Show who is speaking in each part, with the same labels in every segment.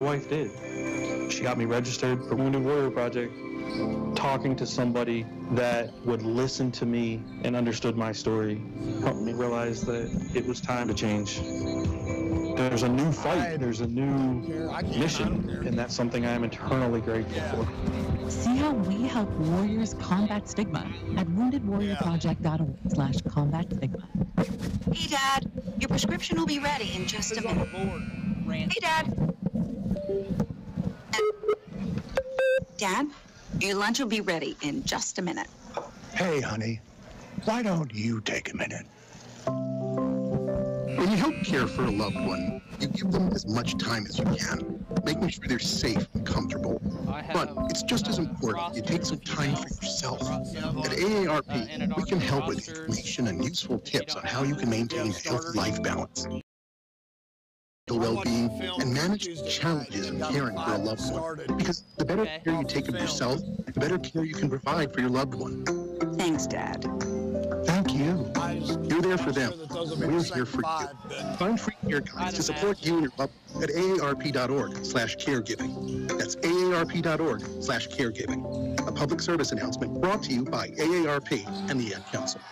Speaker 1: wife did. She got me registered for Wounded Warrior Project. Talking to somebody that would listen to me and understood my story helped me realize that it was time to change. There's a new fight, there's a new mission, and that's something I am eternally grateful for.
Speaker 2: See how we help warriors combat stigma at woundedwarriorproject.org/combat stigma.
Speaker 3: Hey, Dad, your prescription will be ready in just a minute. Hey, Dad. Dad, your lunch will be ready in just a minute.
Speaker 4: Hey, honey, why don't you take a minute?
Speaker 5: When you help care for a loved one, you give them as much time as you can, making sure they're safe and comfortable. But it's just as important you take some time for yourself. At AARP, we can help with information and useful tips on how you can maintain a healthy life balance, well-being, and manage challenges in caring for a loved one. Because the better care you take of yourself, the better care you can provide for your loved one.
Speaker 3: Thanks, Dad.
Speaker 4: Thank you.
Speaker 5: You're there for them. We're here for you. Find free care guides to support you and your loved one at aarp.org/caregiving. That's aarp.org/caregiving. A public service announcement brought to you by AARP and the Ad Council.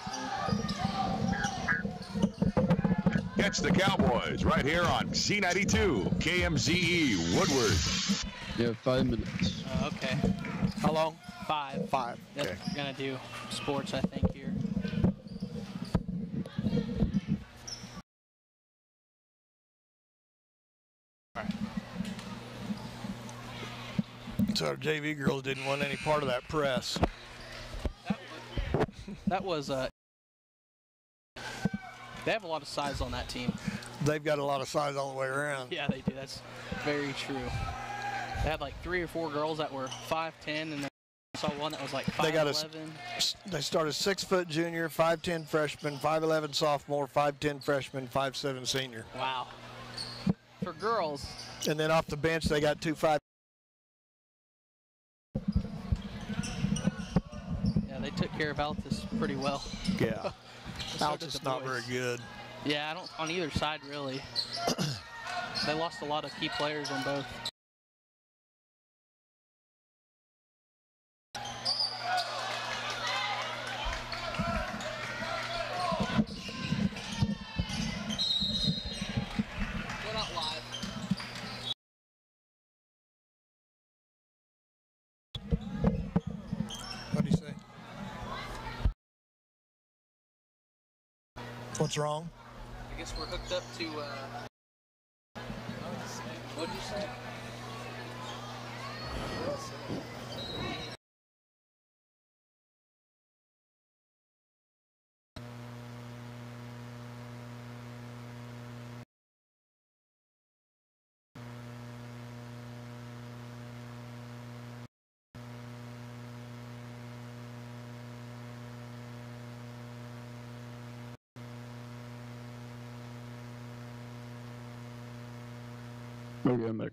Speaker 6: Catch the Cowboys right here on Z92, KMZE, Woodward.
Speaker 7: You have 5 minutes.
Speaker 8: Okay.
Speaker 9: How long?
Speaker 8: 5.
Speaker 9: 5.
Speaker 8: Yep,
Speaker 9: Okay.
Speaker 8: we're going to do sports, I think, here.
Speaker 9: All right. So our JV girls didn't want any part of that press.
Speaker 8: That was they have a lot of size on that team.
Speaker 9: They've got a lot of size all the way around.
Speaker 8: Yeah, they do. That's very true. They had like 3 or 4 girls that were 5'10", and then I saw one that was like 5'11".
Speaker 9: They started 6-foot junior, 5'10" freshman, 5'11" sophomore, 5'10" freshman, 5'7" senior.
Speaker 8: Wow. For girls.
Speaker 9: And then off the bench they got 2 5.
Speaker 8: Yeah, they took care of Altus pretty well.
Speaker 9: Yeah. Altus not very good.
Speaker 8: Yeah, I don't on either side really. They lost a lot of key players on both. We're not live.
Speaker 9: What do you say? What's wrong?
Speaker 8: I guess we're hooked up to what'd you say?
Speaker 7: Okay, I'm back.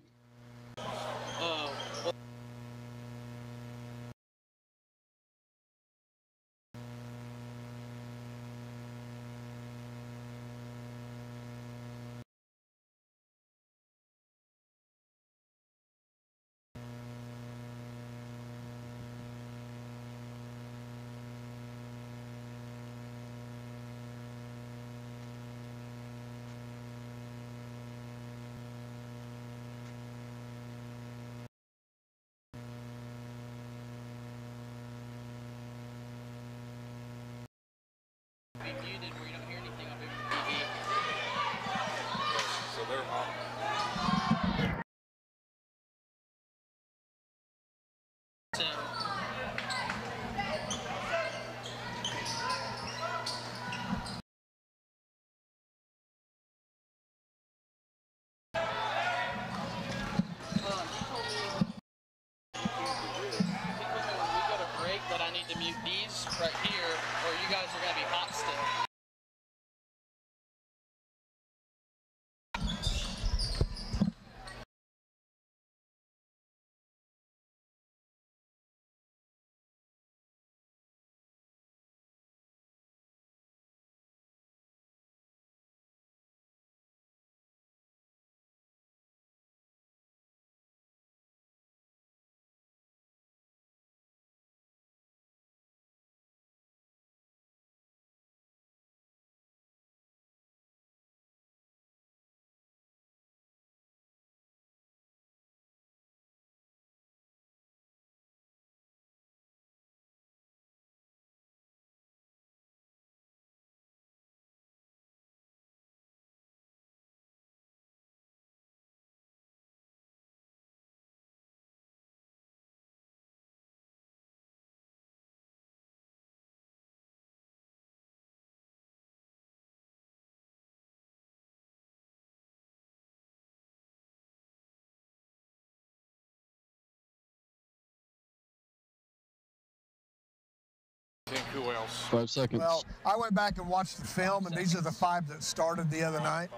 Speaker 10: think who else?
Speaker 7: 5 seconds.
Speaker 9: Well, I went back and watched the film, and these are the 5 that started the other night.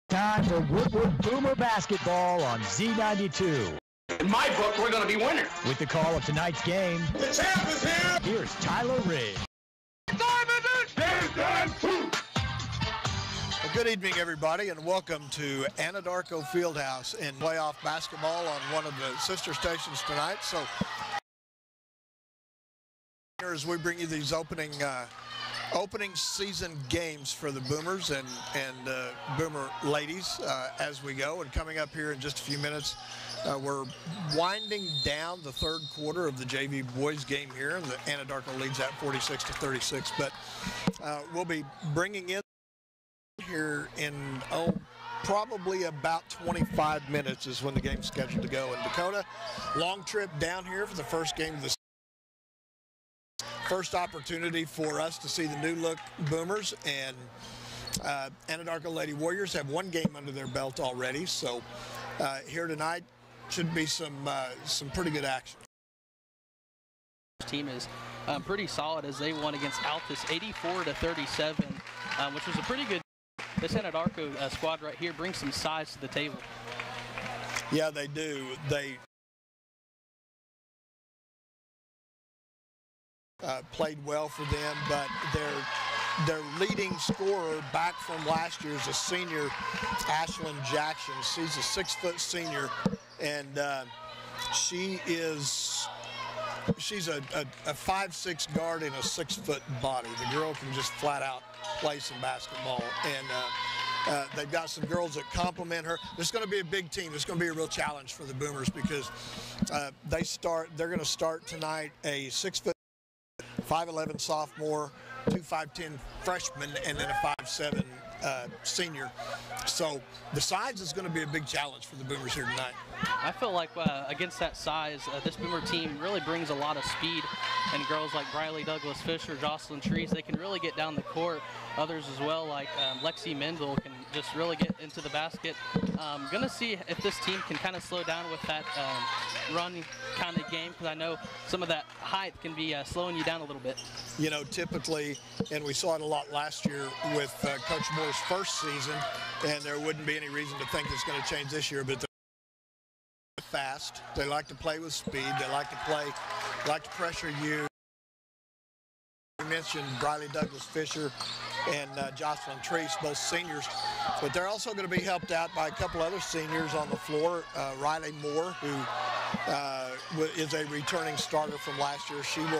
Speaker 11: Time for Woodward Boomer basketball on Z92.
Speaker 12: In my book, we're going to be winners.
Speaker 11: With the call of tonight's game,
Speaker 12: the champ is here.
Speaker 11: Here's Tyler Riggs.
Speaker 9: Well, good evening, everybody, and welcome to Anadarko Fieldhouse in playoff basketball on one of the sister stations tonight. So, as we bring you these opening season games for the Boomers and Boomer ladies as we go, and coming up here in just a few minutes, we're winding down the third quarter of the JV boys game here, and the Anadarko leads at 46-36. But we'll be bringing in here in probably about 25 minutes is when the game's scheduled to go. And Dakota, long trip down here for the first game of the first opportunity for us to see the new look Boomers, and Anadarko Lady Warriors have one game under their belt already. So here tonight should be some pretty good action.
Speaker 8: This team is pretty solid as they won against Altus 84-37, which was a pretty good. This Anadarko squad right here brings some size to the table.
Speaker 9: Yeah, they do. They played well for them, but their leading scorer back from last year is a senior, Ashlyn Jackson. She's a 6-foot senior, and she's a 5'6" guard in a 6-foot body. The girl can just flat out play some basketball, and they've got some girls that complement her. There's going to be a big team. There's going to be a real challenge for the Boomers because they're going to start tonight a 6', 5'11" sophomore, 2 5'10" freshman, and then a 5'7" senior. So the size is going to be a big challenge for the Boomers here tonight.
Speaker 8: I feel like against that size, this Boomer team really brings a lot of speed, and girls like Briley Douglas Fisher, Jocelyn Trees, they can really get down the court. Others as well, like Lexi Mendel, can just really get into the basket. Going to see if this team can kind of slow down with that run kind of game, because I know some of that height can be slowing you down a little bit.
Speaker 9: You know, typically, and we saw it a lot last year with Coach Moore's first season, and there wouldn't be any reason to think it's going to change this year, but they're fast. They like to play with speed. They like to pressure you. You mentioned Briley Douglas Fisher and Jocelyn Treese, both seniors, but they're also going to be helped out by a couple other seniors on the floor. Riley Moore, who is a returning starter from last year, she'll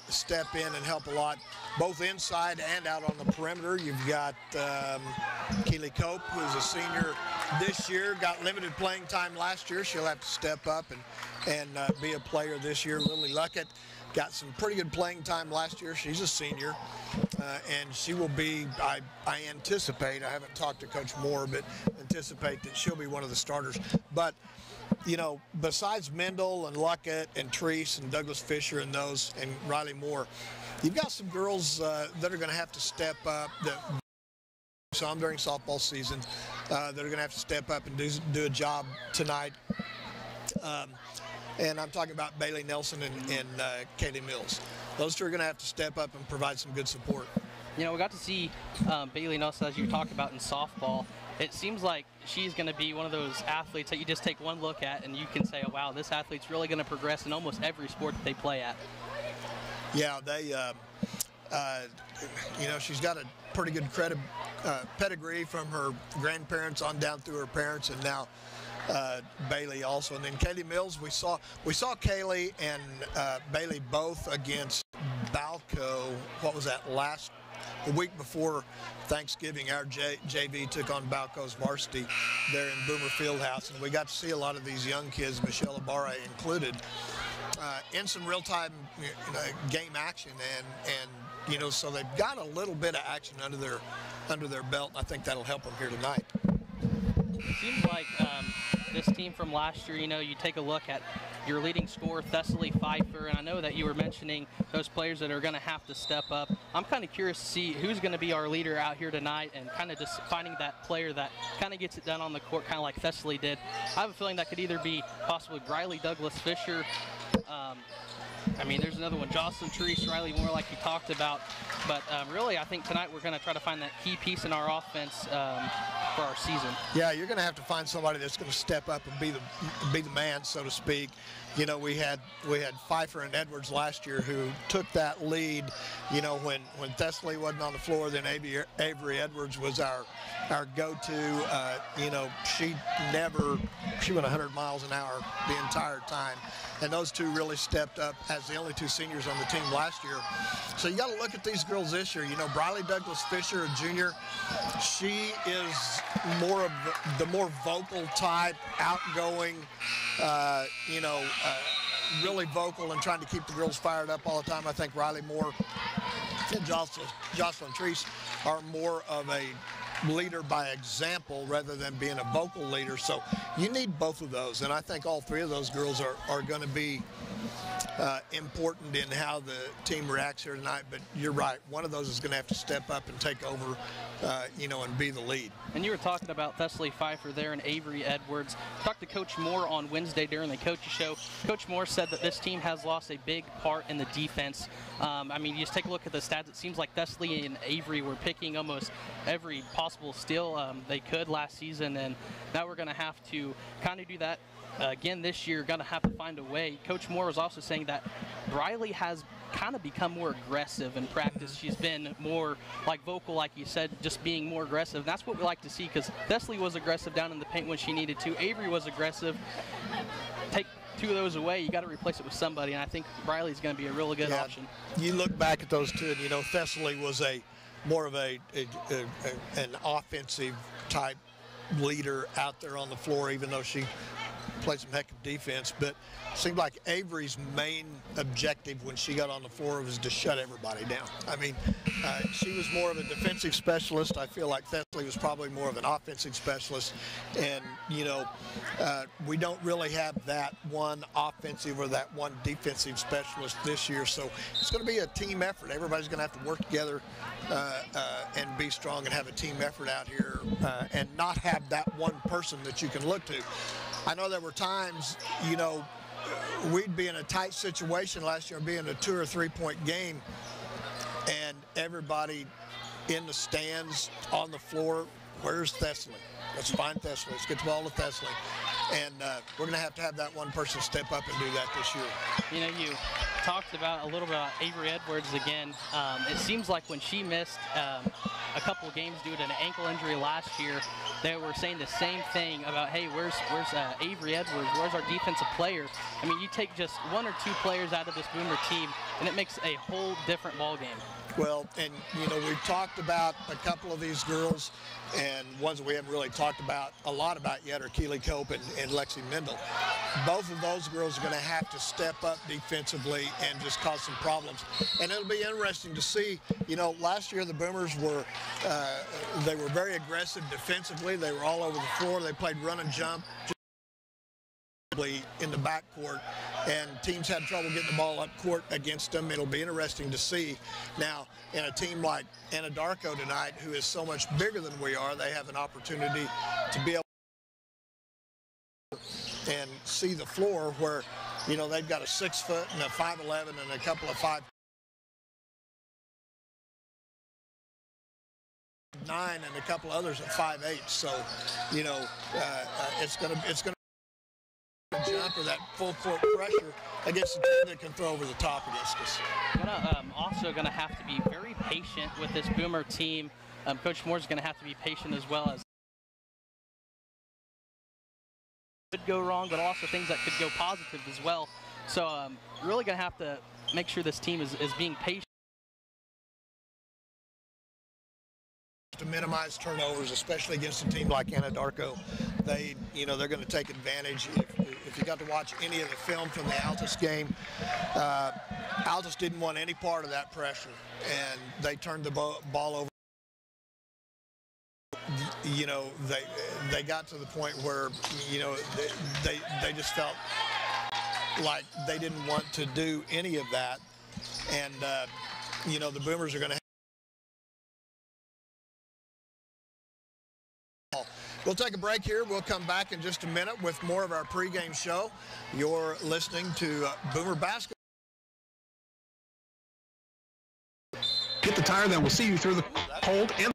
Speaker 9: step in and help a lot, both inside and out on the perimeter. You've got Keely Cope, who's a senior this year, got limited playing time last year. She'll have to step up and be a player this year. Lily Luckett got some pretty good playing time last year. She's a senior, and she will be, I anticipate, I haven't talked to Coach Moore, but anticipate that she'll be one of the starters. But, you know, besides Mendel and Luckett and Treese and Douglas Fisher and those, and Riley Moore, you've got some girls that are going to have to step up, that some during softball season, that are going to have to step up and do a job tonight. And I'm talking about Bailey Nelson and Katie Mills. Those two are going to have to step up and provide some good support.
Speaker 8: You know, we got to see Bailey Nelson, as you talked about, in softball. It seems like she's going to be one of those athletes that you just take one look at and you can say, oh, wow, this athlete's really going to progress in almost every sport that they play at.
Speaker 9: Yeah, you know, she's got a pretty good pedigree from her grandparents on down through her parents, and now Bailey also. And then Kaylee Mills, we saw Kaylee and Bailey both against Balco. What was that, the week before Thanksgiving? Our JV took on Balco's varsity there in Boomer Fieldhouse, and we got to see a lot of these young kids, Michelle Ibarra included, in some real-time game action, and you know, so they've got a little bit of action under their belt. And I think that'll help them here tonight.
Speaker 8: It seems like this team from last year, you take a look at your leading scorer, Thessaly Pfeiffer, and I know that you were mentioning those players that are going to have to step up. I'm kind of curious to see who's going to be our leader out here tonight and kind of just finding that player that kind of gets it done on the court, kind of like Thessaly did. I have a feeling that could either be possibly Briley Douglas Fisher. There's another one, Jocelyn Treese, Riley Moore, like you talked about. But really, I think tonight we're going to try to find that key piece in our offense for our season.
Speaker 9: Yeah, you're going to have to find somebody that's going to step up and be the man, so to speak. We had Pfeiffer and Edwards last year who took that lead. When Thessaly wasn't on the floor, then Avery Edwards was our go-to. She went 100 miles an hour the entire time. And those two really stepped up as the only two seniors on the team last year. So you got to look at these girls this year. Briley Douglas Fisher, a junior, she is more of the more vocal type, outgoing, really vocal and trying to keep the girls fired up all the time. I think Riley Moore and Jocelyn Treese are more of a leader by example rather than being a vocal leader. So you need both of those, and I think all three of those girls are going to be important in how the team reacts here tonight. But you're right, one of those is going to have to step up and take over, and be the lead.
Speaker 8: And you were talking about Thessaly Pfeiffer there and Avery Edwards. Talked to Coach Moore on Wednesday during the coaches show. Coach Moore said that this team has lost a big part in the defense. You just take a look at the stats. It seems like Thessaly and Avery were picking almost every possible steal they could last season, and now we're going to have to kind of do that again this year. Going to have to find a way. Coach Moore was also saying that Briley has kind of become more aggressive in practice. She's been more vocal, like you said, just being more aggressive. And that's what we like to see, because Thessaly was aggressive down in the paint when she needed to. Avery was aggressive. Take two of those away, you got to replace it with somebody, and I think Briley's going to be a really good option.
Speaker 9: You look back at those two, and Thessaly was more of an offensive type leader out there on the floor, even though she played some heck of defense. But it seemed like Avery's main objective when she got on the floor was to shut everybody down. She was more of a defensive specialist. I feel like Thessaly was probably more of an offensive specialist. And, we don't really have that one offensive or that one defensive specialist this year. So it's going to be a team effort. Everybody's going to have to work together and be strong and have a team effort out here and not have that one person that you can look to. I know there were times, we'd be in a tight situation last year, being a 2 or 3 point game, and everybody in the stands, on the floor, where's Thessaly? Let's find Thessaly. Let's get the ball to Thessaly. And we're going to have that one person step up and do that this year.
Speaker 8: You talked about a little bit about Avery Edwards again. It seems like when she missed a couple of games due to an ankle injury last year, they were saying the same thing about, hey, where's Avery Edwards? Where's our defensive player? You take just one or two players out of this Boomer team, and it makes a whole different ball game.
Speaker 9: Well, and, we've talked about a couple of these girls, and ones that we haven't really talked about a lot about yet are Keely Cope and Lexi Mendel. Both of those girls are going to have to step up defensively and just cause some problems. And it'll be interesting to see, last year the Boomers were very aggressive defensively. They were all over the floor. They played run and jump in the backcourt, and teams had trouble getting the ball up court against them. It'll be interesting to see. Now, in a team like Anadarko tonight, who is so much bigger than we are, they have an opportunity to be able and see the floor where, they've got a 6 foot and a 5'11" and a couple of 5'9" and a couple others at 5'8". So, it's going to jump or that full court pressure against a team that can throw over the top against us.
Speaker 8: Also going to have to be very patient with this Boomer team. Coach Moore's going to have to be patient as well, as could go wrong, but also things that could go positive as well. So really going to have to make sure this team is being patient
Speaker 9: to minimize turnovers, especially against a team like Anadarko. They're going to take advantage. If you got to watch any of the film from the Altus game, Altus didn't want any part of that pressure, and they turned the ball over you know, they got to the point where, you know, they just felt like they didn't want to do any of that. And, you know, the Boomers are going to We'll take a break here. We'll come back in just a minute with more of our pregame show. You're listening to Boomer Basketball.
Speaker 5: Get the tire that will see you through the cold and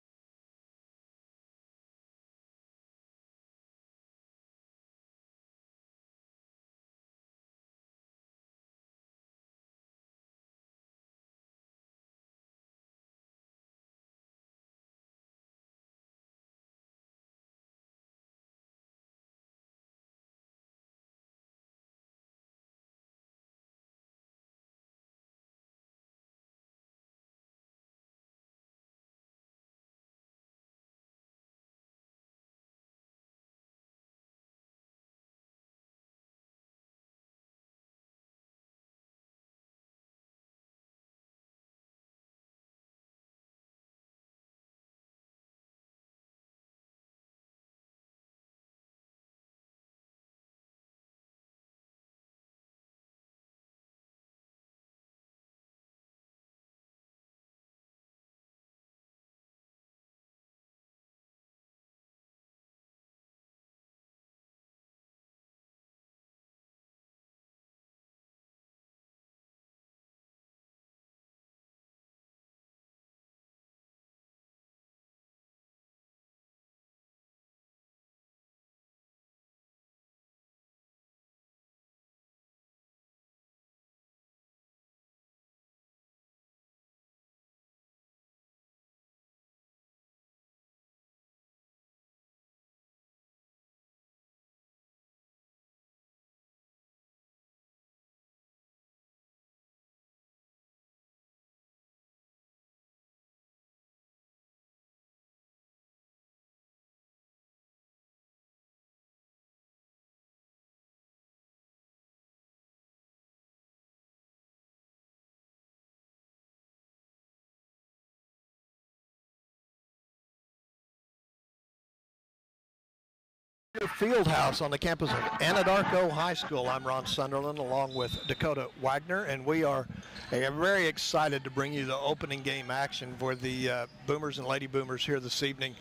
Speaker 9: Fieldhouse on the campus of Anadarko High School. I'm Ron Sunderland along with Dakota Wagner, and we are very excited to bring you the opening game action for the Boomers and Lady Boomers here this evening.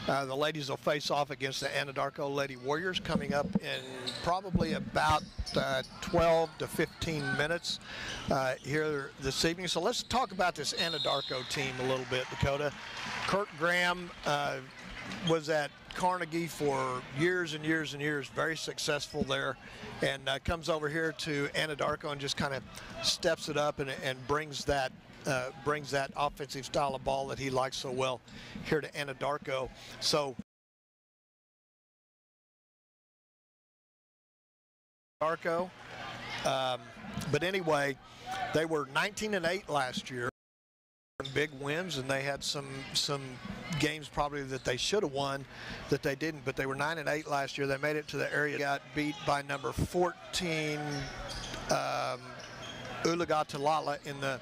Speaker 9: The ladies will face off against the Anadarko Lady Warriors coming up in probably about 12 to 15 minutes here this evening. So let's talk about this Anadarko team a little bit, Dakota. Kurt Graham was at Carnegie for years and years and years, very successful there, and comes over here to Anadarko and just kind of steps it up and brings that offensive style of ball that he likes so well here to Anadarko. So Anadarko, but anyway, they were 19-8 last year. Big wins, and they had some games probably that they should have won that they didn't, but they were 9-8 last year. They made it to the area, got beat by number 14 Ulagatulala in the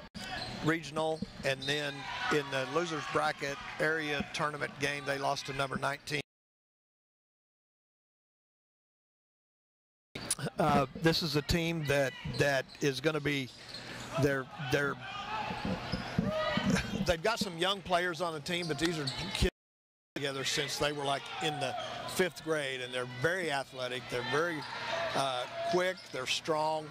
Speaker 9: regional, and then in the losers bracket area tournament game they lost to number 19. This is a team that is going to be they've got some young players on the team, but these are kids together since they were like in the 5th grade, and they're very athletic. They're very quick. They're strong.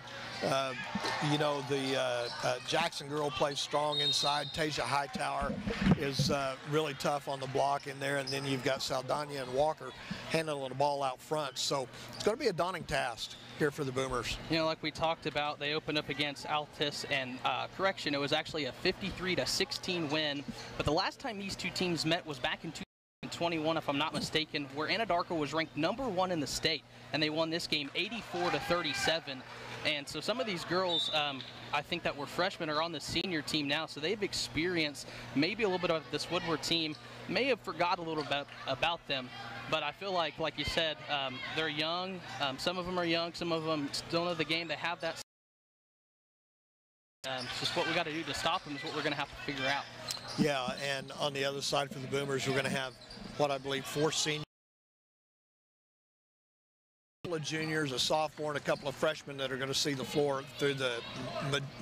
Speaker 9: You know, the Jackson girl plays strong inside. Tasia Hightower is really tough on the block in there, and then you've got Saldana and Walker handling the ball out front. So it's going to be a daunting task here for the Boomers. You know, like we talked about, they opened up against Altus, and correction, it was actually a 53-16 win. But the last time these two teams met was back in 2021, if I'm not mistaken, where Anadarko was ranked #1 in the state, and they won this game 84-37. And so some of these girls, I think that were freshmen, are on the senior team now, so they've experienced maybe a little bit of this Woodward team, may have forgot a little bit about them. But I feel like you said, they're young. Some of them are young. Some of them still know the game. They have that. It's just what we got to do to stop them is what we're going to have to figure out. Yeah, and on the other side for the Boomers, we're going to have what I believe 4 seniors, a couple of juniors, a sophomore, and a couple of freshmen that are going to see the floor through the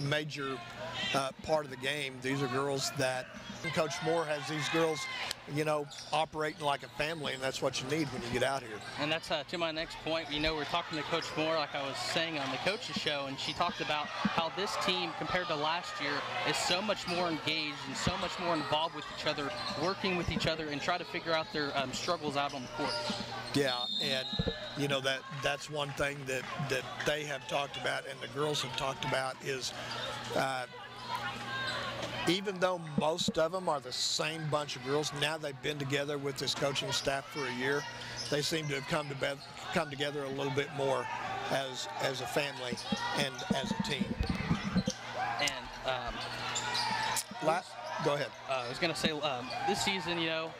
Speaker 9: major part of the game. These are girls that Coach Moore has these girls, you know, operating like a family, and that's what you need when you get out here.
Speaker 8: And that's to my next point. You know, we're talking to Coach Moore, like I was saying on the coaches show, and she talked about how this team, compared to last year, is so much more engaged and so much more involved with each other, working with each other, and try to figure out their struggles out on the court.
Speaker 9: Yeah, and you know that's one thing that they have talked about and the girls have talked about is even though most of them are the same bunch of girls, now they've been together with this coaching staff for a year, they seem to have come together a little bit more as a family and as a team.
Speaker 8: And
Speaker 9: go ahead.
Speaker 8: I was going to say this season, you know,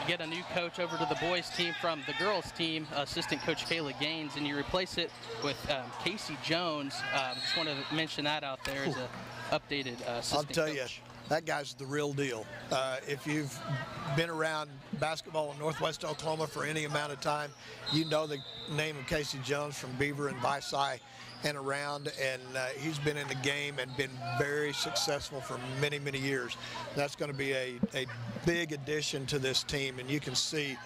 Speaker 8: get a new coach over to the boys team from the girls team, assistant coach Kayla Gaines, and you replace it with Casey Jones. Just wanted to mention that out there as an updated assistant coach.
Speaker 9: I'll tell you, that guy's the real deal. If you've been around basketball in Northwest Oklahoma for any amount of time, you know the name of Casey Jones from Beaver and Visai and around, and he's been in the game and been very successful for many, many years. That's going to be a big addition to this team, and you can see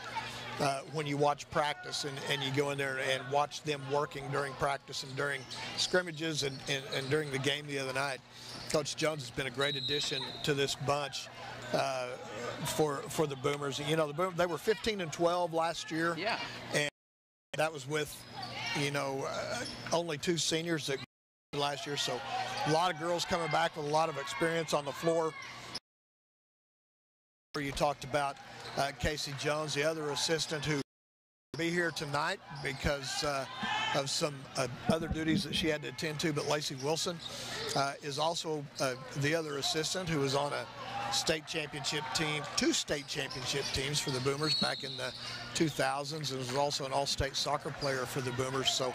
Speaker 9: when you watch practice and you go in there and watch them working during practice and during scrimmages and during the game the other night. Coach Jones has been a great addition to this bunch for the Boomers. You know, they were 15-12 last year.
Speaker 8: Yeah.
Speaker 9: And that was with, you know, only 2 seniors that last year. So a lot of girls coming back with a lot of experience on the floor. You talked about Casey Jones, the other assistant who will be here tonight because of some other duties that she had to attend to, but Lacey Wilson is also the other assistant who was on a state championship team, 2 state championship teams for the Boomers back in the 2000s, and was also an all-state soccer player for the Boomers. So,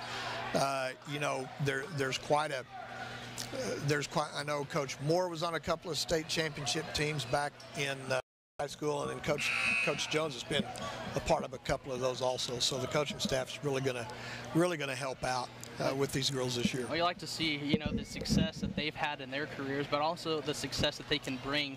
Speaker 9: you know, there's quite, I know Coach Moore was on a couple of state championship teams back in high school, and then Coach Jones has been a part of a couple of those also. So the coaching staff is really gonna help out with these girls this year.
Speaker 8: Well, you like to see, you know, the success that they've had in their careers, but also the success that they can bring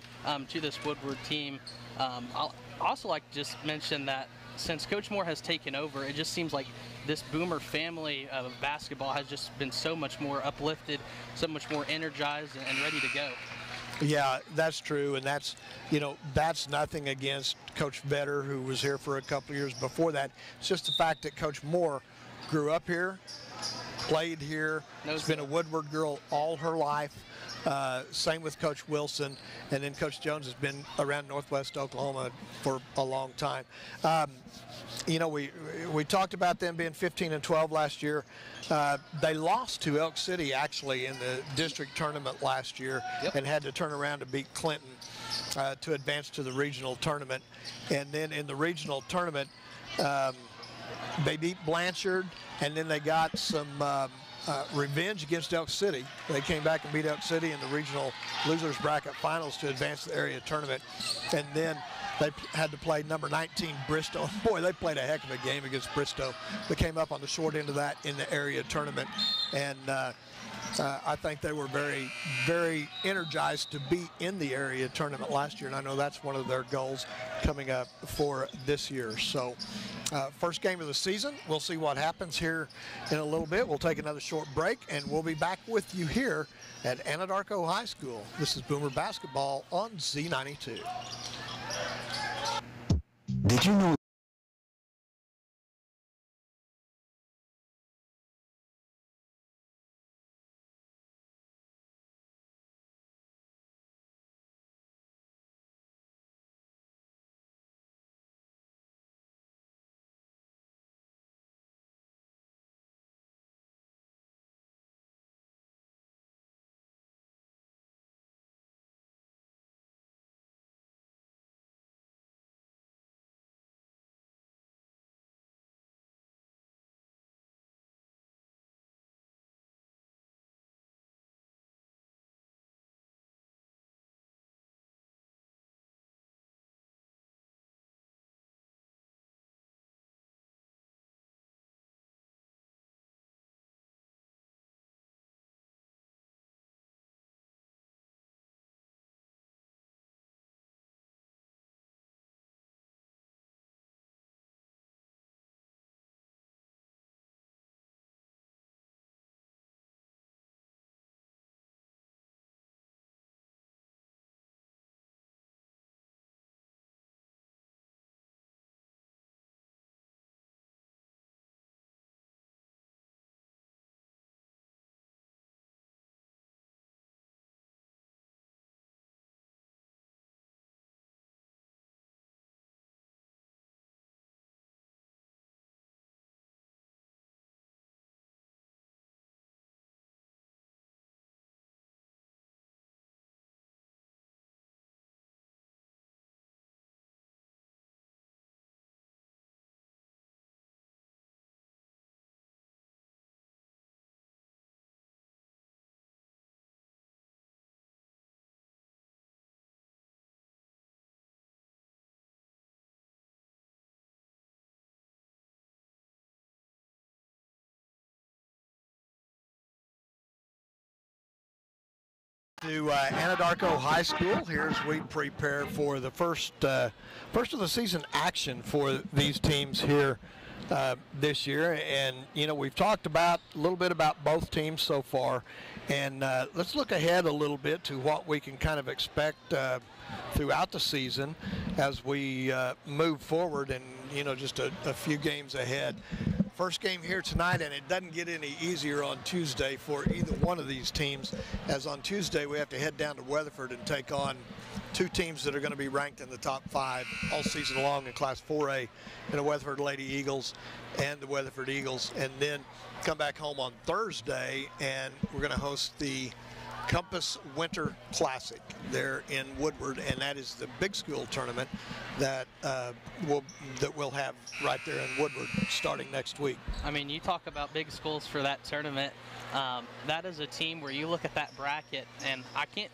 Speaker 8: to this Woodward team. I'll also like to just mention that since Coach Moore has taken over, it just seems like this Boomer family of basketball has just been so much more uplifted, so much more energized and ready to go.
Speaker 9: Yeah, that's true, and that's, you know, that's nothing against Coach Vetter, who was here for a couple of years before that. It's just the fact that Coach Moore grew up here, played here, has been a Woodward girl all her life. Same with Coach Wilson, and then Coach Jones has been around Northwest Oklahoma for a long time. You know, we talked about them being 15-12 last year. They lost to Elk City actually in the district tournament last year, and had to turn around to beat Clinton to advance to the regional tournament. And then in the regional tournament, they beat Blanchard, and then they got some revenge against Elk City. They came back and beat Elk City in the regional losers bracket finals to advance to the area tournament. And then they had to play number 19 Bristow. Boy, they played a heck of a game against Bristow. They came up on the short end of that in the area tournament. And I think they were very, very energized to be in the area tournament last year. And I know that's one of their goals coming up for this year. So first game of the season. We'll see what happens here in a little bit. We'll take another short break, and we'll be back with you here at Anadarko High School. This is Boomer Basketball on Z92.
Speaker 4: Did you know
Speaker 9: To Anadarko High School here as we prepare for the first of the season action for these teams here this year. And you know, we've talked about a little bit about both teams so far, and let's look ahead a little bit to what we can kind of expect throughout the season as we move forward, and you know, just a few games ahead. First game here tonight, and it doesn't get any easier on Tuesday for either one of these teams, as on Tuesday we have to head down to Weatherford and take on two teams that are going to be ranked in the top 5 all season long in Class 4A, in the Weatherford Lady Eagles and the Weatherford Eagles, and then come back home on Thursday, and we're going to host the Compass Winter Classic there in Woodward, and that is the big school tournament that we'll have right there in Woodward starting next week.
Speaker 8: I mean, you talk about big schools for that tournament. That is a team where you look at that bracket, and I can't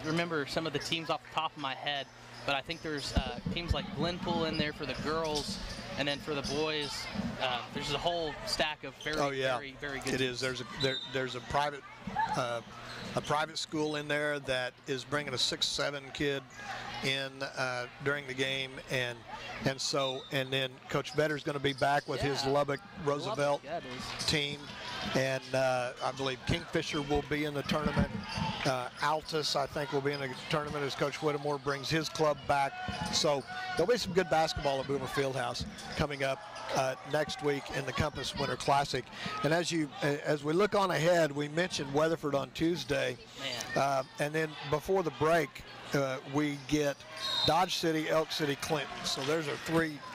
Speaker 8: remember some of the teams off the top of my head, but I think there's teams like Glenpool in there for the girls, and then for the boys, there's a whole stack of very good
Speaker 9: it
Speaker 8: teams.
Speaker 9: Is. There's a private school in there that is bringing a 6-7 kid in during the game, and then Coach Vedder's going to be back with his Lubbock Roosevelt team, and I believe Kingfisher will be in the tournament. Altus, I think, will be in the tournament as Coach Whittemore brings his club back. So there'll be some good basketball at Boomer Fieldhouse coming up next week in the Compass Winter Classic. And as we look on ahead, we mentioned Weatherford on Tuesday, and then before the break, we get Dodge City, Elk City, Clinton. So there's our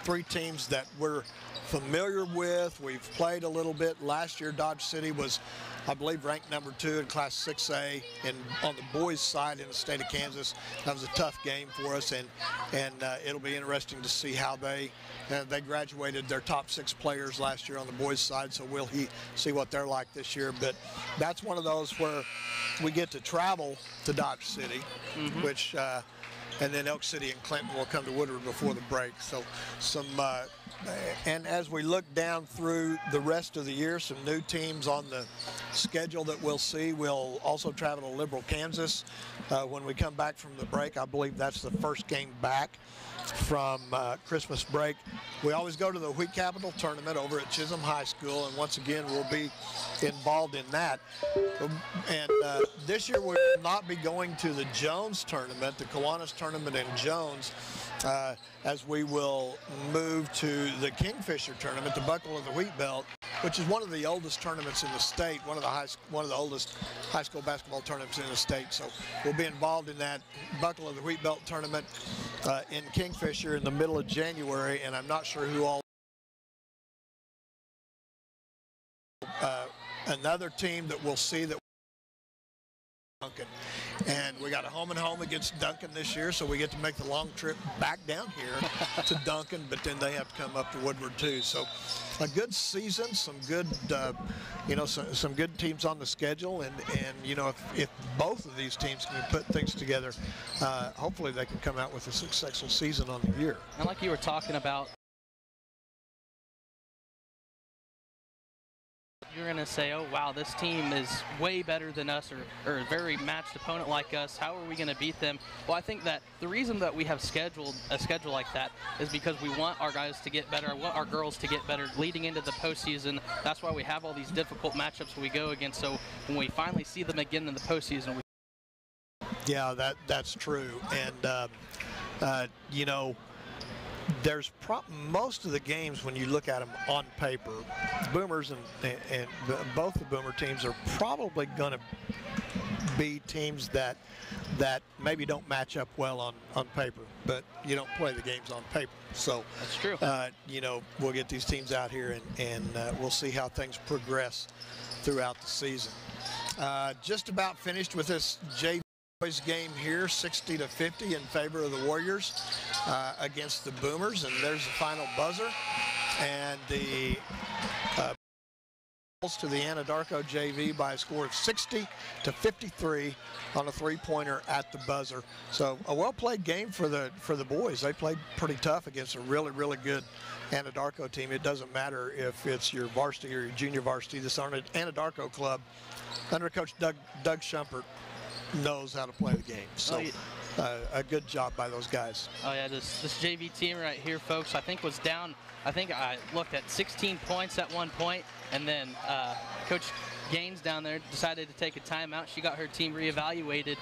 Speaker 9: three teams that we're familiar with. We've played a little bit. Last year, Dodge City was, I believe, ranked number 2 in Class 6A, and on the boys' side in the state of Kansas. That was a tough game for us, and it'll be interesting to see how they graduated their top 6 players last year on the boys' side, so we'll see what they're like this year. But that's one of those where we get to travel to Dodge City, which and then Elk City and Clinton will come to Woodward before the break. So and as we look down through the rest of the year, some new teams on the schedule that we'll see. We'll also travel to Liberal, Kansas when we come back from the break. I believe that's the first game back from Christmas break. We always go to the Wheat Capital tournament over at Chisholm High School, and once again we'll be involved in that. And this year we will not be going to the Jones tournament, the Kiwanis tournament in Jones, as we will move to the Kingfisher tournament, the Buckle of the Wheat Belt, which is one of the oldest tournaments in the state, one of the oldest high school basketball tournaments in the state. So we'll be involved in that Buckle of the Wheat Belt tournament in Kingfisher in the middle of January, and I'm not sure who all. Another team that we'll see that Duncan, and we got a home and home against Duncan this year, so we get to make the long trip back down here to Duncan, but then they have to come up to Woodward too. So a good season, some good some good teams on the schedule, and you know, if both of these teams can put things together, hopefully they can come out with a successful season on the year.
Speaker 8: And like you were talking about, you're going to say, oh, wow, this team is way better than us, or a very matched opponent like us. How are we going to beat them? Well, I think that the reason that we have scheduled a schedule like that is because we want our guys to get better. I want our girls to get better leading into the postseason. That's why we have all these difficult matchups we go against. So when we finally see them again in the postseason,
Speaker 9: yeah, that's true. And, you know, there's most of the games, when you look at them on paper, Boomers and both the Boomer teams are probably going to be teams that maybe don't match up well on paper, but you don't play the games on paper. So
Speaker 8: that's true.
Speaker 9: You know, we'll get these teams out here, and we'll see how things progress throughout the season. Just about finished with this JV game here, 60-50 in favor of the Warriors against the Boomers, and there's the final buzzer, and the to the Anadarko JV by a score of 60-53 on a three-pointer at the buzzer. So a well-played game for the boys. They played pretty tough against a really good Anadarko team. It doesn't matter if it's your varsity or your junior varsity. This Anadarko club under Coach Doug Shumpert knows how to play the game. So a good job by those guys.
Speaker 8: Oh yeah, this JV team right here, folks, I think was down. I think I looked at 16 points at one point, and then Coach Gaines down there decided to take a timeout. She got her team reevaluated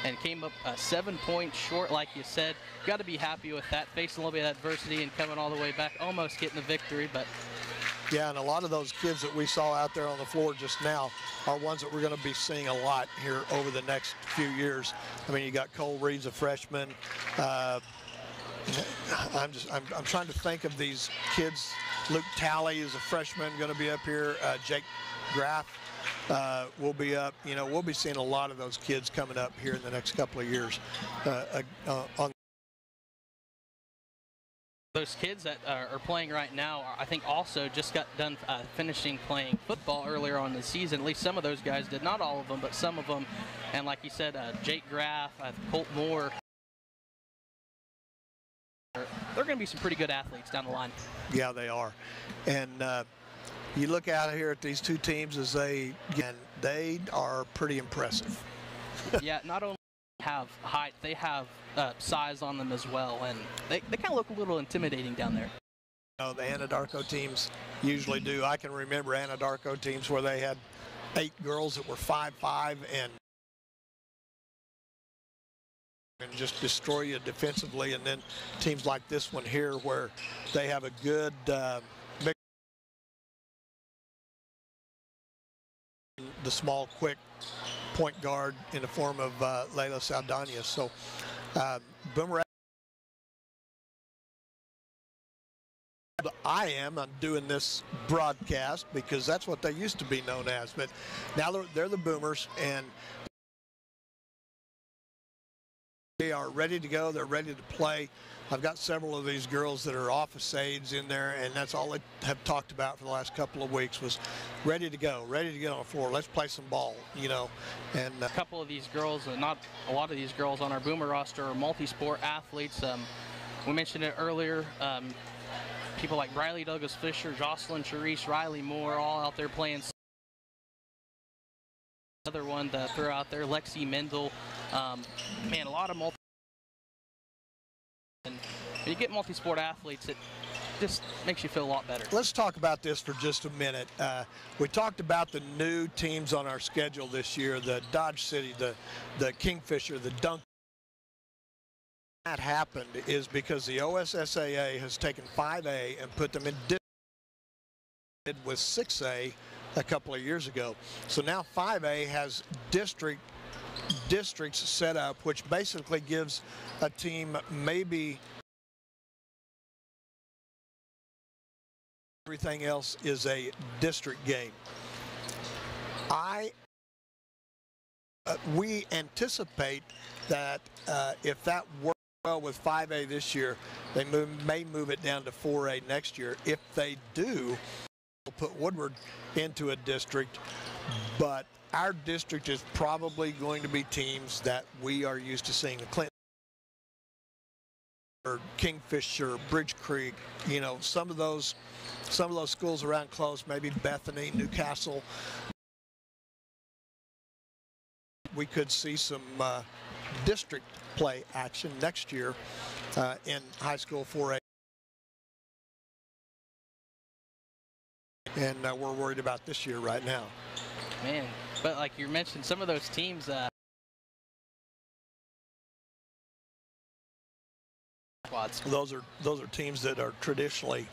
Speaker 8: and came up 7 points short, like you said. Got to be happy with that, facing a little bit of adversity and coming all the way back, almost getting the victory, but.
Speaker 9: Yeah, and a lot of those kids that we saw out there on the floor just now are ones that we're going to be seeing a lot here over the next few years. I mean, you got Cole Reed's a freshman. I'm trying to think of these kids. Luke Talley is a freshman, going to be up here. Jake Graff will be up. You know, we'll be seeing a lot of those kids coming up here in the next couple of years.
Speaker 8: Those kids that are playing right now, I think also just got done finishing playing football earlier on in the season. At least some of those guys did. Not all of them, but some of them. And like you said, Jake Graff, Colt Moore. They're going to be some pretty good athletes down the line.
Speaker 9: Yeah, they are. And you look out here at these two teams as they are pretty impressive.
Speaker 8: Yeah, not only have height, they have size on them as well, and they kind of look a little intimidating down there.
Speaker 9: You know, the Anadarko teams usually do. I can remember Anadarko teams where they had 8 girls that were 5'5" and just destroy you defensively, and then teams like this one here where they have a good mix. The small, quick point guard in the form of Layla Saldana. So Boomer. I'm doing this broadcast because that's what they used to be known as, but now they're the Boomers, and they are ready to go. They're ready to play. I've got several of these girls that are office aides in there, and that's all they have talked about for the last couple of weeks was ready to go on the floor. Let's play some ball, you know. And
Speaker 8: a couple of these girls, not a lot of these girls on our Boomer roster, are multi-sport athletes. We mentioned it earlier. People like Briley Douglas Fisher, Jocelyn Charisse, Riley Moore, all out there playing. Another one to throw out there, Lexi Mendel. Man, a lot of multi. And when you get multi-sport athletes, it just makes you feel a lot better.
Speaker 9: Let's talk about this for just a minute. We talked about the new teams on our schedule this year, the Dodge City, the Kingfisher, the Dunk. That happened is because the OSSAA has taken 5A and put them in district with 6A a couple of years ago. So now 5A has districts set up, which basically gives a team maybe everything else is a district game. We anticipate that if that works well with 5A this year, they may move it down to 4A next year. If they do, we'll put Woodward into a district, but our district is probably going to be teams that we are used to seeing, the Clinton or Kingfisher, Bridge Creek, you know, some of those schools around close, maybe Bethany, Newcastle. We could see some district play action next year in high school 4A. And we're worried about this year right now.
Speaker 8: Man, but like you mentioned, some of those teams
Speaker 9: those are teams that are traditionally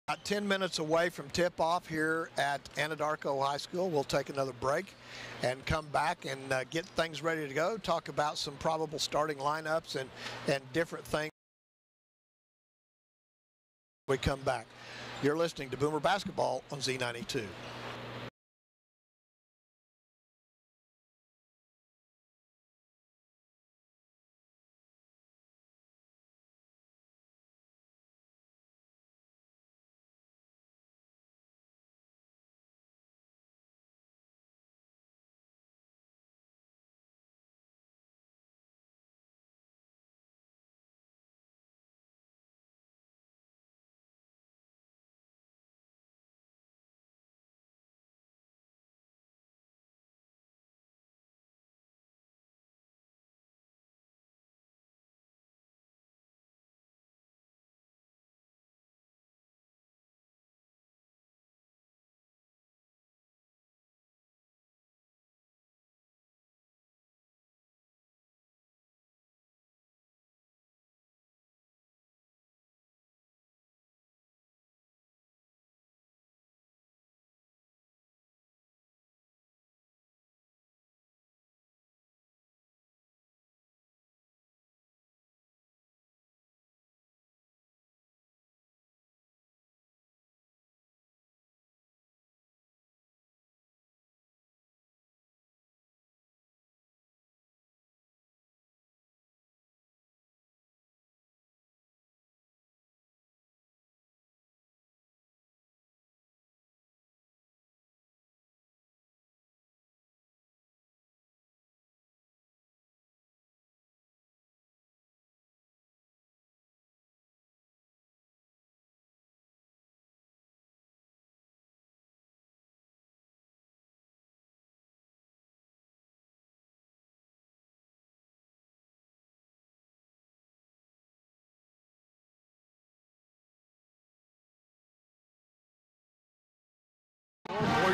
Speaker 9: about 10 minutes away from tip-off here at Anadarko High School. We'll take another break and come back and get things ready to go, talk about some probable starting lineups and different things. We come back. You're listening to Boomer Basketball on Z92.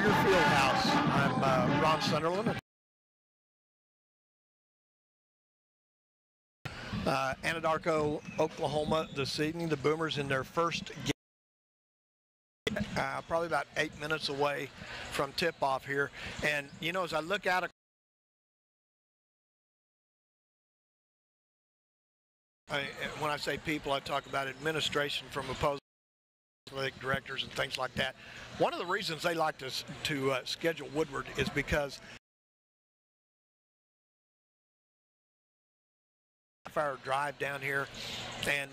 Speaker 9: Warrior Fieldhouse. I'm Ron Sunderland. Anadarko, Oklahoma this evening. The Boomers in their first game, probably about 8 minutes away from tip-off here. And, you know, as I look out, when I say people, I talk about administration from opposing athletic directors and things like that. One of the reasons they like to schedule Woodward is because half-hour drive down here, and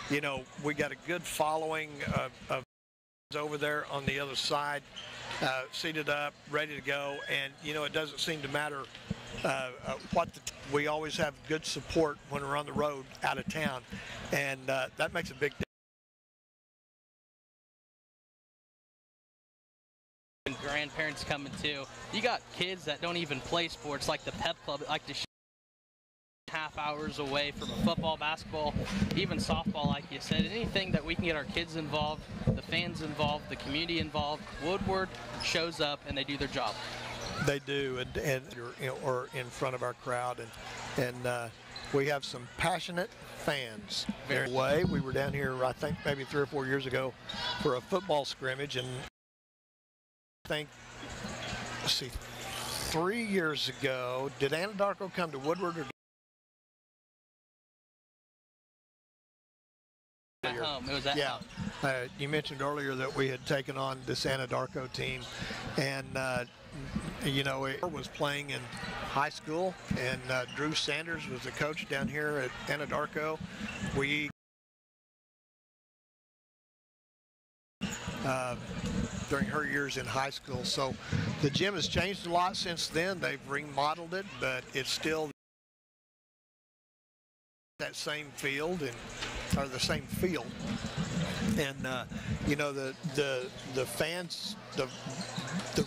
Speaker 9: you know, we got a good following of over there on the other side, seated up, ready to go, and you know, it doesn't seem to matter we always have good support when we're on the road out of town, and that makes a big difference.
Speaker 8: Grandparents coming too. You got kids that don't even play sports, like the pep club, like the half hours away from a football, basketball, even softball, like you said. Anything that we can get our kids involved, the fans involved, the community involved, Woodward shows up and they do their job.
Speaker 9: They do, and or in front of our crowd, and we have some passionate fans. Very way. We were down here, I think, maybe 3 or 4 years ago for a football scrimmage, and I think, let's see, 3 years ago, did Anadarko come to Woodward or?
Speaker 8: At home. It was at home.
Speaker 9: You mentioned earlier that we had taken on this Anadarko team, and you know, it was playing in high school, and Drew Sanders was the coach down here at Anadarko. We during her years in high school, so the gym has changed a lot since then. They've remodeled it, but it's still that same field or the same field, and you know, the fans, the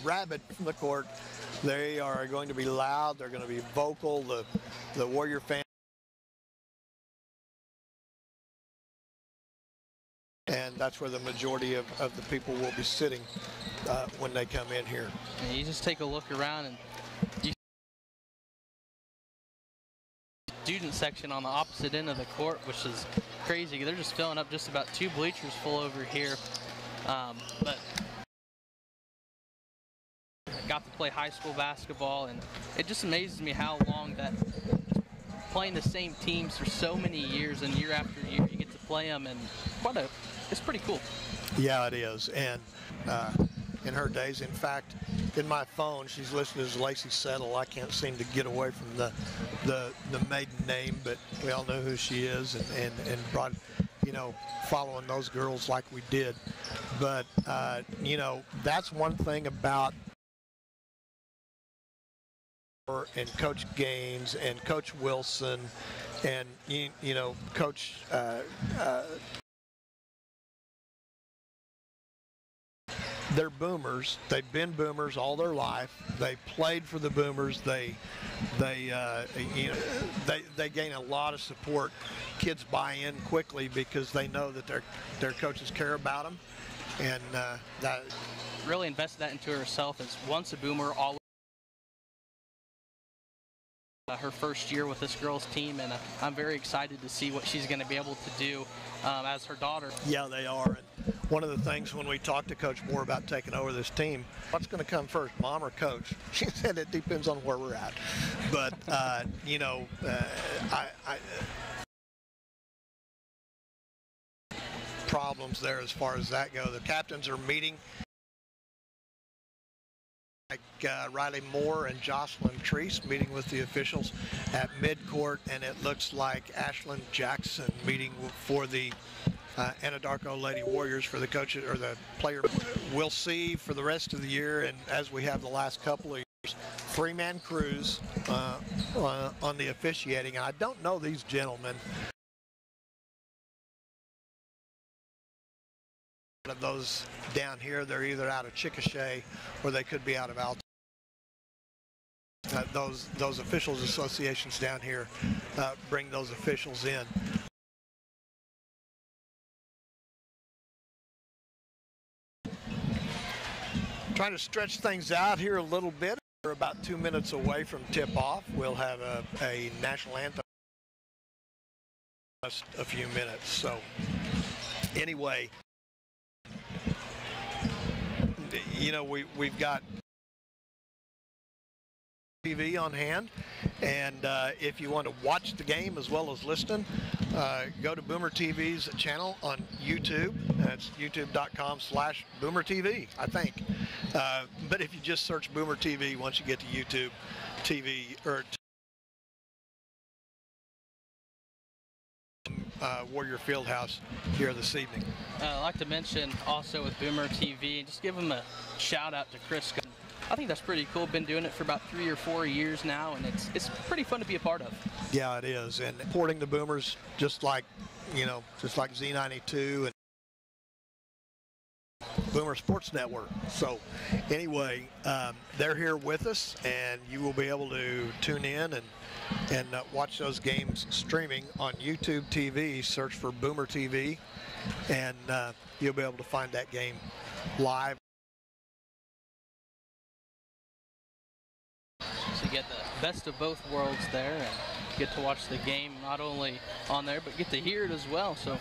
Speaker 9: rabbit from the court, they are going to be loud. They're going to be vocal. The Warrior fans, and that's where the majority of the people will be sitting when they come in here.
Speaker 8: And you just take a look around, and you student section on the opposite end of the court, which is crazy. They're just filling up just about 2 bleachers full over here. But got to play high school basketball, and it just amazes me how long that playing the same teams for so many years, and year after year you get to play them, and it's pretty cool.
Speaker 9: Yeah, it is. And in her days, in fact, in my phone, she's listed as Lacey Settle. I can't seem to get away from the maiden name, but we all know who she is, and brought, you know, following those girls like we did. But you know, that's one thing about and Coach Gaines and Coach Wilson and you know, Coach they're Boomers. They've been Boomers all their life. They played for the Boomers. They you know, they gain a lot of support. Kids buy in quickly because they know that their coaches care about them, and that
Speaker 8: really invested that into herself as once a Boomer, all her first year with this girls team, and I'm very excited to see what she's going to be able to do as her daughter.
Speaker 9: Yeah, they are. And one of the things when we talked to Coach Moore about taking over this team, what's going to come first, mom or coach? She said it depends on where we're at. But you know, problems there as far as that go. The captains are meeting. Riley Moore and Jocelyn Treese meeting with the officials at midcourt, and it looks like Ashlyn Jackson meeting for the Anadarko Lady Warriors for the coach or the player. We'll see for the rest of the year, and as we have the last couple of years, 3-man crews on the officiating. And I don't know these gentlemen. Of those down here, they're either out of Chickasha or they could be out of Alta. Those officials associations down here bring those officials in. Trying to stretch things out here a little bit. We're about 2 minutes away from tip-off. We'll have a national anthem in just a few minutes. So anyway, you know, we've got TV on hand, and if you want to watch the game as well as listen, go to Boomer TV's channel on YouTube. That's youtube.com/BoomerTV, I think. But if you just search Boomer TV, once you get to YouTube TV or Warrior Fieldhouse here this evening.
Speaker 8: I'd like to mention also with Boomer TV, just give them a shout out to Chris. I think that's pretty cool. Been doing it for about 3 or 4 years now, and it's pretty fun to be a part of.
Speaker 9: Yeah, it is. And supporting the Boomers, just like Z92 and Boomer Sports Network. So anyway, they're here with us, and you will be able to tune in and watch those games streaming on YouTube TV. Search for Boomer TV, and you'll be able to find that game live.
Speaker 8: So you get the best of both worlds there, and get to watch the game not only on there, but get to hear it as well. So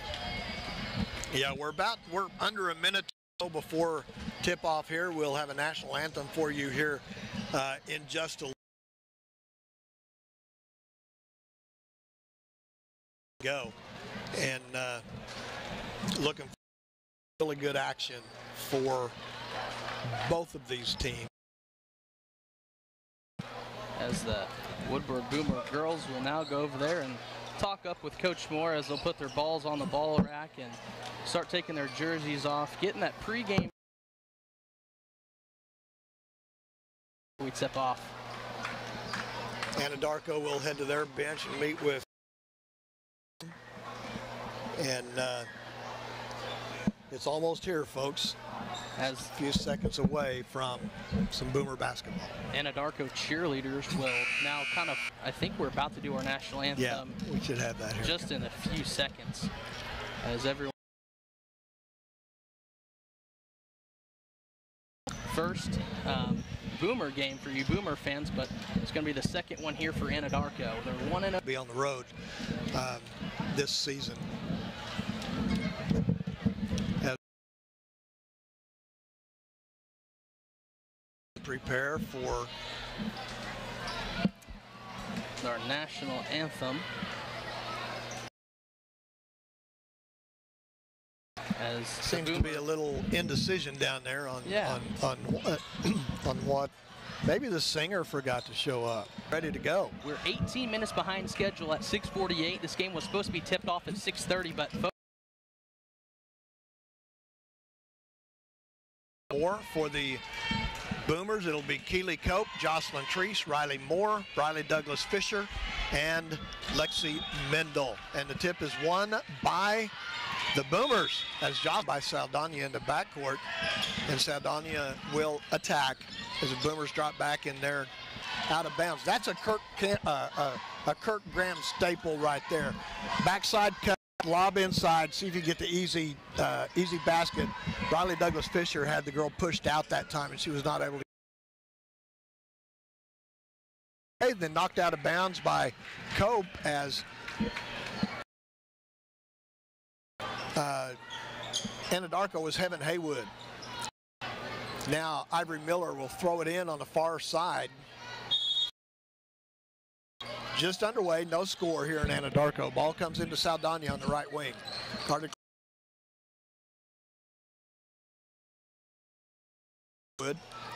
Speaker 9: yeah, we're under a minute before tip-off here. We'll have a national anthem for you here in just a go, and looking for really good action for both of these teams.
Speaker 8: As the Woodward Boomer girls will now go over there and talk up with Coach Moore as they'll put their balls on the ball rack and start taking their jerseys off, getting that pregame. We tip off.
Speaker 9: Anadarko will head to their bench and meet with, and it's almost here, folks. As a few seconds away from some Boomer basketball.
Speaker 8: Anadarko cheerleaders will now kind of, I think we're about to do our national anthem.
Speaker 9: Yeah, we should have that here.
Speaker 8: Just in a few seconds. As everyone. First Boomer game for you Boomer fans, but it's going to be the second one here for Anadarko. They're 1-0.
Speaker 9: Be on the road this season. Prepare for
Speaker 8: our national anthem. As
Speaker 9: seems to be a little indecision down there on what maybe the singer forgot to show up. Ready to go.
Speaker 8: We're 18 minutes behind schedule at 6:48. This game was supposed to be tipped off at 6:30, but
Speaker 9: more for the Boomers. It'll be Keely Cope, Jocelyn Treese, Riley Moore, Briley Douglas Fisher, and Lexi Mendel. And the tip is won by the Boomers as Jocelyn by Saldana in the backcourt. And Saldana will attack as the Boomers drop back in there out of bounds. That's a Kirk Graham staple right there. Backside cut. Lob inside, see if you get the easy basket. Riley Douglas Fisher had the girl pushed out that time, and she was not able to. Then knocked out of bounds by Cope as Anadarko was having Haywood. Now Ivory Miller will throw it in on the far side. Just underway, no score here in Anadarko. Ball comes into Saldana on the right wing.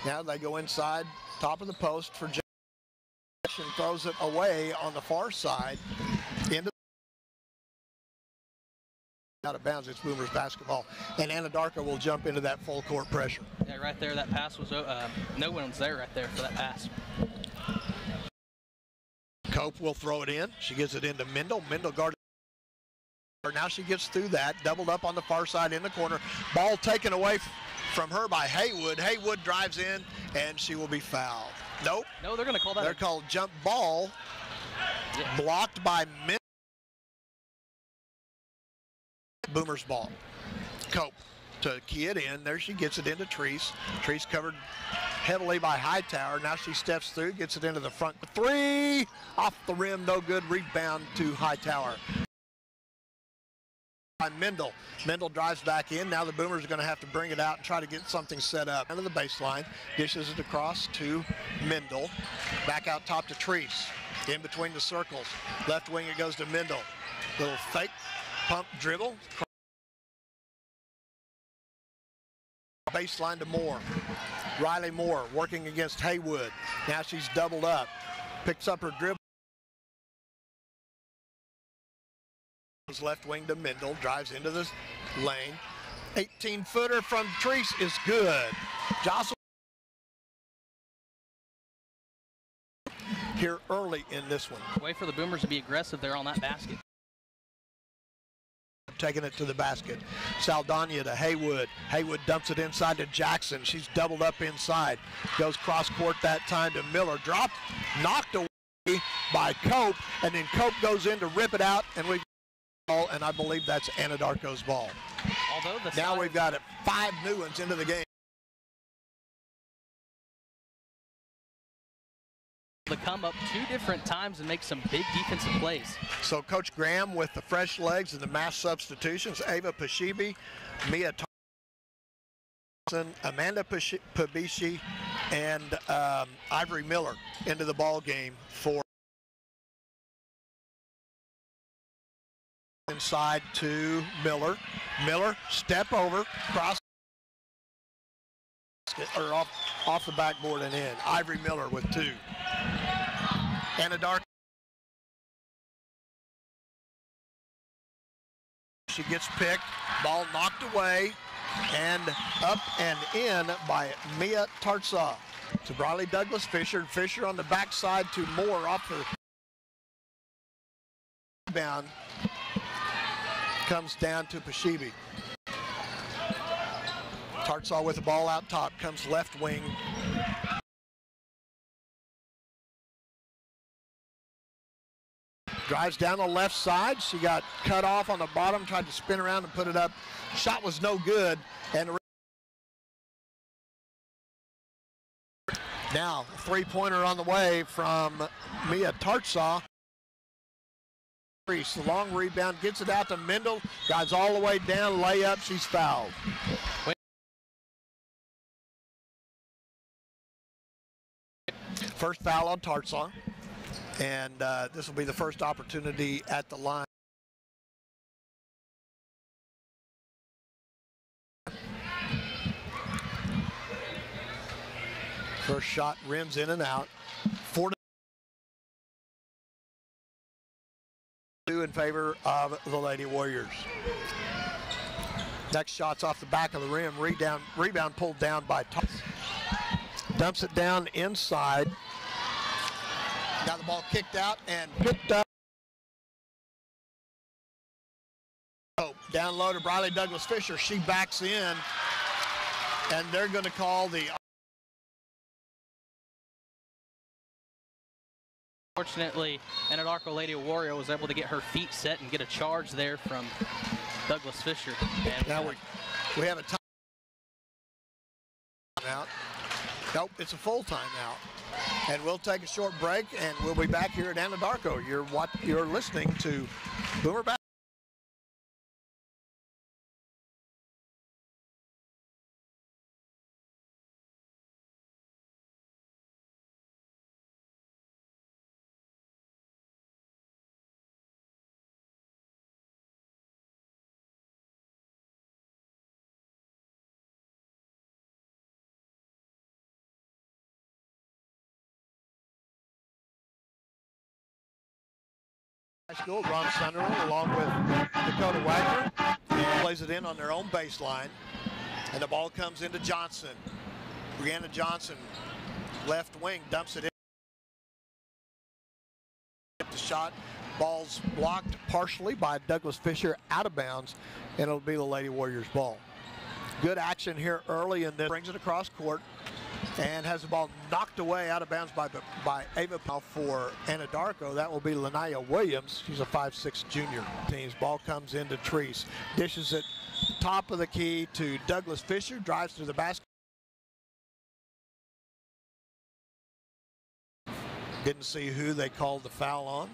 Speaker 9: Now they go inside, top of the post for Josh, and throws it away on the far side. Into out of bounds. It's Boomers basketball, and Anadarko will jump into that full court pressure.
Speaker 8: Yeah, right there. That pass was no one was there right there for that pass.
Speaker 9: Cope will throw it in. She gets it into Mendel. Mendel guarded. Now she gets through that. Doubled up on the far side in the corner. Ball taken away from her by Haywood. Haywood drives in, and she will be fouled. Nope.
Speaker 8: No, they're going to call that.
Speaker 9: They're called jump ball. Yeah. Blocked by Mendel. Boomers ball. Cope to key it in. There she gets it into Treese. Treese covered heavily by Hightower. Now she steps through, gets it into the front. Three off the rim, no good. Rebound to Hightower. By Mendel. Mendel drives back in. Now the Boomers are going to have to bring it out and try to get something set up. Under the baseline, dishes it across to Mendel. Back out top to Treese. In between the circles. Left wing, it goes to Mendel. Little fake pump dribble. Baseline to Moore. Riley Moore working against Haywood. Now she's doubled up. Picks up her dribble. Left wing to Mendel. Drives into the lane. 18-footer from Treese is good. Jostle here early in this one.
Speaker 8: Way for the Boomers to be aggressive there on that basket.
Speaker 9: Taking it to the basket. Saldana to Haywood. Haywood dumps it inside to Jackson. She's doubled up inside. Goes cross court that time to Miller. Dropped, knocked away by Cope, and then Cope goes in to rip it out, and we ball, and I believe that's Anadarko's ball.
Speaker 8: Although
Speaker 9: now we've got 5 new ones into the game.
Speaker 8: To come up 2 different times and make some big defensive plays.
Speaker 9: So Coach Graham with the fresh legs and the mass substitutions. Ava Pashibi, Mia Thompson, Amanda Pabishi, and Ivory Miller into the ball game for inside to Miller. Miller, step over, cross or off the backboard and in. Ivory Miller with 2. Anadarko. She gets picked, ball knocked away, and up and in by Mia Tartsaw. To Briley Douglas Fisher. Fisher on the backside to Moore off the rebound. Comes down to Pashibi. Tartsaw with the ball out top, comes left wing. Drives down the left side. She got cut off on the bottom, tried to spin around and put it up. Shot was no good. And now a 3-pointer on the way from Mia Tartsaw. The long rebound, gets it out to Mendel, drives all the way down, layup, she's fouled. First foul on Tartsaw, and this will be the first opportunity at the line. First shot rims in and out. 4-2 in favor of the Lady Warriors. Next shot's off the back of the rim. Rebound pulled down by Thomas. Dumps it down inside. Got the ball kicked out and picked up. Down low to Briley Douglas Fisher. She backs in, and they're going to call the...
Speaker 8: Fortunately, Anadarko Lady Warrior was able to get her feet set and get a charge there from Douglas Fisher. And
Speaker 9: now we have a timeout. Nope, it's a full timeout. And we'll take a short break, and we'll be back here at Anadarko. You're listening to Boomer Basketball. High School, Ron Sunderland along with Dakota Wagner, and plays it in on their own baseline. And the ball comes into Johnson. Brianna Johnson, left wing, dumps it in. The shot, ball's blocked partially by Douglas Fisher out of bounds, and it'll be the Lady Warriors ball. Good action here early, and then brings it across court. And has the ball knocked away out of bounds by Ava Powell for Anadarko. That will be Lanaya Williams. She's a 5'6" junior. Team's ball comes into Treese. Dishes it top of the key to Douglas Fisher. Drives to the basket. Didn't see who they called the foul on.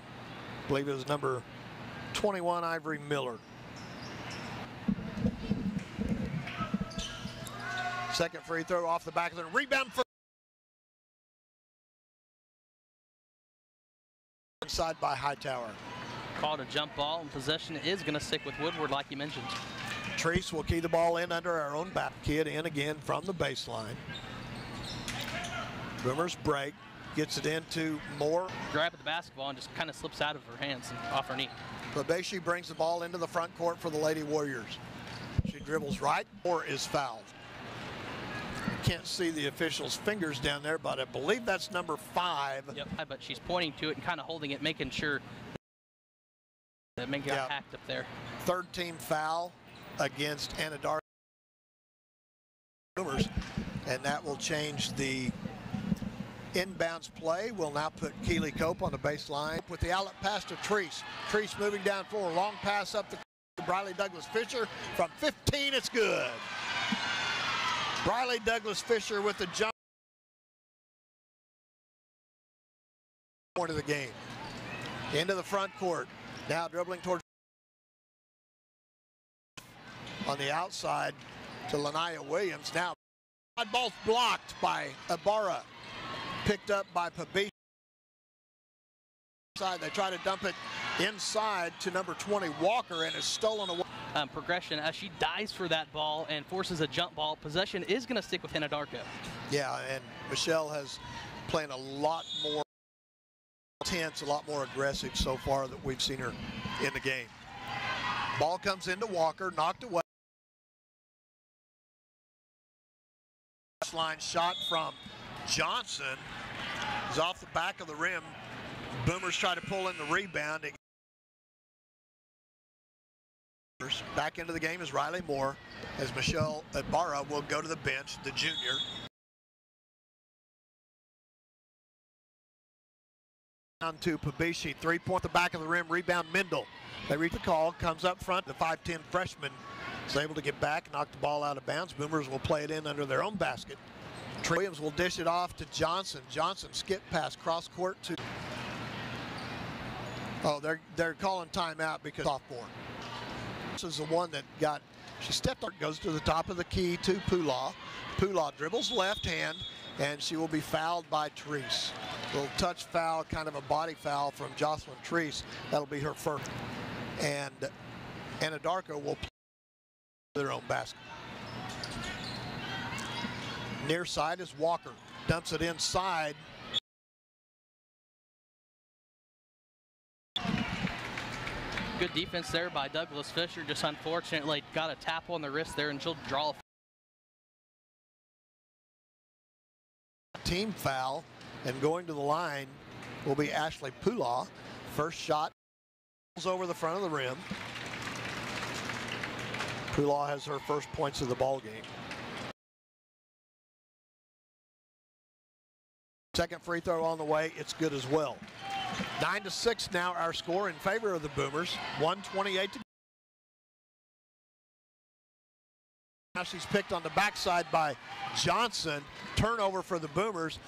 Speaker 9: I believe it was number 21, Ivory Miller. Second free throw off the back of the rebound for inside by Hightower.
Speaker 8: Called a jump ball, and possession is going to stick with Woodward, like you mentioned.
Speaker 9: Treese will key the ball in under our own back. Key it in again from the baseline. Boomers break, gets it into Moore.
Speaker 8: Grab at the basketball and just kind of slips out of her hands and off her knee.
Speaker 9: Babeshi brings the ball into the front court for the Lady Warriors. She dribbles right. Moore is fouled. Can't see the official's fingers down there, but I believe that's number 5.
Speaker 8: Yep, but she's pointing to it and kind of holding it, making sure that Meg got hacked up there.
Speaker 9: Third team foul against Anadarko Boomers, and that will change the inbounds play. We'll now put Keely Cope on the baseline with the outlet pass to Treese. Treese moving down forward, long pass up to Briley Douglas Fisher from 15. It's good. Briley Douglas Fisher with the jump point of the game. Into the front court. Now dribbling towards on the outside to Lanaya Williams. Now ball's blocked by Ibarra. Picked up by Pabishi. They try to dump it inside to number 20 Walker, and is stolen away.
Speaker 8: Progression as she dives for that ball and forces a jump ball. Possession is going to stick with Anadarko.
Speaker 9: Yeah, and Michelle has playing a lot more intense, a lot more aggressive so far that we've seen her in the game. Ball comes into Walker, knocked away. Line shot from Johnson is off the back of the rim. Boomers try to pull in the rebound. Back into the game is Riley Moore, as Michelle Ibarra will go to the bench, the junior. Down to Pabishi, 3-point the back of the rim, rebound Mendel. They read the call, comes up front, the 5'10" freshman is able to get back, knock the ball out of bounds. Boomers will play it in under their own basket. Williams will dish it off to Johnson. Johnson skip pass cross court to. Oh, they're calling timeout because sophomore. This is the one that got. She stepped up, goes to the top of the key to Pulaw. Pulaw dribbles left hand, and she will be fouled by Treese. Little touch foul, kind of a body foul from Jocelyn Treese. That'll be her first. And Anadarko will play their own basket. Near side is Walker. Dumps it inside.
Speaker 8: Good defense there by Douglas Fisher. Just unfortunately got a tap on the wrist there, and she'll draw a
Speaker 9: team foul. And going to the line will be Ashley Pulaw. First shot over the front of the rim. Pulaw has her first points of the ball game. Second free throw on the way, it's good as well. 9-6 now our score in favor of the Boomers. 1:28 to go. Now she's picked on the backside by Johnson. Turnover for the Boomers.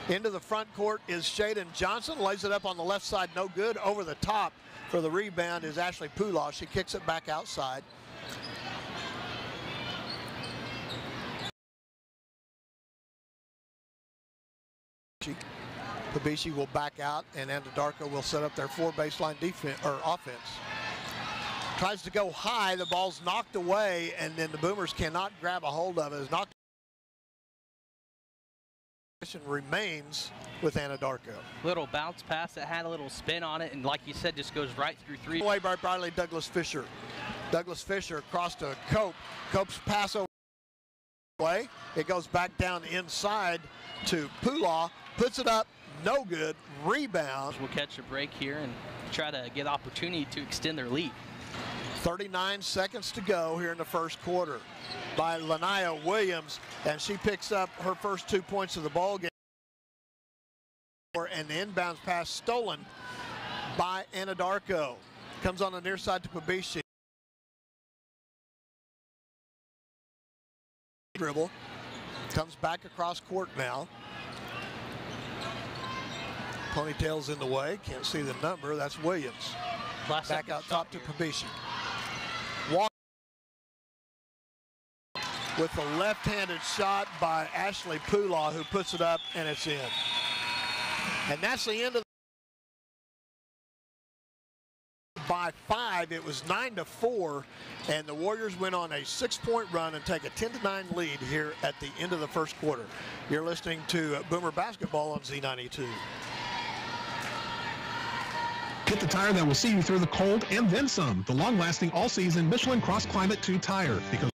Speaker 9: Into the front court is Shaden Johnson. Lays it up on the left side, no good. Over the top for the rebound is Ashley Pulaw. She kicks it back outside. Pabishi will back out, and Anadarko will set up their 4 baseline defense or offense. Tries to go high, the ball's knocked away, and then the Boomers cannot grab a hold of it. It's knocked. Remains with Anadarko.
Speaker 8: Little bounce pass that had a little spin on it, and like you said, just goes right through 3.
Speaker 9: Away by Briley Douglas Fisher. Douglas Fisher across to Cope. Cope's pass away. It goes back down inside to Pulaw. Puts it up. No good. Rebound.
Speaker 8: We'll catch a break here and try to get opportunity to extend their lead.
Speaker 9: 39 seconds to go here in the first quarter by Lanaya Williams, and she picks up her first 2 points of the ball game. And the inbounds pass stolen by Anadarko. Comes on the near side to Pabishi. Dribble. Comes back across court now. Ponytail's in the way. Can't see the number. That's Williams. Back out top to Pabishi. Walk with the left-handed shot by Ashley Pula, who puts it up, and it's in. And that's the end of by 5. It was 9-4, and the Warriors went on a 6-point run and take a 10-9 lead here at the end of the first quarter. You're listening to Boomer Basketball on Z92.
Speaker 10: Get the tire that will see you through the cold and then some. The long-lasting all-season Michelin Cross Climate 2 tire. Because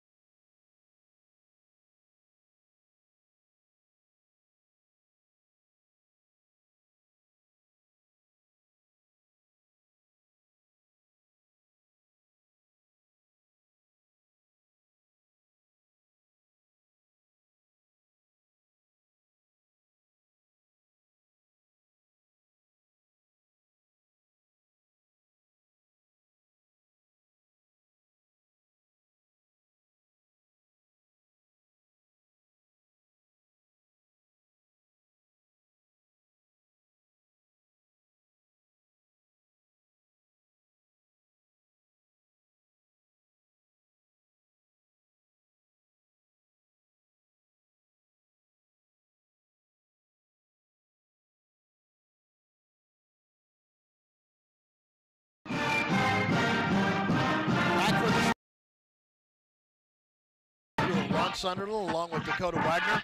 Speaker 9: Ron Sunderland along with Dakota Wagner.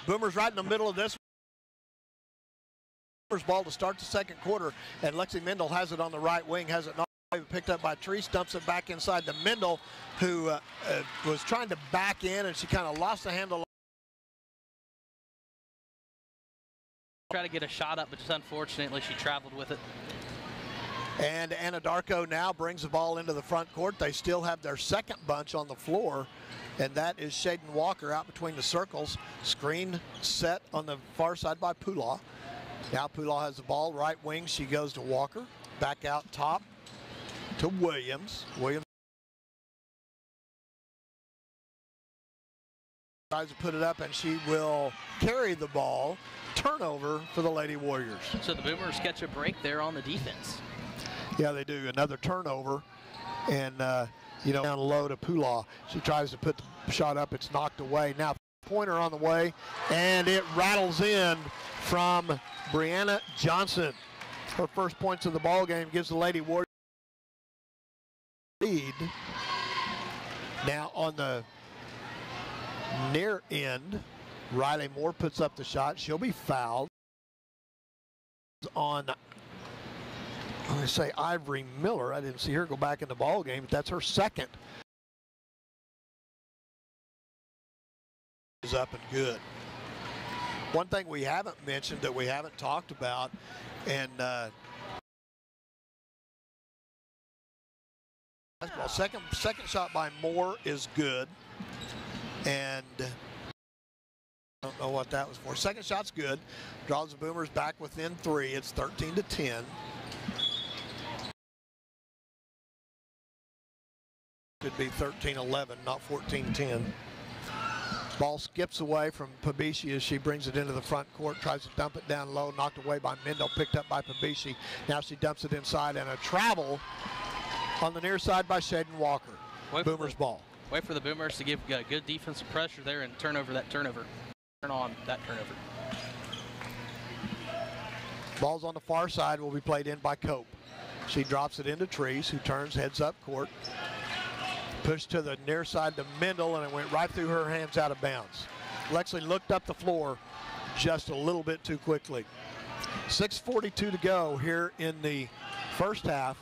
Speaker 9: Boomers right in the middle of this. Boomers ball to start the second quarter, and Lexi Mendel has it on the right wing, has it not picked up by Treese, dumps it back inside to Mendel, who was trying to back in, and she kind of lost the handle.
Speaker 8: Try to get a shot up, but just unfortunately she traveled with it.
Speaker 9: And Anadarko now brings the ball into the front court. They still have their second bunch on the floor, and that is Shaden Walker out between the circles. Screen set on the far side by Pula. Now Pula has the ball, right wing. She goes to Walker. Back out top to Williams. Williams tries to put it up, and she will carry the ball. Turnover for the Lady Warriors.
Speaker 8: So the Boomers catch a break there on the defense.
Speaker 9: Yeah, they do. Another turnover, and down low to Pula. She tries to put the shot up. It's knocked away. Now pointer on the way, and it rattles in from Brianna Johnson. Her first points of the ball game gives the Lady Warriors lead. Now on the near end, Riley Moore puts up the shot. She'll be fouled on, I say, Ivory Miller. I didn't see her go back in the ball game, but that's her second. Is up and good. One thing we haven't mentioned that we haven't talked about, and second shot by Moore is good, and I don't know what that was for. Second shot's good. Draws the Boomers back within 3. It's 13-10. Could be 13-11, not 14-10. Ball skips away from Pabishi as she brings it into the front court, tries to dump it down low, knocked away by Mendel, picked up by Pabishi. Now she dumps it inside, and a travel on the near side by Shaden Walker. Boomers ball.
Speaker 8: Wait for the Boomers to give good defensive pressure there and turn on that turnover.
Speaker 9: Ball's on the far side, will be played in by Cope. She drops it into Treese, who turns, heads up court. Pushed to the near side to Mendel, and it went right through her hands out of bounds. Lexi looked up the floor just a little bit too quickly. 6:42 to go here in the first half.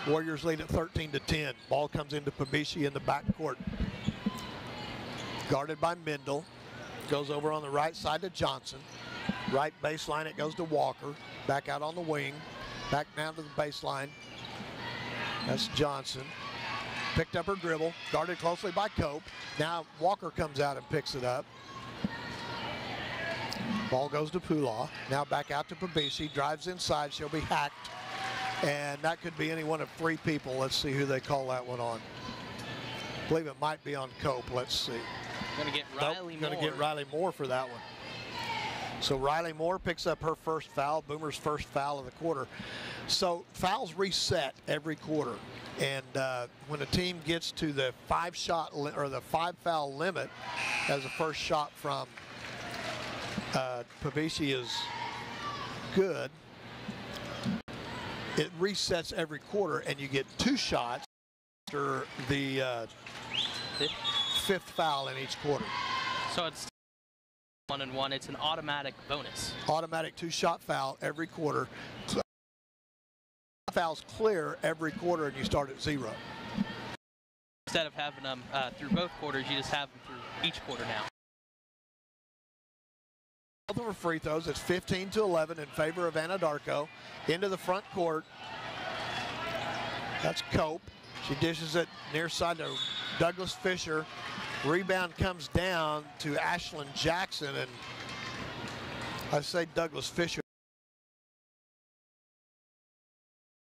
Speaker 9: Warriors lead at 13-10. Ball comes into Pabishi in the backcourt. Guarded by Mendel. Goes over on the right side to Johnson. Right baseline, it goes to Walker. Back out on the wing. Back down to the baseline. That's Johnson. Picked up her dribble, guarded closely by Cope. Now Walker comes out and picks it up. Ball goes to Pulaw. Now back out to Pabishi. Drives inside. She'll be hacked. And that could be any one of 3 people. Let's see who they call that one on. I believe it might be on Cope. Let's see.
Speaker 8: Going to get Riley Moore.
Speaker 9: Going to get Riley Moore for that one. So Riley Moore picks up her first foul, Boomer's first foul of the quarter. So fouls reset every quarter. And when a team gets to the 5-shot or the 5-foul limit, as the first shot from Pabishi is good, it resets every quarter, and you get 2 shots after the 5th foul in each quarter.
Speaker 8: So it's 1-and-1. It's an automatic bonus.
Speaker 9: Automatic 2-shot foul every quarter. Fouls clear every quarter, and you start at 0.
Speaker 8: Instead of having them through both quarters, you just have them through each quarter now.
Speaker 9: Both of her free throws. It's 15-11 in favor of Anadarko. Into the front court. That's Cope. She dishes it near side to Douglas Fisher. Rebound comes down to Ashlyn Jackson, and I say Douglas Fisher.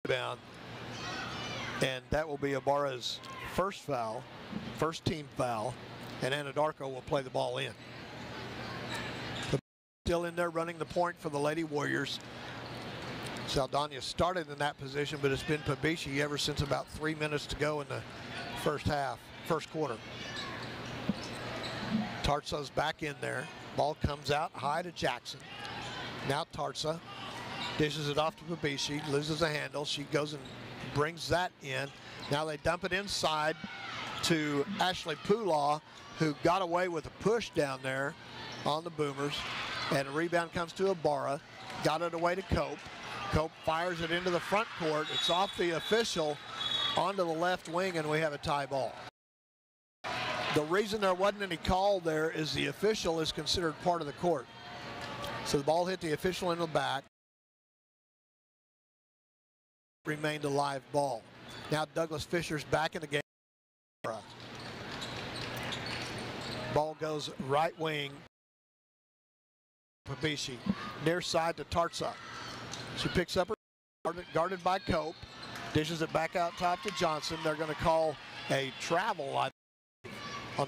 Speaker 9: Rebound, and that will be Ibarra's first foul, first team foul, and Anadarko will play the ball in. Still in there running the point for the Lady Warriors. Saldana started in that position, but it's been Pabishi ever since about 3 minutes to go in the first quarter. Tarsa's back in there. Ball comes out high to Jackson. Now Tarsa dishes it off to Pabishi, loses a handle. She goes and brings that in. Now they dump it inside to Ashley Pulaw, who got away with a push down there on the Boomers. And a rebound comes to Ibarra. Got it away to Cope. Cope fires it into the front court. It's off the official onto the left wing, and we have a tie ball. The reason there wasn't any call there is the official is considered part of the court. So the ball hit the official in the back. Remained a live ball. Now Douglas Fisher's back in the game. Ball goes right wing. Pabishi near side to Tarsa. She picks up her, guarded by Cope, dishes it back out top to Johnson. They're going to call a travel on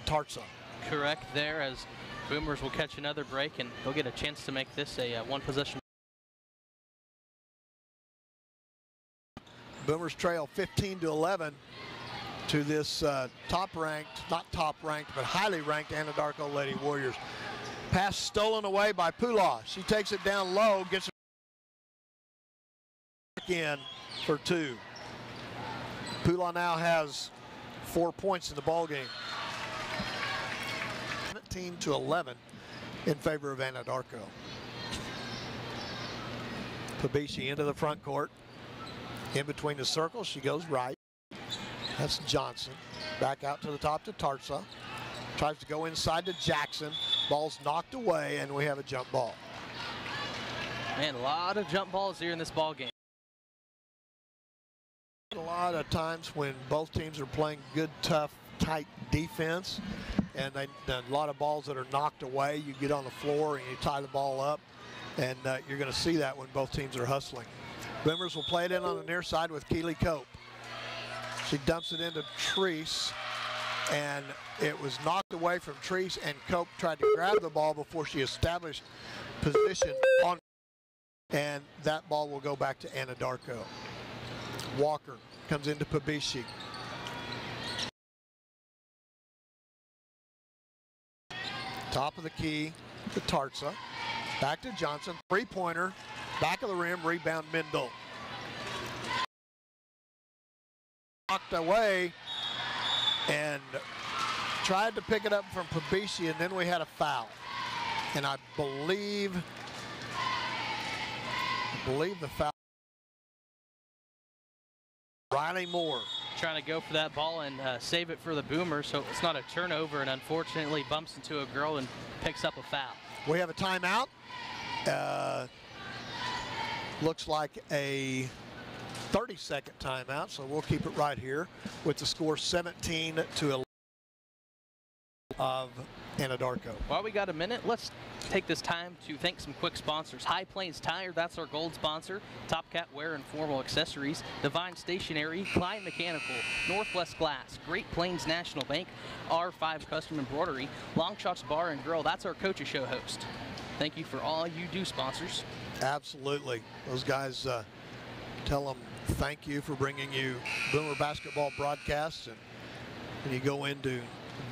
Speaker 9: Tarsa.
Speaker 8: Correct there, as Boomers will catch another break, and they'll get a chance to make this a one-possession.
Speaker 9: Boomers trail 15-11 to this top-ranked, not top-ranked, but highly ranked Anadarko Lady Warriors. Pass stolen away by Pulaw. She takes it down low, gets it in for 2. Pulaw now has 4 points in the ball game. 17-11 in favor of Anadarko. Pabishi into the front court. In between the circles, she goes right. That's Johnson. Back out to the top to Tarsa. Tries to go inside to Jackson. Ball's knocked away, and we have a jump ball.
Speaker 8: Man, a lot of jump balls here in this ball game.
Speaker 9: A lot of times when both teams are playing good, tough, tight defense, and a lot of balls that are knocked away, you get on the floor and you tie the ball up, and you're going to see that when both teams are hustling. Boomers will play it in on the near side with Keely Cope. She dumps it into Treese, and it was knocked away from Treese, and Cope tried to grab the ball before she established position on, and that ball will go back to Anadarko. Walker comes into Pabishi. Top of the key to Tarsa. Back to Johnson, 3-pointer, back of the rim, rebound Mendel. Knocked away and tried to pick it up from Pabishi, and then we had a foul. And I believe the foul. Riley Moore.
Speaker 8: Trying to go for that ball and save it for the Boomers, so it's not a turnover, and unfortunately bumps into a girl and picks up a foul.
Speaker 9: We have a timeout. Looks like a 30-second timeout, so we'll keep it right here with the score 17-11 of Anadarko.
Speaker 8: While we got a minute, let's take this time to thank some quick sponsors. High Plains Tire, that's our gold sponsor. Top Cat Wear and Formal Accessories. Divine Stationery, Klein Mechanical, Northwest Glass, Great Plains National Bank, R5 Custom Embroidery, Long Shots Bar and Grill, that's our Coaches Show host. Thank you for all you do, sponsors.
Speaker 9: Absolutely. Those guys, tell them thank you for bringing you Boomer basketball broadcasts, and you go in to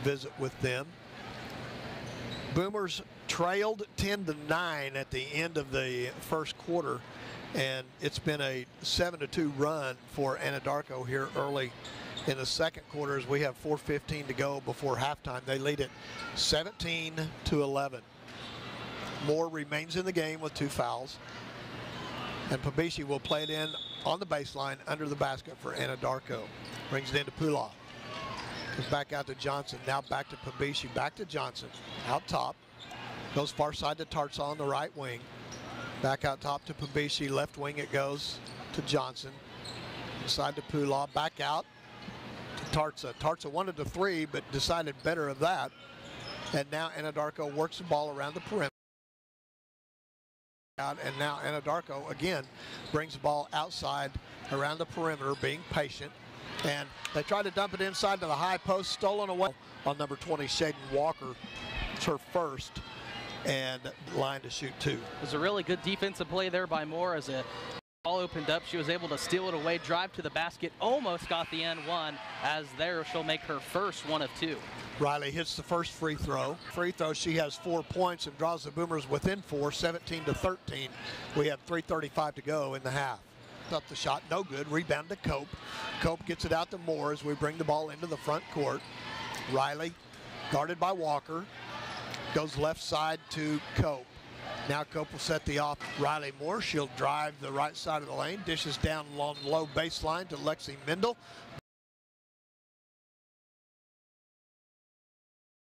Speaker 9: visit with them. Boomers trailed 10-9 at the end of the first quarter, and it's been a 7-2 run for Anadarko here early in the second quarter as we have 4:15 to go before halftime. They lead it 17-11. Moore remains in the game with 2 fouls, and Pabishi will play it in on the baseline under the basket for Anadarko. Brings it into Pula. Goes back out to Johnson. Now back to Pabishi. Back to Johnson. Out top. Goes far side to Tartsa on the right wing. Back out top to Pabishi. Left wing it goes to Johnson. Inside to Pula. Back out to Tartsa. Tartsa wanted the 3 but decided better of that. And now Anadarko works the ball around the perimeter. And now Anadarko again brings the ball outside around the perimeter, being patient. And they try to dump it inside to the high post, stolen away on number 20, Shaden Walker. It's her first, and line to shoot 2.
Speaker 8: It was a really good defensive play there by Moore as the ball opened up. She was able to steal it away, drive to the basket, almost got the N1, as there she'll make her first 1 of 2.
Speaker 9: Riley hits the first free throw. Free throw, she has 4 points and draws the Boomers within 4, 17-13. We have 3:35 to go in the half. Up the shot, no good. Rebound to Cope. Cope gets it out to Moore as we bring the ball into the front court. Riley, guarded by Walker, goes left side to Cope. Now Cope will set the off. Riley Moore, she'll drive the right side of the lane, dishes down along low baseline to Lexi Mendel.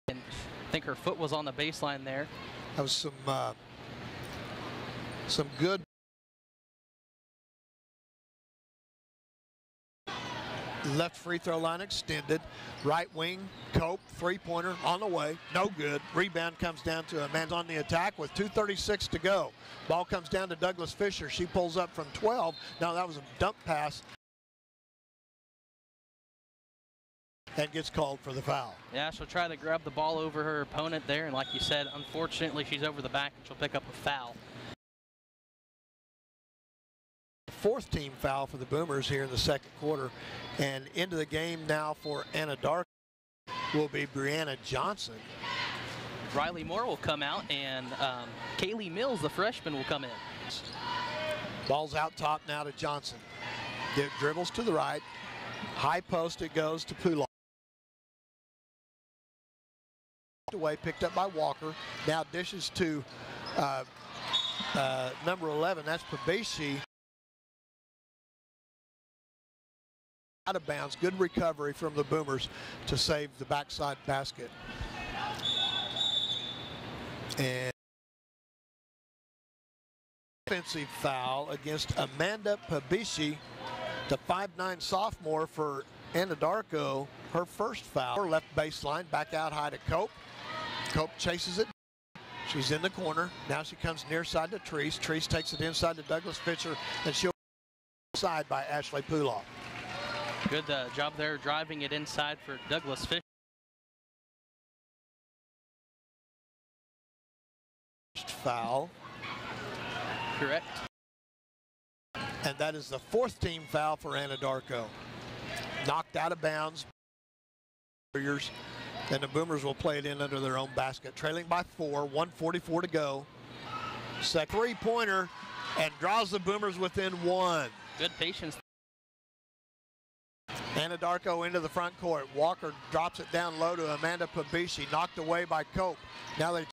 Speaker 8: And I think her foot was on the baseline there.
Speaker 9: That was some good left free throw line extended. Right wing, Cope, 3-pointer on the way, no good. Rebound comes down to a man on the attack with 2:36 to go. Ball comes down to Douglas Fisher. She pulls up from 12. Now that was a dump pass and gets called for the foul.
Speaker 8: Yeah, she'll try to grab the ball over her opponent there, and like you said, unfortunately she's over the back and she'll pick up a foul.
Speaker 9: 4th team foul for the Boomers here in the second quarter. And into the game now for Anadarko will be Brianna Johnson.
Speaker 8: Riley Moore will come out, and Kaylee Mills, the freshman, will come in.
Speaker 9: Ball's out top now to Johnson. Dribbles to the right. High post it goes to Pula. Away, picked up by Walker. Now dishes to number 11. That's Pabishi. Out of bounds. Good recovery from the Boomers to save the backside basket. And offensive foul against Amanda Pabishi, the 5'9" sophomore for Anadarko. Her first foul. Left baseline, back out high to Cope. Cope chases it. She's in the corner. Now she comes near side to Treese. Treese takes it inside to Douglas Fisher, and she'll be side by Ashley Pula.
Speaker 8: Good job there driving it inside for Douglas Fisher.
Speaker 9: Foul.
Speaker 8: Correct.
Speaker 9: And that is the 4th team foul for Anadarko. Knocked out of bounds. And the Boomers will play it in under their own basket. Trailing by 4, 1:44 to go. Second 3-pointer and draws the Boomers within 1.
Speaker 8: Good patience.
Speaker 9: Anadarko into the front court. Walker drops it down low to Amanda Pabishi. Knocked away by Cope. Now they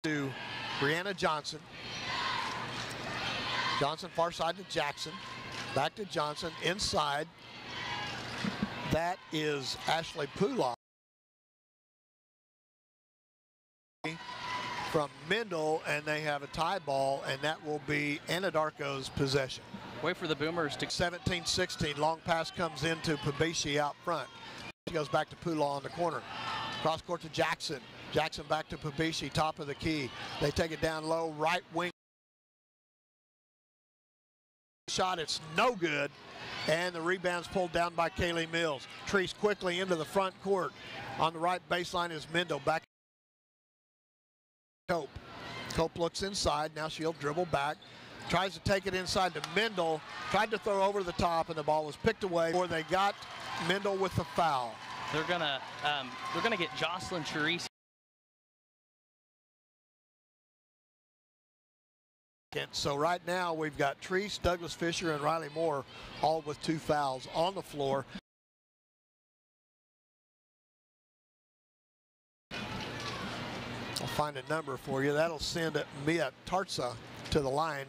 Speaker 9: to Brianna Johnson. Johnson far side to Jackson. Back to Johnson inside. That is Ashley Pula. from Mendel, and they have a tie ball, and that will be Anadarko's possession.
Speaker 8: Wait for the Boomers to
Speaker 9: 17-16. Long pass comes into Pabishi out front. She goes back to Pula on the corner. Cross court to Jackson. Jackson back to Pabishi, top of the key. They take it down low, right wing. Shot, it's no good. And the rebound's pulled down by Kaylee Mills. Treese quickly into the front court. On the right baseline is Mendel. Back Cope. Cope looks inside. Now she'll dribble back. Tries to take it inside to Mendel. Tried to throw over the top, and the ball was picked away before they got Mendel with the foul.
Speaker 8: They're gonna get Jocelyn Charisse.
Speaker 9: So right now we've got Treese, Douglas Fisher, and Riley Moore all with 2 fouls on the floor. I'll find a number for you. That'll send Mia Tartza to the line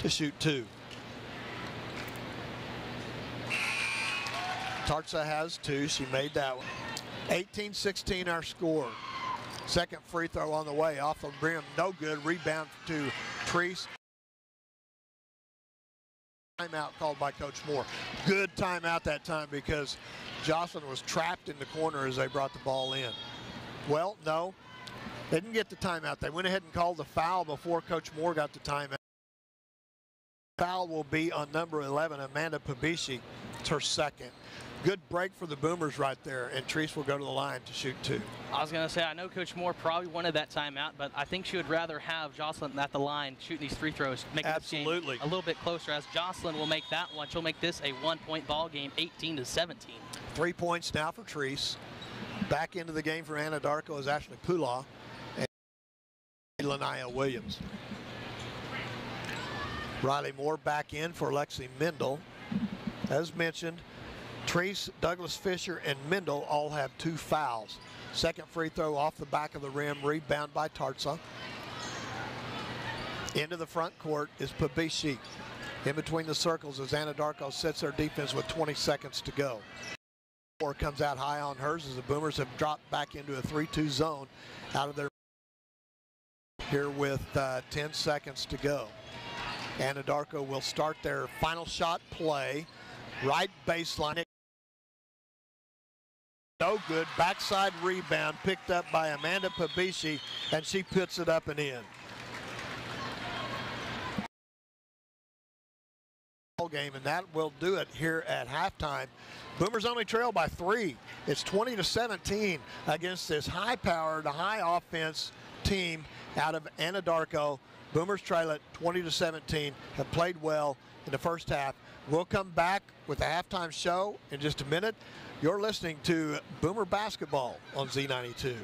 Speaker 9: to shoot 2. Tartza has 2. She made that one. 18-16 our score. Second free throw on the way. Off the rim. No good. Rebound to Treese. Timeout called by Coach Moore. Good timeout that time because Jocelyn was trapped in the corner as they brought the ball in. Well, no. They didn't get the timeout. They went ahead and called the foul before Coach Moore got the timeout. Foul will be on number 11, Amanda Pabishi. It's her second. Good break for the Boomers right there, and Treese will go to the line to shoot 2.
Speaker 8: I was going to say, I know Coach Moore probably wanted that timeout, but I think she would rather have Jocelyn at the line shooting these free throws, making this game a little bit closer, as Jocelyn will make that one. She'll make this a 1-point ball game, 18-17.
Speaker 9: 3 points now for Treese. Back into the game for Anadarko is Ashley Pula and Lanaya Williams. Riley Moore back in for Lexi Mendel. As mentioned, Treese, Douglas Fisher, and Mendel all have 2 fouls. Second free throw off the back of the rim, rebound by Tartza. Into the front court is Pabishi. In between the circles as Anadarko sets their defense with 20 seconds to go. Moore comes out high on hers as the Boomers have dropped back into a 3-2 zone out of their here with 10 seconds to go. Anadarko will start their final shot play. Right baseline. No good. Backside rebound picked up by Amanda Pabishi, and she puts it up and in. Game, and that will do it here at halftime. Boomers only trail by 3. It's 20-17 against this high-powered, high-offense team out of Anadarko. Boomers trail it 20-17, have played well in the first half. We'll come back with a halftime show in just a minute. You're listening to Boomer Basketball on Z92.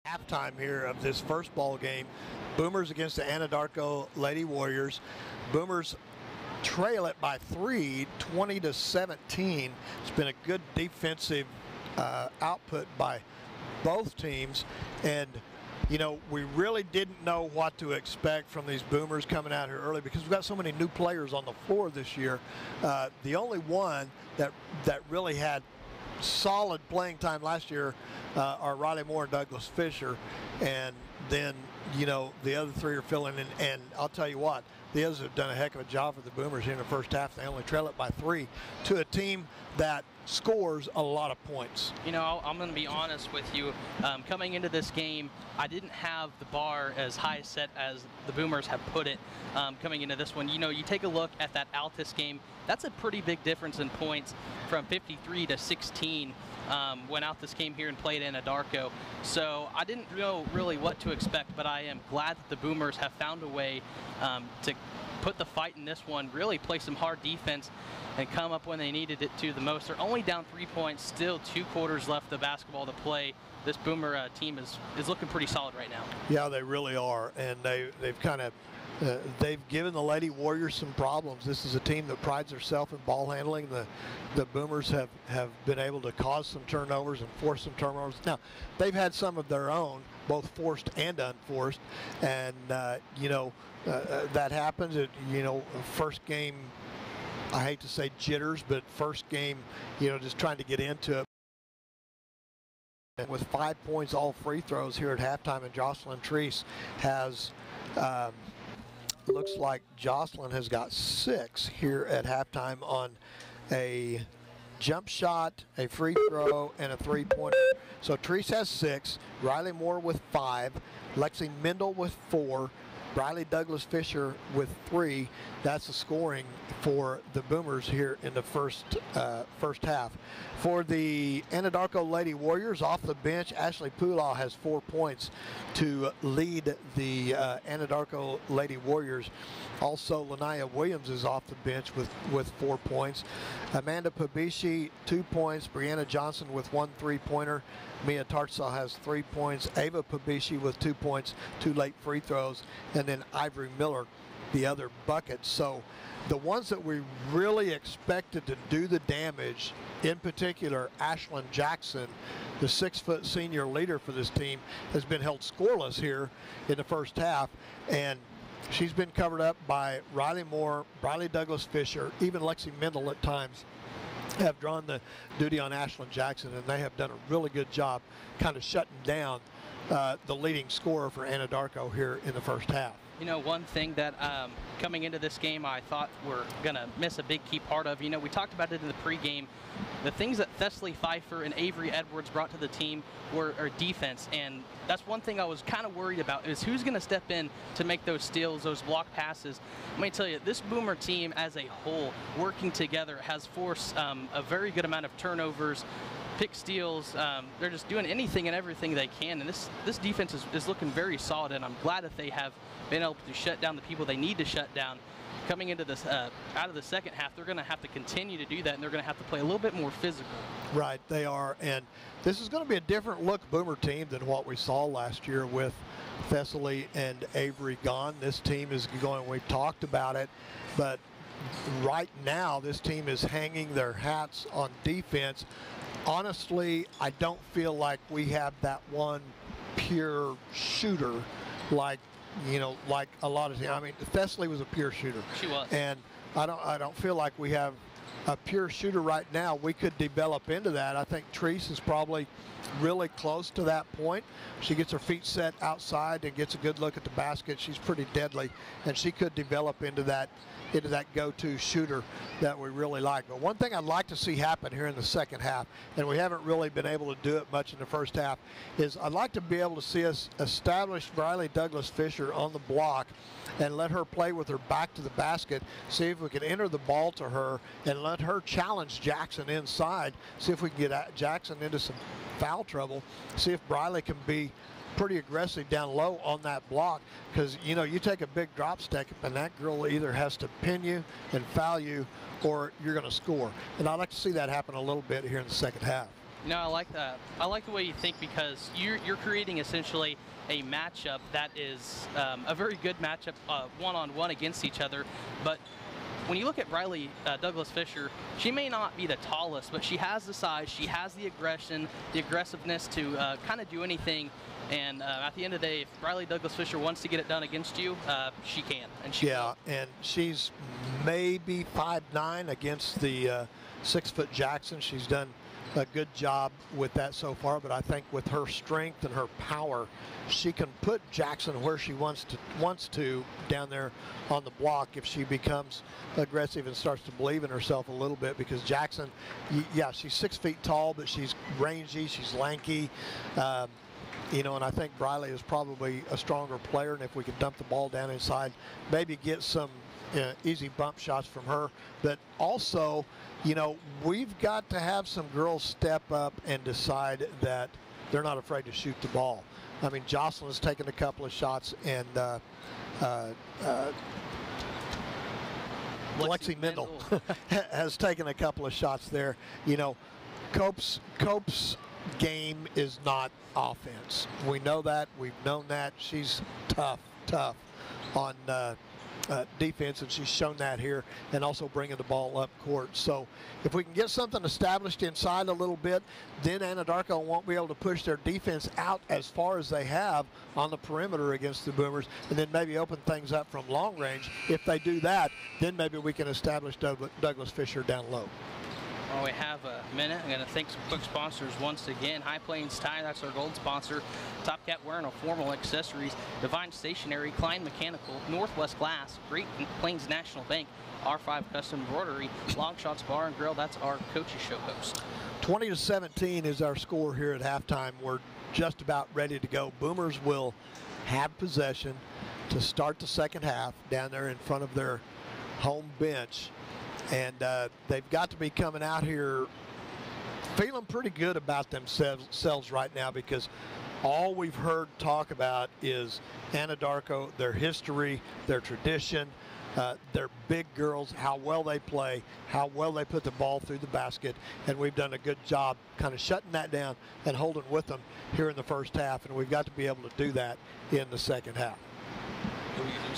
Speaker 9: Halftime here of this first ball game. Boomers against the Anadarko Lady Warriors. Boomers trail it by 3, 20-17. It's been a good defensive output by both teams, and you know, we really didn't know what to expect from these Boomers coming out here early because we've got so many new players on the floor this year. The only one that really had solid playing time last year are Riley Moore and Douglas Fisher, and then you know the other three are filling in. And I'll tell you what, the others have done a heck of a job for the Boomers here in the first half. They only trail it by 3 to a team that scores a lot of points.
Speaker 8: You know, I'm going to be honest with you. Coming into this game, I didn't have the bar as high set as the Boomers have put it coming into this one. You know, you take a look at that Altus game, that's a pretty big difference in points from 53 to 16 when Altus came here and played Anadarko. So I didn't know really what to expect, but I am glad that the Boomers have found a way to put the fight in this one, really play some hard defense and come up when they needed it to the most. They're only down 3 points, still 2 quarters left of basketball to play. This Boomer team is looking pretty solid right now.
Speaker 9: Yeah, they really are, and they've kind of they've given the Lady Warriors some problems. This is a team that prides herself in ball handling. The Boomers have been able to cause some turnovers and force some turnovers. Now, they've had some of their own, both forced and unforced, and you know, that happens. You know, first game, I hate to say jitters, but first game, you know, just trying to get into it. And with 5 points, all free throws here at halftime, and Jocelyn Treese has, looks like Jocelyn has got 6 here at halftime on a jump shot, a free throw, and a three-pointer. So Treese has 6, Riley Moore with 5, Lexi Mendel with 4, Riley Douglas Fisher with 3. That's the scoring for the Boomers here in the first half. For the Anadarko Lady Warriors, off the bench, Ashley Pulaw has 4 points to lead the Anadarko Lady Warriors. Also, Lanaya Williams is off the bench with 4 points. Amanda Pabishi, 2 points. Brianna Johnson with 1 3-pointer. Mia Tartsaw has 3 points. Ava Pabishi with 2 points, 2 late free throws. And then Ivory Miller, the other bucket. So the ones that we really expected to do the damage, in particular, Ashlyn Jackson, the 6-foot senior leader for this team, has been held scoreless here in the first half. And she's been covered up by Riley Moore, Riley Douglas Fisher, even Lexi Mendel at times have drawn the duty on Ashlyn Jackson, and they have done a really good job kind of shutting down the leading scorer for Anadarko here in the first half.
Speaker 8: You know, one thing that coming into this game I thought we're going to miss a big key part of, you know, we talked about it in the pregame. The things that Thessaly Pfeiffer and Avery Edwards brought to the team were defense, and that's one thing I was kind of worried about, is who's going to step in to make those steals, those block passes. Let me tell you, this Boomer team as a whole, working together, has forced a very good amount of turnovers, pick steals. They're just doing anything and everything they can, and this defense is looking very solid, and I'm glad that they have been able to shut down the people they need to shut down. Coming into this out of the second half, they're going to have to continue to do that, and they're going to have to play a little bit more physical.
Speaker 9: Right, they are, and this is going to be a different look Boomer team than what we saw last year with Thessaly and Avery gone. This team is going, we've talked about it, but right now this team is hanging their hats on defense. Honestly, I don't feel like we have that one pure shooter like, you know, like a lot of teams. I mean, Thessaly was a pure shooter.
Speaker 8: She was.
Speaker 9: And I don't feel like we have a pure shooter right now. We could develop into that. I think Treese is probably really close to that point. She gets her feet set outside and gets a good look at the basket. She's pretty deadly, and she could develop into that go-to shooter that we really like. But one thing I'd like to see happen here in the second half, and we haven't really been able to do it much in the first half, is I'd like to be able to see us establish Riley Douglas Fisher on the block and let her play with her back to the basket, see if we can enter the ball to her and let her challenge Jackson inside, see if we can get Jackson into some foul trouble, see if Riley can be pretty aggressive down low on that block, because you know, you take a big drop step and that girl either has to pin you and foul you or you're going to score. And I'd like to see that happen a little bit here in the second half.
Speaker 8: No, I like that. I like the way you think, because you're creating essentially a matchup that is a very good matchup, one-on-one against each other. But when you look at Briley Douglas Fisher, she may not be the tallest, but she has the size, she has the aggression, the aggressiveness to kind of do anything. And at the end of the day, if Briley Douglas Fisher wants to get it done against you, she can. And she
Speaker 9: will. And she's maybe 5'9" against the 6-foot Jackson. She's done a good job with that so far, but I think with her strength and her power, she can put Jackson where she wants to down there on the block if she becomes aggressive and starts to believe in herself a little bit, because Jackson, yeah, she's 6 feet tall, but she's rangy, she's lanky, you know, and I think Briley is probably a stronger player, and if we could dump the ball down inside, maybe get some easy bump shots from her. But also, you know, we've got to have some girls step up and decide that they're not afraid to shoot the ball. I mean, Jocelyn's taken a couple of shots, and Lexi Mendel has taken a couple of shots there. You know, Cope's game is not offense. We know that. We've known that. She's tough on defense, and she's shown that here, and also bringing the ball up court. So if we can get something established inside a little bit, then Anadarko won't be able to push their defense out as far as they have on the perimeter against the Boomers, and then maybe open things up from long range. If they do that, then maybe we can establish Douglas Fisher down low.
Speaker 8: Well, we have a minute. I'm going to thank some quick sponsors once again. High Plains Tire, that's our gold sponsor. Top Cat Wear and Formal Accessories. Divine Stationery, Klein Mechanical, Northwest Glass, Great Plains National Bank, R5 Custom Embroidery, Long Shots Bar and Grill. That's our Coaches Show host.
Speaker 9: 20-17 is our score here at halftime. We're just about ready to go. Boomers will have possession to start the second half down there in front of their home bench. And they've got to be coming out here feeling pretty good about themselves right now, because all we've heard talk about is Anadarko, their history, their tradition, their big girls, how well they play, how well they put the ball through the basket. And we've done a good job kind of shutting that down and holding with them here in the first half. And we've got to be able to do that in the second half.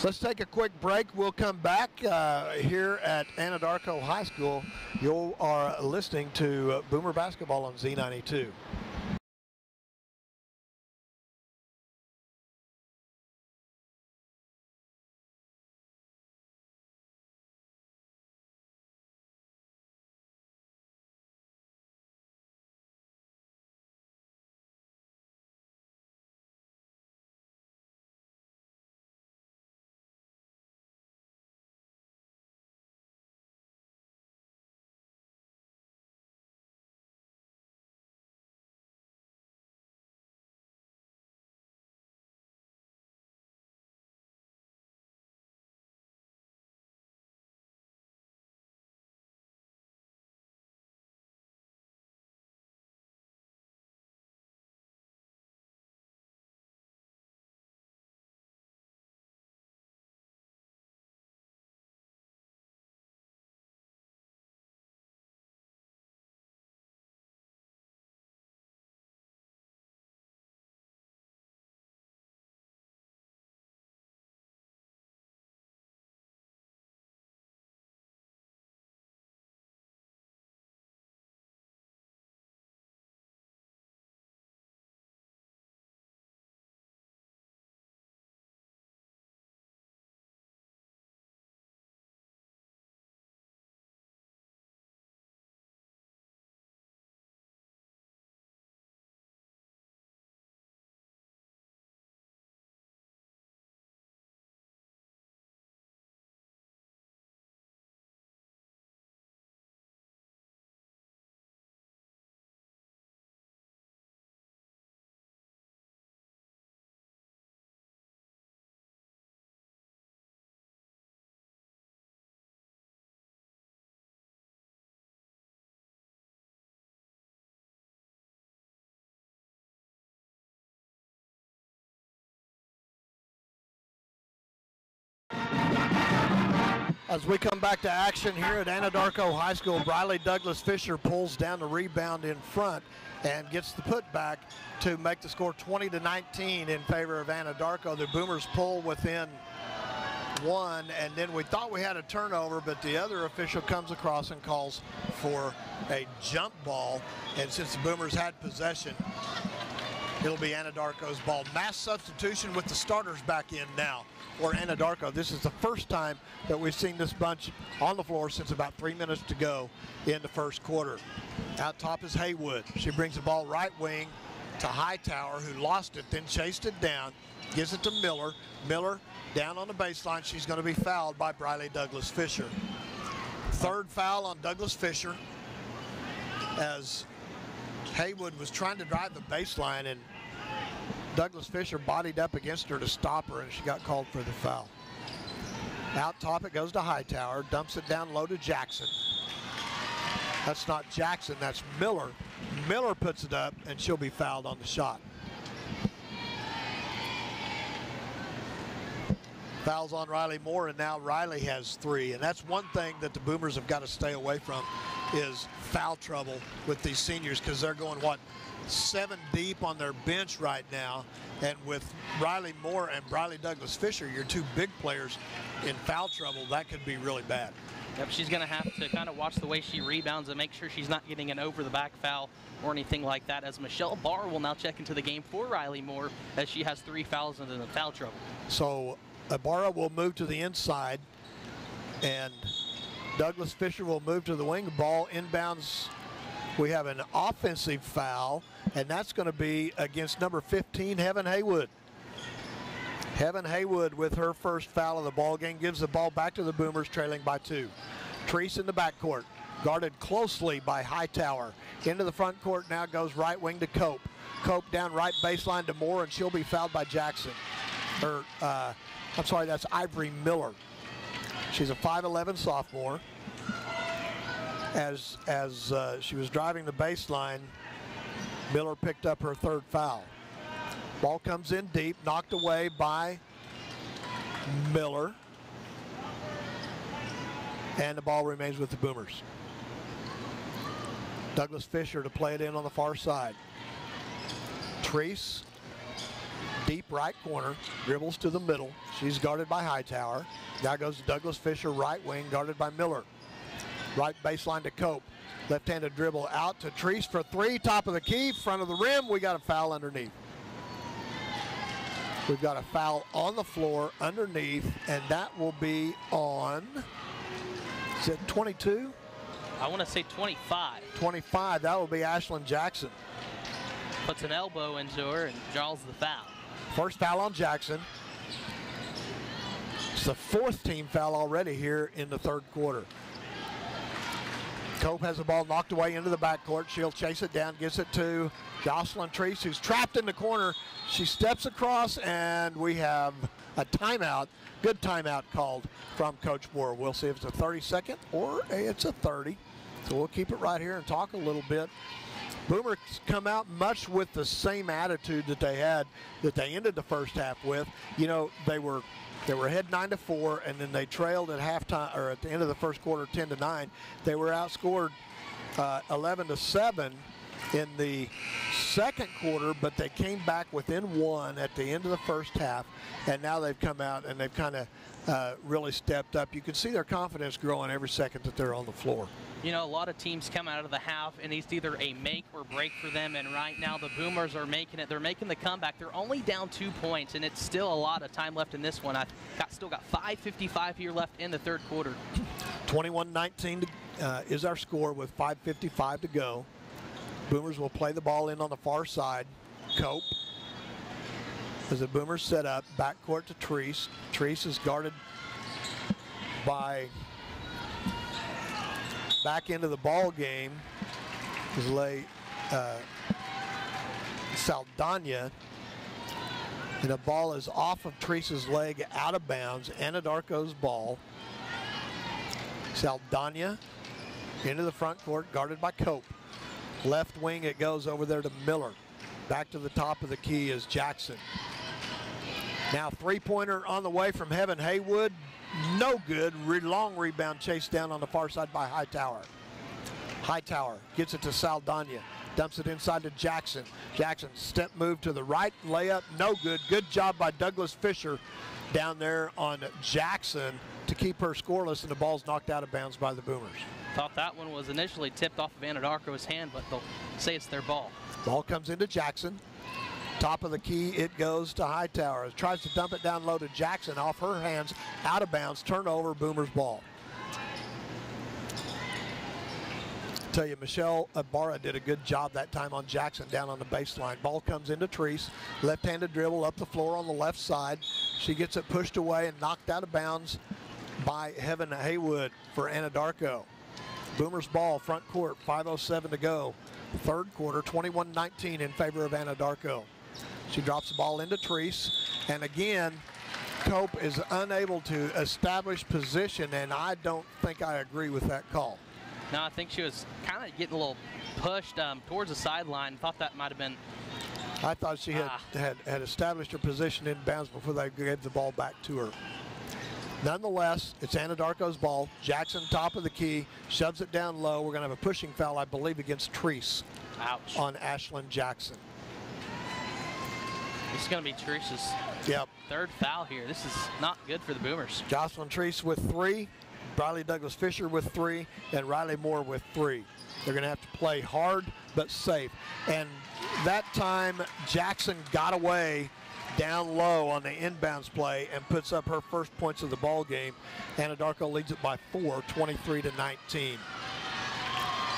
Speaker 9: Let's take a quick break. We'll come back here at Anadarko High School. You are listening to Boomer Basketball on Z92. As we come back to action here at Anadarko High School, Briley Douglas Fisher pulls down the rebound in front. and gets the putback to make the score 20-19 in favor of Anadarko. The Boomers pull within one, and then we thought we had a turnover, but the other official comes across and calls for a jump ball, and since the Boomers had possession, it'll be Anadarko's ball. Mass substitution with the starters back in now for Anadarko. This is the first time that we've seen this bunch on the floor since about 3 minutes to go in the first quarter. Out top is Haywood. She brings the ball right wing to Hightower, who lost it, then chased it down, gives it to Miller. Miller down on the baseline. She's going to be fouled by Briley Douglas Fisher. Third foul on Douglas Fisher as Haywood was trying to drive the baseline, and Douglas Fisher bodied up against her to stop her, and she got called for the foul. Out top it goes to Hightower, dumps it down low to Jackson. That's not Jackson, that's Miller. Miller puts it up, and she'll be fouled on the shot. Fouls on Riley Moore, and now Riley has 3. And that's one thing that the Boomers have got to stay away from, is foul trouble with these seniors, because they're going, 7 deep on their bench right now. And with Riley Moore and Briley Douglas Fisher, your 2 big players in foul trouble, that could be really bad.
Speaker 8: Yep, she's going to have to kind of watch the way she rebounds and make sure she's not getting an over-the-back foul or anything like that, as Michelle Barr will now check into the game for Riley Moore, as she has 3 fouls and in foul trouble.
Speaker 9: So Ibarra will move to the inside, and Douglas Fisher will move to the wing. Ball inbounds. We have an offensive foul, and that's going to be against number 15, Heaven Haywood. Heaven Haywood with her first foul of the ball game gives the ball back to the Boomers, trailing by 2. Treese in the backcourt, guarded closely by Hightower. Into the front court now goes right wing to Cope. Cope down right baseline to Moore, and she'll be fouled by Jackson. I'm sorry, that's Ivory Miller. She's a 5'11" sophomore. As she was driving the baseline, Miller picked up her 3rd foul. Ball comes in deep, knocked away by Miller. And the ball remains with the Boomers. Douglas Fisher to play it in on the far side. Treese, deep right corner, dribbles to the middle. She's guarded by Hightower. Now goes Douglas Fisher, right wing, guarded by Miller. Right baseline to Cope. Left-handed dribble out to Treese for 3, top of the key, front of the rim. We got a foul underneath. We've got a foul on the floor underneath, and that will be on, is it 22?
Speaker 8: I want to say 25.
Speaker 9: 25, that will be Ashlyn Jackson.
Speaker 8: Puts an elbow into her and draws the foul.
Speaker 9: First foul on Jackson. It's the 4th team foul already here in the 3rd quarter. Cope has the ball knocked away into the backcourt. She'll chase it down, gets it to Jocelyn Treese, who's trapped in the corner. She steps across, and we have a timeout. Good timeout called from Coach Moore. We'll see if it's a 30-second or it's a 30. So we'll keep it right here and talk a little bit. Boomers come out much with the same attitude that they had, that they ended the first half with. You know, they were ahead 9-4, and then they trailed at halftime, or at the end of the first quarter, 10-9. They were outscored 11-7 in the second quarter, but they came back within 1 at the end of the first half, and now they've come out and they've kind of really stepped up. You can see their confidence growing every second that they're on the floor.
Speaker 8: You know, a lot of teams come out of the half, and it's either a make or break for them, and right now the Boomers are making it. They're making the comeback. They're only down 2 points, and it's still a lot of time left in this one. I've still got 5:55 here left in the 3rd quarter.
Speaker 9: 21-19 is our score with 5:55 to go. Boomers will play the ball in on the far side. Cope, as the Boomers set up, backcourt to Treese. Treese is guarded by, back into the ball game is Saldana, and the ball is off of Treese's leg, out of bounds. Anadarko's ball. Saldana into the front court, guarded by Cope. Left wing, it goes over there to Miller. Back to the top of the key is Jackson. Now 3-pointer on the way from Heaven Haywood. No good. Long rebound chased down on the far side by Hightower. Hightower gets it to Saldana. dumps it inside to Jackson. Jackson step move to the right, layup, no good. Good job by Douglas Fisher down there on Jackson to keep her scoreless, and the ball's knocked out of bounds by the Boomers.
Speaker 8: Thought that one was initially tipped off of Anadarko's hand, but they'll say it's their ball.
Speaker 9: Ball comes into Jackson. Top of the key, it goes to Hightower. Tries to dump it down low to Jackson, off her hands, out of bounds, turnover, Boomers ball. Tell you, Michelle Ibarra did a good job that time on Jackson down on the baseline. Ball comes into Treese, left-handed dribble up the floor on the left side. She gets it pushed away and knocked out of bounds by Heaven Haywood for Anadarko. Boomers ball, front court, 5:07 to go. Third quarter, 21-19 in favor of Anadarko. She drops the ball into Treese, and again, Cope is unable to establish position, and I don't think I agree with that call.
Speaker 8: No, I think she was kind of getting a little pushed towards the sideline. Thought that might have been.
Speaker 9: I thought she had established her position in bounds before they gave the ball back to her. Nonetheless, it's Anadarko's ball. Jackson, top of the key, shoves it down low. We're going to have a pushing foul, I believe, against Treese.
Speaker 8: Ouch.
Speaker 9: On Ashlyn Jackson.
Speaker 8: This is going to be Treese's third foul here. This is not good for the Boomers.
Speaker 9: Jocelyn Treese with 3. Briley Douglas Fisher with 3, and Riley Moore with 3. They're going to have to play hard but safe. And that time, Jackson got away down low on the inbounds play and puts up her first points of the ball game. Anadarko leads it by 4, 23-19.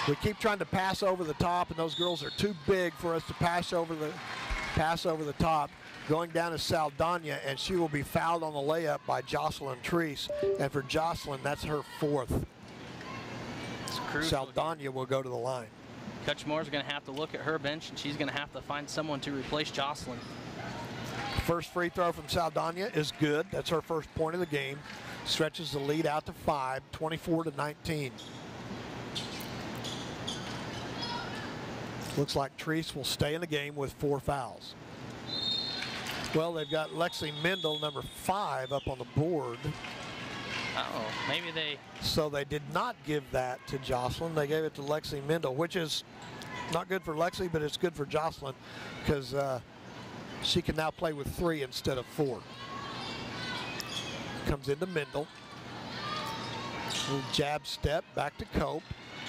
Speaker 9: We keep trying to pass over the top, and those girls are too big for us to pass over the top. Going down to Saldana, and she will be fouled on the layup by Jocelyn Treese. And for Jocelyn, that's her 4th. Saldana will go to the line.
Speaker 8: Coach Moore's going to have to look at her bench, and she's going to have to find someone to replace Jocelyn.
Speaker 9: First free throw from Saldana is good. That's her first point of the game. Stretches the lead out to 5, 24-19. Looks like Treese will stay in the game with 4 fouls. Well, they've got Lexi Mendel, number 5, up on the board.
Speaker 8: Uh-oh, maybe they...
Speaker 9: So they did not give that to Jocelyn. They gave it to Lexi Mendel, which is not good for Lexi, but it's good for Jocelyn because she can now play with 3 instead of 4. Comes into Mendel. Little jab step, back to Cope.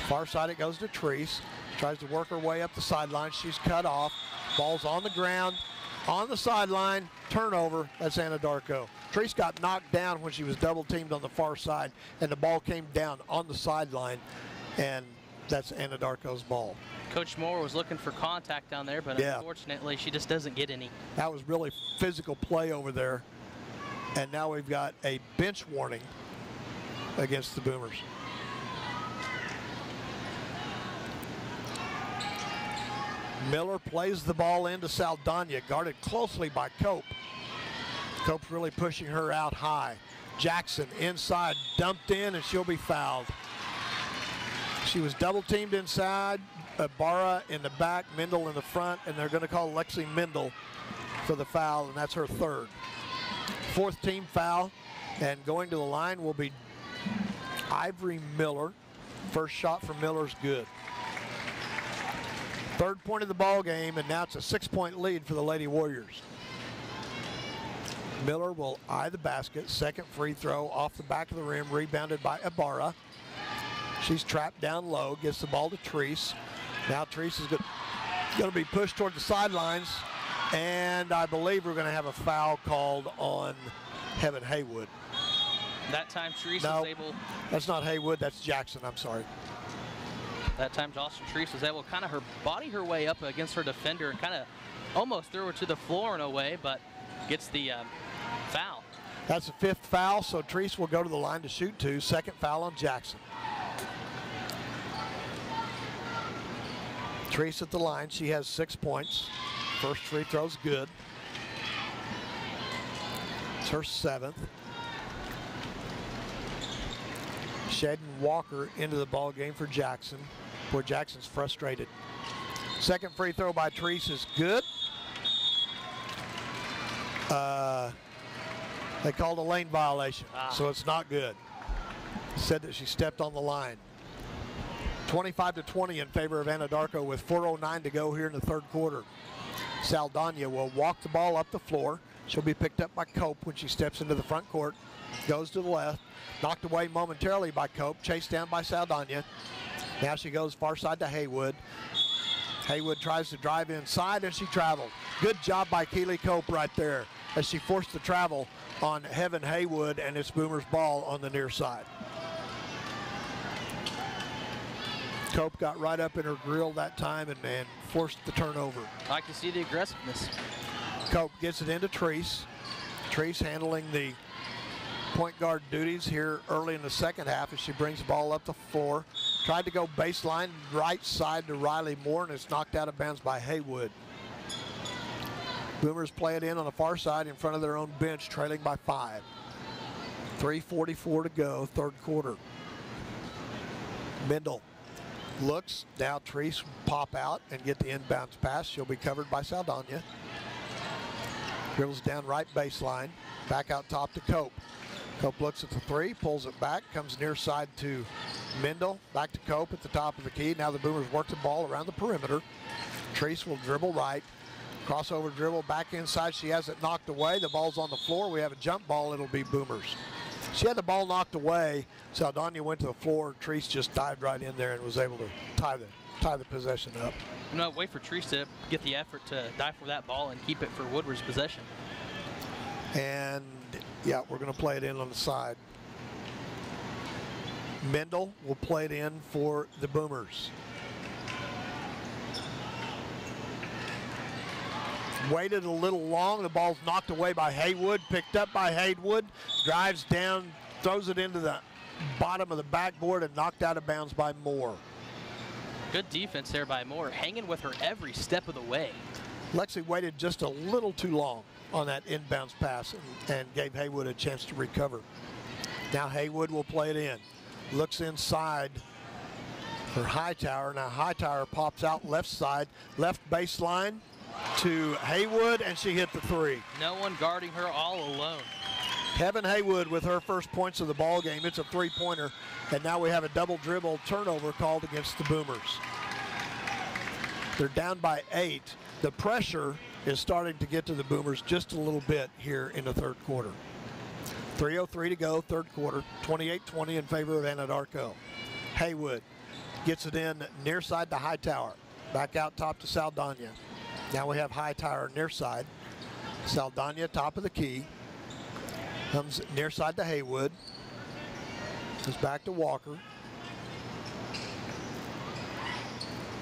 Speaker 9: Far side it goes to Treese. Tries to work her way up the sideline. She's cut off. Ball's on the ground. On the sideline, turnover, that's Anadarko. Treese got knocked down when she was double teamed on the far side, and the ball came down on the sideline, and that's Anadarko's ball.
Speaker 8: Coach Moore was looking for contact down there, but unfortunately she just doesn't get any.
Speaker 9: That was really physical play over there, and now we've got a bench warning against the Boomers. Miller plays the ball into Saldana, guarded closely by Cope. Cope's really pushing her out high. Jackson inside, dumped in, and she'll be fouled. She was double teamed inside, Ibarra in the back, Mendel in the front, and they're going to call Lexi Mendel for the foul, and that's her 3rd. 4th team foul, and going to the line will be Ivory Miller. First shot from Miller's good. 3rd point of the ball game, and now it's a 6-point lead for the Lady Warriors. Miller will eye the basket. 2nd free throw off the back of the rim, rebounded by Ibarra. She's trapped down low, gets the ball to Treese. Now Treese is going to be pushed toward the sidelines, and I believe we're going to have a foul called on Heaven Haywood.
Speaker 8: That time Treese was able...
Speaker 9: That's not Haywood, that's Jackson, I'm sorry.
Speaker 8: That time Jocelyn Treese was able to kind of body her way up against her defender and kind of almost threw her to the floor in a way, but gets the foul.
Speaker 9: That's the 5th foul, so Treese will go to the line to shoot 2. 2nd foul on Jackson. Treese at the line, she has 6 points. First free throw's good. It's her 7th. Shedden Walker into the ball game for Jackson, where Jackson's frustrated. 2nd free throw by Treese is good. They called a lane violation, so it's not good. Said that she stepped on the line. 25-20 in favor of Anadarko with 4:09 to go here in the third quarter. Saldana will walk the ball up the floor. She'll be picked up by Cope when she steps into the front court. Goes to the left. Knocked away momentarily by Cope. Chased down by Saldana. Now she goes far side to Haywood. Haywood tries to drive inside and she traveled. Good job by Keely Cope right there as she forced the travel on Heaven Haywood, and it's Boomer's ball on the near side. Cope got right up in her grill that time and forced the turnover.
Speaker 8: I can see the aggressiveness.
Speaker 9: Cope gets it into Treese. Treese handling the point guard duties here early in the second half as she brings the ball up the floor. Tried to go baseline right side to Riley Moore, and it's knocked out of bounds by Haywood. Boomers play it in on the far side in front of their own bench, trailing by 5. 3:44 to go, third quarter. Mendel looks, now Treese pop out and get the inbounds pass. She'll be covered by Saldana. Dribbles down right baseline, back out top to Cope. Cope looks at the three, pulls it back, comes near side to Mendel, back to Cope at the top of the key. Now the Boomers work the ball around the perimeter. Treese will dribble right, crossover dribble back inside. She has it knocked away. The ball's on the floor. We have a jump ball. It'll be Boomers. She had the ball knocked away. Saldana went to the floor. Treese just dived right in there and was able to tie the possession up.
Speaker 8: No, wait for Treese to get the effort to dive for that ball and keep it for Woodward's possession.
Speaker 9: And yeah, we're going to play it in on the side. Mendel will play it in for the Boomers. Waited a little long. The ball's knocked away by Haywood, picked up by Haywood, drives down, throws it into the bottom of the backboard and knocked out of bounds by Moore.
Speaker 8: Good defense there by Moore, hanging with her every step of the way.
Speaker 9: Lexi waited just a little too long on that inbounds pass and gave Haywood a chance to recover. Now Haywood will play it in. Looks inside for Hightower. Now Hightower pops out left side, left baseline to Haywood, and she hit the three.
Speaker 8: No one guarding her, all alone.
Speaker 9: Heaven Haywood with her first points of the ball game. It's a three-pointer, and now we have a double dribble turnover called against the Boomers. They're down by 8. The pressure is starting to get to the Boomers just a little bit here in the third quarter. 3:03 to go, third quarter, 28-20 in favor of Anadarko. Haywood gets it in near side to Hightower. Back out top to Saldana. Now we have Hightower near side. Saldana top of the key. Comes near side to Haywood. Goes back to Walker.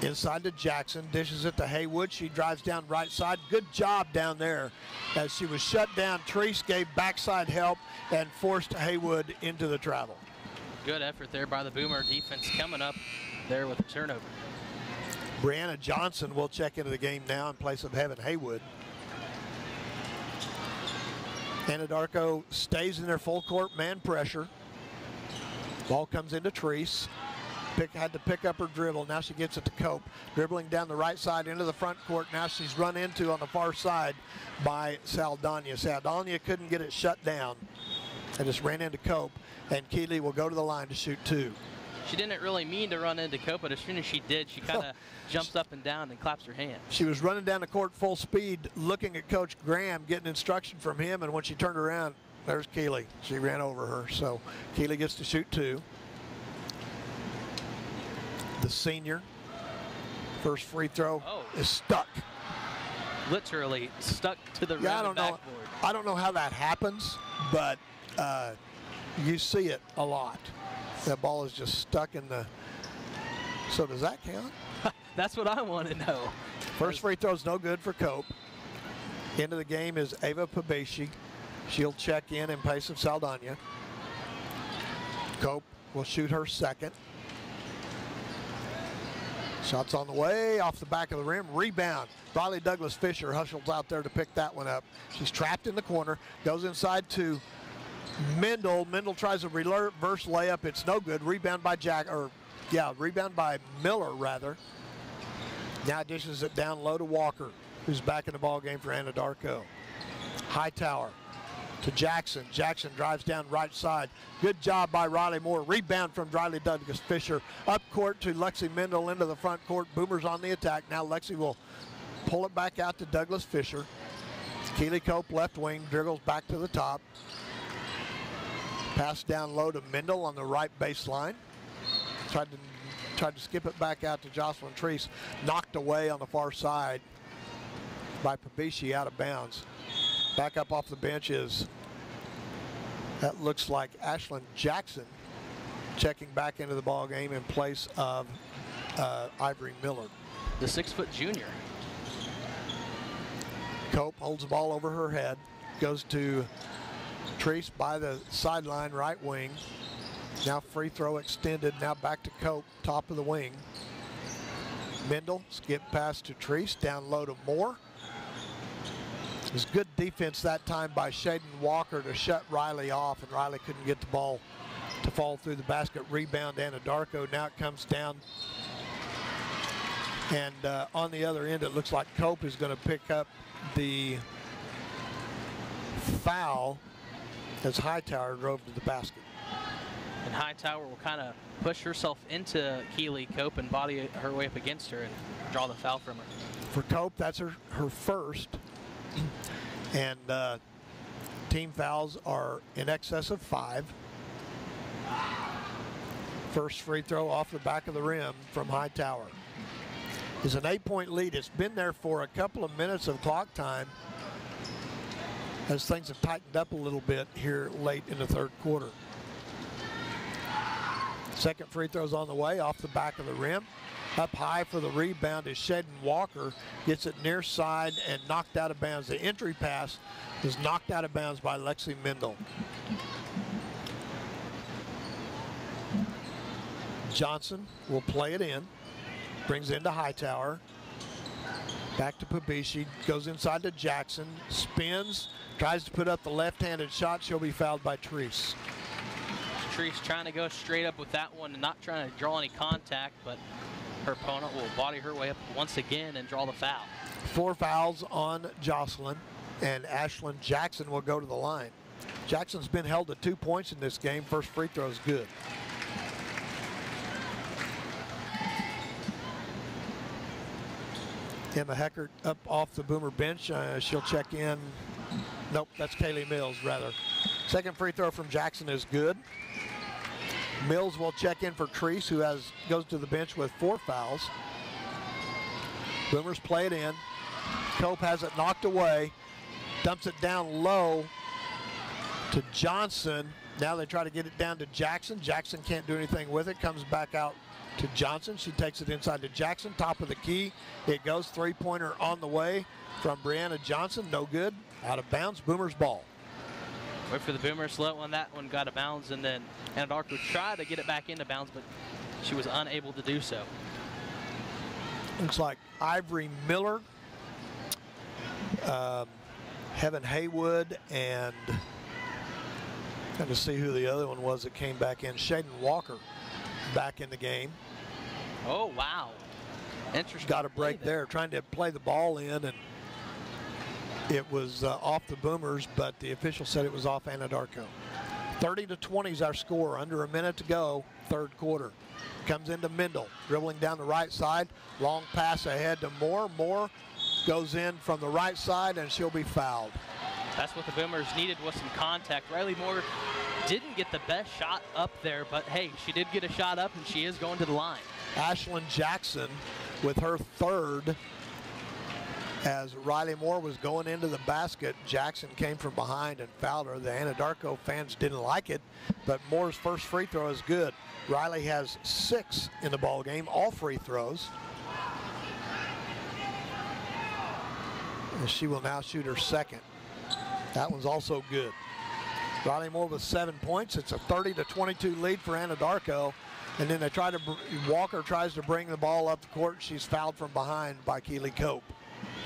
Speaker 9: Inside to Jackson, dishes it to Haywood. She drives down right side. Good job down there as she was shut down. Treese gave backside help and forced Haywood into the travel.
Speaker 8: Good effort there by the Boomer defense coming up there with a turnover.
Speaker 9: Brianna Johnson will check into the game now in place of Heaven Haywood. Anadarko stays in their full court man pressure. Ball comes into Treese. Had to pick up her dribble. Now she gets it to Cope. Dribbling down the right side into the front court. Now she's run into on the far side by Saldana. Saldana couldn't get it shut down and just ran into Cope. And Keeley will go to the line to shoot 2.
Speaker 8: She didn't really mean to run into Cope, but as soon as she did, she kind of jumps up and down and claps her hands.
Speaker 9: She was running down the court full speed, looking at Coach Graham, getting instruction from him, and when she turned around, there's Keeley. She ran over her, so Keeley gets to shoot 2. The senior, first free throw is stuck.
Speaker 8: Literally stuck to the rim backboard.
Speaker 9: I don't know how that happens, but you see it a lot. That ball is just stuck in the... So does that count?
Speaker 8: That's what I want to know.
Speaker 9: First free throw is no good for Cope. Into the game is Ava Pabeshi. She'll check in place of Saldana. Cope will shoot her second. Shots on the way, off the back of the rim, rebound. Riley Douglas Fisher hustles out there to pick that one up. She's trapped in the corner, goes inside to Mendel. Mendel tries a reverse layup, it's no good. Rebound by rebound by Miller rather. Now dishes it down low to Walker, who's back in the ball game for Anadarko. Hightower to Jackson. Jackson drives down right side. Good job by Riley Moore. Rebound from Riley Douglas Fisher. Up court to Lexi Mendel into the front court. Boomers on the attack. Now Lexi will pull it back out to Douglas Fisher. Keely Cope left wing, dribbles back to the top. Pass down low to Mendel on the right baseline. Tried to skip it back out to Jocelyn Treese. Knocked away on the far side by Pabishi, out of bounds. Back up off the bench is, that looks like Ashlyn Jackson checking back into the ball game in place of Ivory Miller.
Speaker 8: The 6-foot junior.
Speaker 9: Cope holds the ball over her head, goes to Treese by the sideline, right wing. Now free throw extended, now back to Cope, top of the wing. Mendel, skip pass to Treese, down low to Moore. It was good defense that time by Shaden Walker to shut Riley off, and Riley couldn't get the ball to fall through the basket. Rebound Anadarko, now it comes down. And on the other end, it looks like Cope is going to pick up the foul as Hightower drove to the basket.
Speaker 8: And Hightower will kind of push herself into Keely Cope and body her way up against her and draw the foul from her.
Speaker 9: For Cope, that's her first. And team fouls are in excess of 5. First free throw off the back of the rim from Hightower. It's an 8-point lead. It's been there for a couple of minutes of clock time as things have tightened up a little bit here late in the third quarter. Second free throw's on the way, off the back of the rim. Up high for the rebound is Shaden Walker. Gets it near side and knocked out of bounds. The entry pass is knocked out of bounds by Lexi Mendel. Johnson will play it in. Brings into Hightower. Back to Pabishi. Goes inside to Jackson. Spins. Tries to put up the left-handed shot. She'll be fouled by Treese.
Speaker 8: Treese trying to go straight up with that one and not trying to draw any contact, but her opponent will body her way up once again and draw the foul.
Speaker 9: 4 fouls on Jocelyn, and Ashlyn Jackson will go to the line. Jackson's been held to 2 points in this game. First free throw is good. Emma Heckert up off the Boomer bench. She'll check in. Nope, that's Kaylee Mills, rather. Second free throw from Jackson is good. Mills will check in for Treese, who goes to the bench with 4 fouls. Boomers play it in. Cope has it knocked away. Dumps it down low to Johnson. Now they try to get it down to Jackson. Jackson can't do anything with it. Comes back out to Johnson. She takes it inside to Jackson. Top of the key. It goes. Three-pointer on the way from Brianna Johnson. No good. Out of bounds. Boomers ball.
Speaker 8: Wait for the Boomers. Slow one. That one got out of bounds, and then Anadarko tried to get it back into bounds, but she was unable to do so.
Speaker 9: Looks like Ivory Miller, Heaven Haywood, and trying to see who the other one was that came back in. Shaden Walker back in the game.
Speaker 8: Oh, wow. Interesting.
Speaker 9: Got a break there, trying to play the ball in, and it was off the Boomers, but the official said it was off Anadarko. 30-20 is our score. Under a minute to go, third quarter. Comes into Mendel, dribbling down the right side. Long pass ahead to Moore. Moore goes in from the right side, and she'll be fouled.
Speaker 8: That's what the Boomers needed, was some contact. Riley Moore didn't get the best shot up there, but hey, she did get a shot up, and she is going to the line.
Speaker 9: Ashlyn Jackson with her third. As Riley Moore was going into the basket, Jackson came from behind and fouled her. The Anadarko fans didn't like it, but Moore's first free throw is good. Riley has 6 in the ball game, all free throws. And she will now shoot her second. That one's also good. Riley Moore with 7 points. It's a 30-22 lead for Anadarko. And then Walker tries to bring the ball up the court. She's fouled from behind by Keely Cope.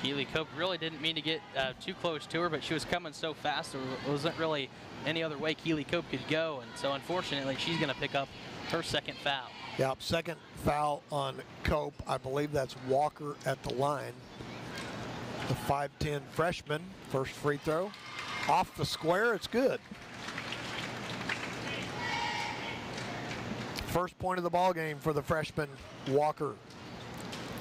Speaker 8: Keely Cope really didn't mean to get too close to her, but she was coming so fast there wasn't really any other way Keely Cope could go, and so unfortunately she's going to pick up her second foul.
Speaker 9: Yep, second foul on Cope. I believe that's Walker at the line. The 5'10 freshman, first free throw, Off the square, it's good. First point of the ball game for the freshman Walker.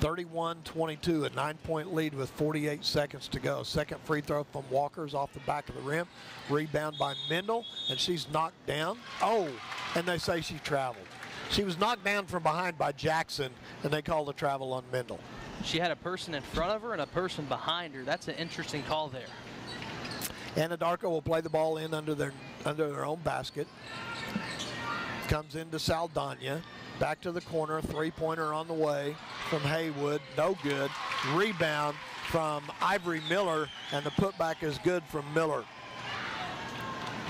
Speaker 9: 31-22, a 9-point lead with 48 seconds to go. Second free throw from Walker's off the back of the rim. Rebound by Mendel, and she's knocked down. Oh, and they say she traveled. She was knocked down from behind by Jackson, and they called a travel on Mendel.
Speaker 8: She had a person in front of her and a person behind her. That's an interesting call there.
Speaker 9: Anadarko will play the ball in under their own basket. Comes into Saldana. Back to the corner, three-pointer on the way from Haywood, no good. Rebound from Ivory Miller, and the putback is good from Miller.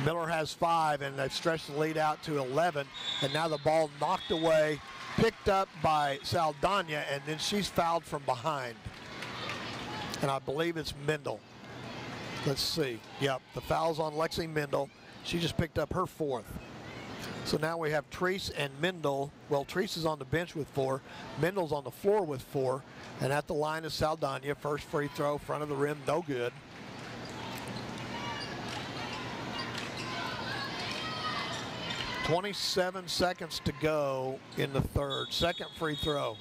Speaker 9: Miller has 5, and they've stretched the lead out to 11, and now the ball knocked away, picked up by Saldana, and then she's fouled from behind. And I believe it's Mendel. Let's see. Yep, the foul's on Lexi Mendel. She just picked up her 4th. So now we have Treese and Mendel. Well, Treese is on the bench with 4. Mendel's on the floor with 4. And at the line is Saldana. First free throw, front of the rim, no good. .27 seconds to go in the third. Second free throw.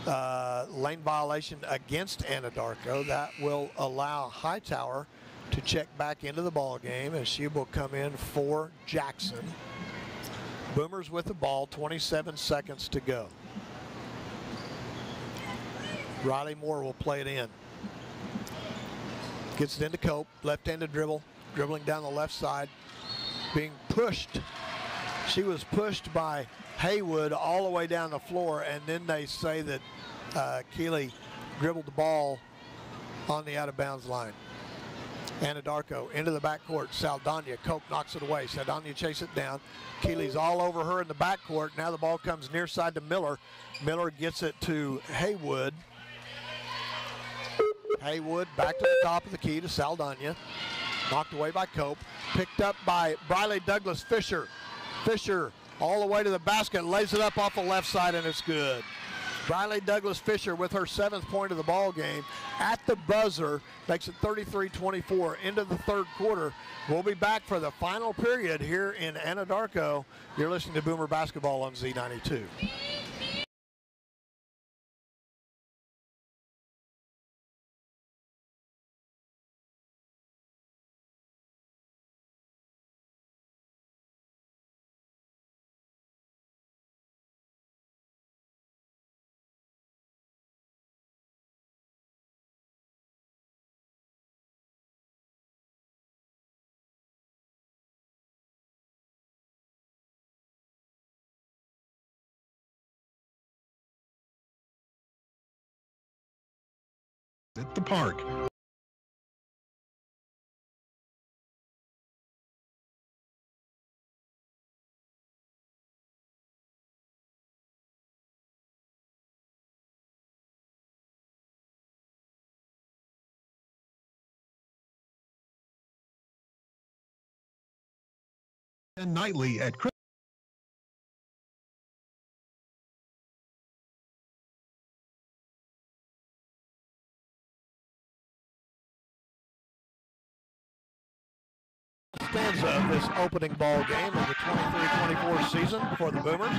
Speaker 9: Lane violation against Anadarko. That will allow Hightower to check back into the ball game, as she will come in for Jackson. Boomers with the ball, 27 seconds to go. Riley Moore will play it in. Gets it into Cope, left-handed dribble, dribbling down the left side, being pushed. She was pushed by Haywood all the way down the floor, and then they say that Keeley dribbled the ball on the out-of-bounds line. Anadarko into the backcourt. Saldana. Cope knocks it away. Saldana chases it down. Keeley's all over her in the backcourt. Now the ball comes near side to Miller. Miller gets it to Haywood. Haywood back to the top of the key to Saldana. Knocked away by Cope. Picked up by Briley Douglas Fisher. Fisher all the way to the basket. Lays it up off the left side, and it's good. Briley Douglas Fisher with her 7th point of the ball game at the buzzer, makes it 33-24 into the third quarter. We'll be back for the final period here in Anadarko. You're listening to Boomer Basketball on Z92.
Speaker 10: At the park. And nightly at
Speaker 9: stanza of this opening ball game of the 23-24 season for the Boomers,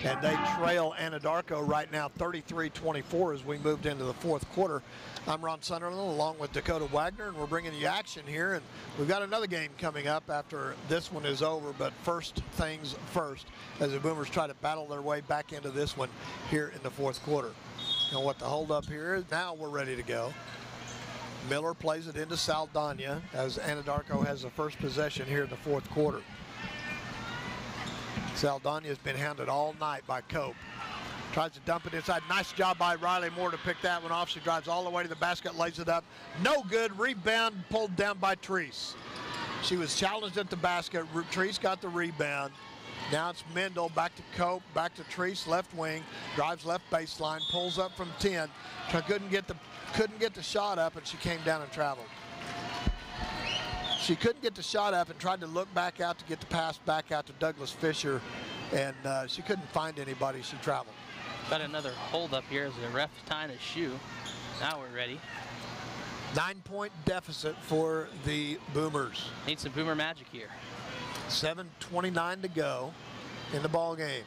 Speaker 9: and they trail Anadarko right now 33-24 as we moved into the fourth quarter. I'm Ron Sunderland along with Dakota Wagner, and we're bringing you action here, and we've got another game coming up after this one is over, but first things first as the Boomers try to battle their way back into this one here in the fourth quarter. And what the holdup here is, now we're ready to go. Miller plays it into Saldana as Anadarko has the first possession here in the fourth quarter. Saldana has been hounded all night by Cope. Tries to dump it inside. Nice job by Riley Moore to pick that one off. She drives all the way to the basket, lays it up. No good. Rebound pulled down by Treese. She was challenged at the basket. Treese got the rebound. Now it's Mendel, back to Cope, back to Treese, left wing, drives left baseline, pulls up from 10. Couldn't get the shot up, and she came down and traveled. She couldn't get the shot up and tried to look back out to get the pass back out to Douglas Fisher, and she couldn't find anybody. She traveled.
Speaker 8: Got another hold up here as the ref tying his shoe. Now we're ready.
Speaker 9: 9-point deficit for the Boomers.
Speaker 8: Need some Boomer magic here.
Speaker 9: 7:29 to go in the ball game.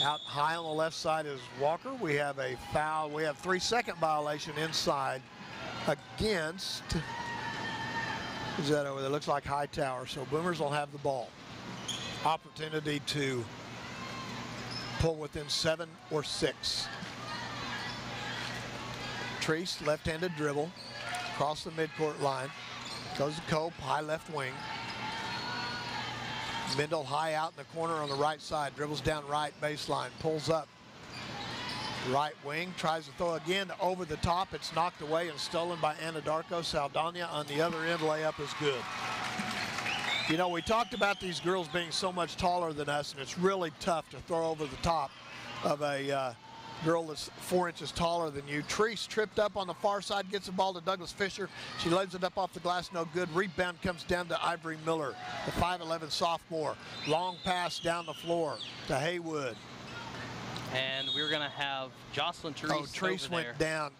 Speaker 9: Out high on the left side is Walker. We have a foul. We have 3-second violation inside against, who's that over there? Looks like Hightower. So Boomers will have the ball. Opportunity to pull within 7 or 6. Treese, left-handed dribble, across the midcourt line. Goes to Cope, high left wing. Mendel high out in the corner on the right side. Dribbles down right baseline, pulls up. Right wing, tries to throw again over the top. It's knocked away and stolen by Anadarko. Saldana on the other end, layup is good. You know, we talked about these girls being so much taller than us, and it's really tough to throw over the top of a girl that's 4 inches taller than you. Treese tripped up on the far side, gets the ball to Douglas Fisher. She lays it up off the glass, no good. Rebound comes down to Ivory Miller, the 5'11" sophomore. Long pass down the floor to Haywood.
Speaker 8: And we're going to have Jocelyn Treese.
Speaker 9: Oh, Treese went down.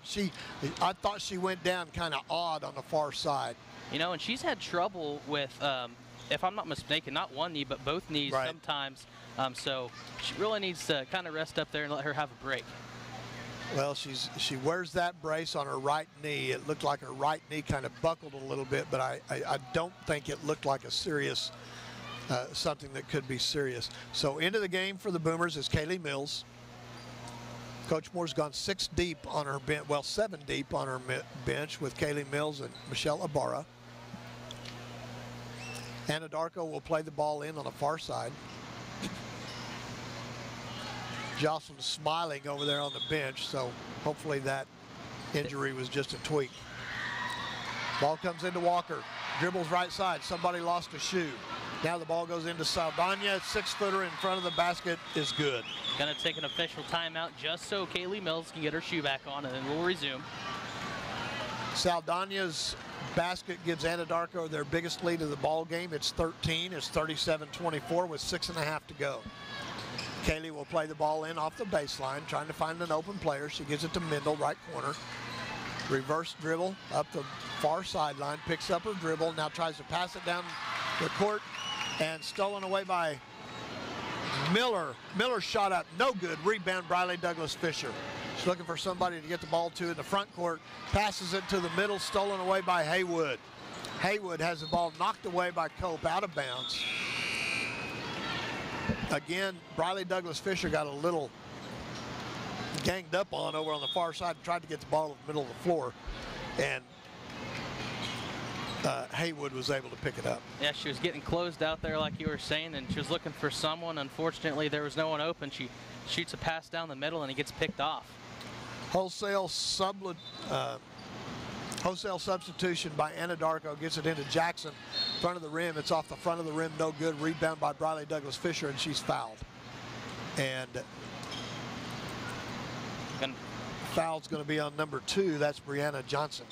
Speaker 9: I thought she went down kind of odd on the far side.
Speaker 8: You know, and she's had trouble with, if I'm not mistaken, not one knee, but both knees sometimes. So she really needs to kind of rest up there and let her have a break.
Speaker 9: Well, she wears that brace on her right knee. It looked like her right knee kind of buckled a little bit, but I don't think it looked like a serious, something that could be serious. So into the game for the Boomers is Kaylee Mills. Coach Moore's gone 6 deep on her bench, well, 7 deep on her bench with Kaylee Mills and Michelle Ibarra. Anadarko will play the ball in on the far side. Jocelyn's smiling over there on the bench, so hopefully that injury was just a tweak. Ball comes into Walker. Dribbles right side. Somebody lost a shoe. Now the ball goes into Saldana. 6-footer in front of the basket is good.
Speaker 8: Going to take an official timeout just so Kaylee Mills can get her shoe back on, and then we'll resume.
Speaker 9: Saldana's basket gives Anadarko their biggest lead of the ball game. It's 13. It's 37-24 with 6.5 to go. Kaylee will play the ball in off the baseline, trying to find an open player. She gives it to Mendel, right corner. Reverse dribble up the far sideline, picks up her dribble, now tries to pass it down the court, and stolen away by Miller. Miller shot up, no good. Rebound, Briley Douglas Fisher. She's looking for somebody to get the ball to in the front court. Passes it to the middle, stolen away by Haywood. Haywood has the ball knocked away by Cope, out of bounds. Again, Briley Douglas Fisher got a little ganged up on over on the far side and tried to get the ball in the middle of the floor. And Haywood was able to pick it up.
Speaker 8: Yeah, she was getting closed out there like you were saying, and she was looking for someone. Unfortunately, there was no one open. She shoots a pass down the middle, and he gets picked off.
Speaker 9: Wholesale substitution by Anadarko, gets it into Jackson. Front of the rim, it's off the front of the rim, no good. Rebound by Briley Douglas Fisher, and she's fouled. And foul's going to be on number 2. That's Brianna Johnson.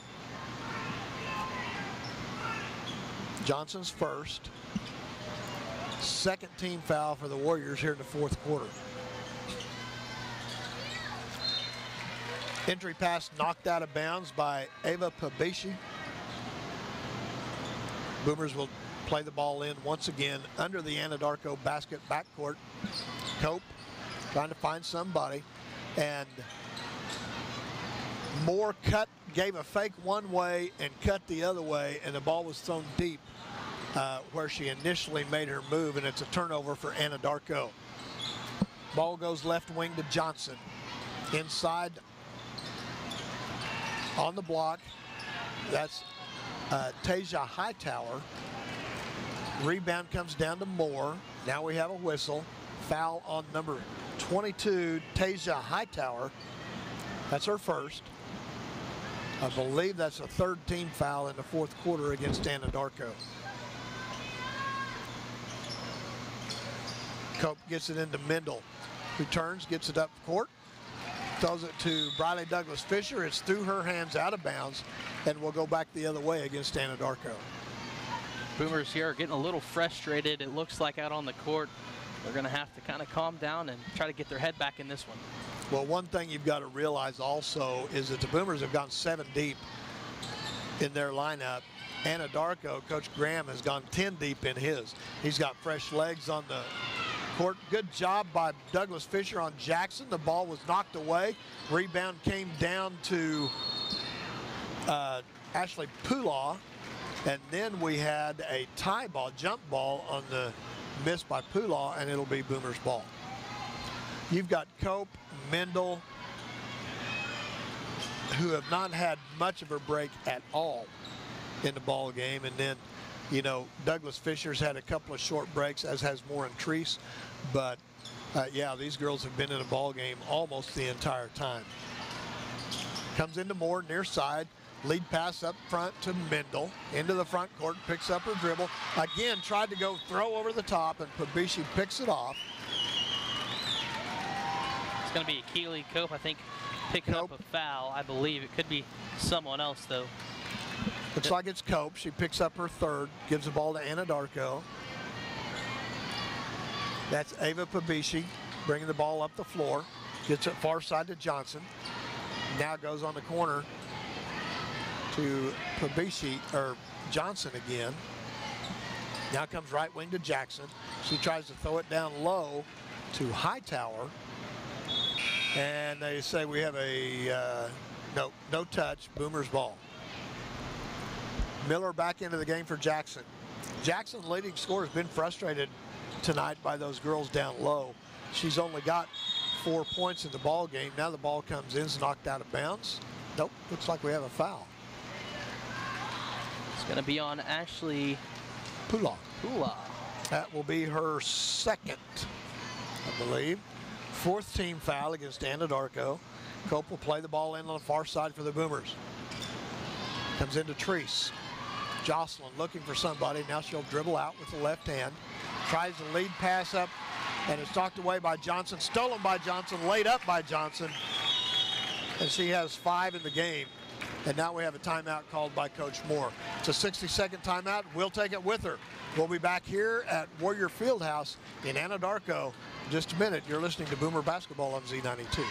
Speaker 9: Johnson's first. Second team foul for the Warriors here in the fourth quarter. Entry pass knocked out of bounds by Ava Pabishi. Boomers will play the ball in once again under the Anadarko basket backcourt. Cope trying to find somebody, and Moore gave a fake one way and cut the other way, and the ball was thrown deep where she initially made her move, and it's a turnover for Anadarko. Ball goes left wing to Johnson. Inside on the block, that's Tasia Hightower. Rebound comes down to Moore. Now we have a whistle. Foul on number 22, Tasia Hightower. That's her first. I believe that's a third team foul in the fourth quarter against Anadarko. Cope gets it into Mendel. Returns, gets it up court. Throws it to Briley Douglas Fisher. It's through her hands, out of bounds, and will go back the other way against Anadarko.
Speaker 8: Boomers here are getting a little frustrated. It looks like out on the court. They're going to have to kind of calm down and try to get their head back in this one.
Speaker 9: Well, one thing you've got to realize also is that the Boomers have gone 7 deep in their lineup. Anadarko, Coach Graham has gone 10 deep in his. He's got fresh legs on the court. Good job by Douglas Fisher on Jackson. The ball was knocked away. Rebound came down to Ashley Pulaw. And then we had a tie ball, jump ball on the miss by Pulaw, and it'll be Boomer's ball. You've got Cope, Mendel, who have not had much of a break at all in the ball game. And then, you know, Douglas Fisher's had a couple of short breaks, as has Moore and Treese. But, yeah, these girls have been in a ball game almost the entire time. Comes into Moore, near side. Lead pass up front to Mendel. Into the front court, picks up her dribble. Again, tried to go throw over the top, and Pabishi picks it off.
Speaker 8: It's going to be Keely Cope, I think, picking up a foul. I believe it could be someone else, though.
Speaker 9: Looks like it's Cope. She picks up her third, gives the ball to Anadarko. That's Ava Pabishi bringing the ball up the floor. Gets it far side to Johnson. Now goes on the corner to Pabishi, or Johnson again. Now comes right wing to Jackson. She tries to throw it down low to Hightower. And they say we have a no touch, Boomer's ball. Miller back into the game for Jackson. Jackson's leading scorer has been frustrated tonight by those girls down low. She's only got 4 points in the ball game. Now the ball comes in, is knocked out of bounds. Nope, looks like we have a foul.
Speaker 8: It's going to be on Ashley
Speaker 9: Pulaw.
Speaker 8: That
Speaker 9: will be her second, I believe. Fourth team foul against Anadarko. Cope will play the ball in on the far side for the Boomers. Comes into Treese. Jocelyn looking for somebody. Now she'll dribble out with the left hand. Tries the lead pass up, and it's knocked away by Johnson. Stolen by Johnson, laid up by Johnson. And she has 5 in the game. And now we have a timeout called by Coach Moore. It's a 60-second timeout. We'll take it with her. We'll be back here at Warrior Fieldhouse in Anadarko in just a minute. You're listening to Boomer Basketball on Z92.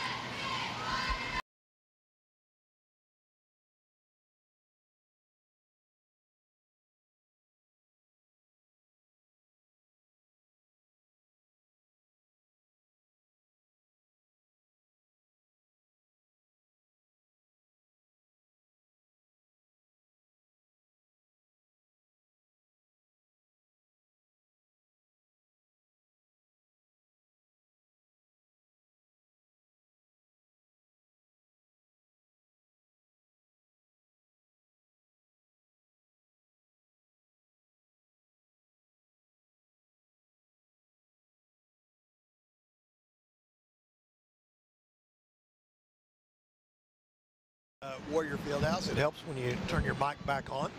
Speaker 9: Warrior Fieldhouse. It helps when you turn your mic back on.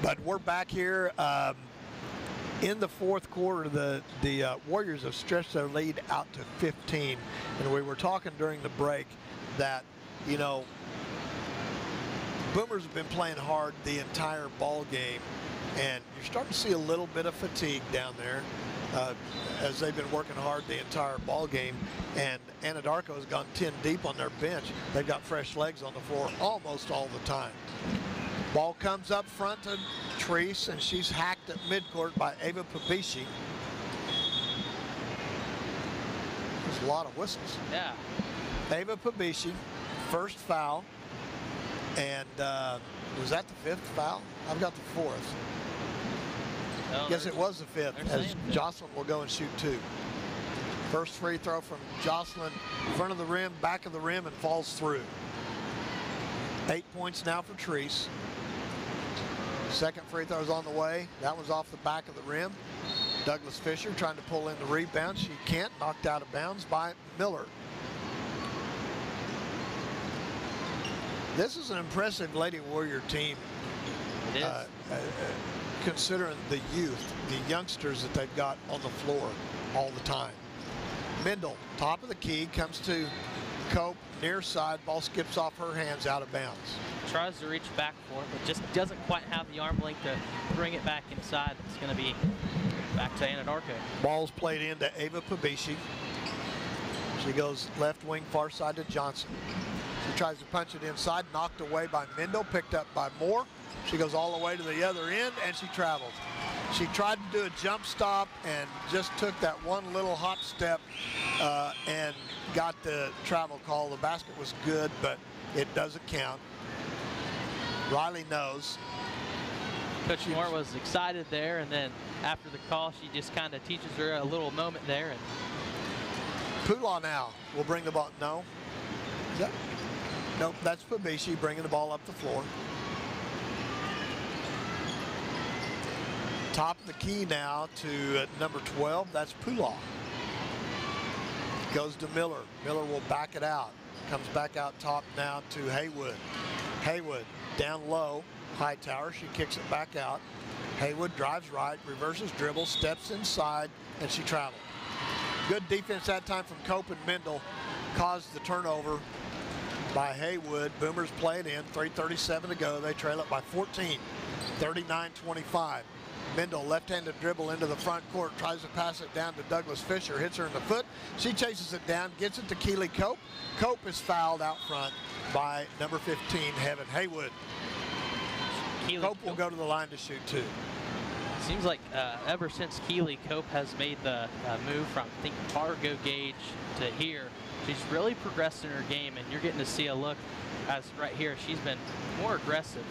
Speaker 9: But we're back here in the fourth quarter. The Warriors have stretched their lead out to 15. And we were talking during the break that, you know, Boomers have been playing hard the entire ball game. And you're starting to see a little bit of fatigue down there as they've been working hard the entire ball game. And Anadarko has gone 10 deep on their bench. They've got fresh legs on the floor almost all the time. Ball comes up front to Treese, and she's hacked at midcourt by Ava Pabishi. There's a lot of whistles.
Speaker 8: Yeah.
Speaker 9: Ava Pabishi, first foul. And was that the 5th foul? I've got the 4th.
Speaker 8: No,
Speaker 9: Guess it was the 5th, as Jocelyn will go and shoot 2. First free throw from Jocelyn, front of the rim, back of the rim, and falls through. 8 points now for Treese. Second free throw's on the way. That was off the back of the rim. Douglas Fisher trying to pull in the rebound. She can't. Knocked out of bounds by Miller. This is an impressive Lady Warrior team.
Speaker 8: It is.
Speaker 9: Considering the youth, the youngsters that they've got on the floor all the time. Mendel, top of the key, comes to Cope, near side. Ball skips off her hands, out of bounds.
Speaker 8: Tries to reach back for it, but just doesn't quite have the arm length to bring it back inside. It's going to be back to Anadarko.
Speaker 9: Ball's played into Ava Pabishi. She goes left wing, far side to Johnson. She tries to punch it inside, knocked away by Mendel, picked up by Moore. She goes all the way to the other end, and she travels. She tried to do a jump stop and just took that one little hop step and got the travel call. The basket was good, but it doesn't count. Riley knows.
Speaker 13: Coach Moore was excited there, and then after the call, she just kind of teaches her a little moment there. And
Speaker 9: Pula now will bring the ball. No. Yep. Nope, that's Fabici bringing the ball up the floor. Top of the key now to number 12. That's Pula. Goes to Miller. Miller will back it out. Comes back out top now to Haywood. Haywood down low. Hightower. She kicks it back out. Haywood drives right, reverses dribble, steps inside, and she travels. Good defense that time from Cope and Mendel. Caused the turnover by Haywood. Boomers play it in. 3:37 to go. They trail it by 14. 39-25. Mendel, left-handed dribble into the front court, tries to pass it down to Douglas Fisher, hits her in the foot. She chases it down, gets it to Keely Cope. Cope is fouled out front by number 15, Heaven Haywood. Cope will go to the line to shoot two.
Speaker 13: Seems like ever since Keely Cope has made the move from, I think, Fargo Gage to here, she's really progressed in her game, and you're getting to see a look as right here. She's been more aggressive.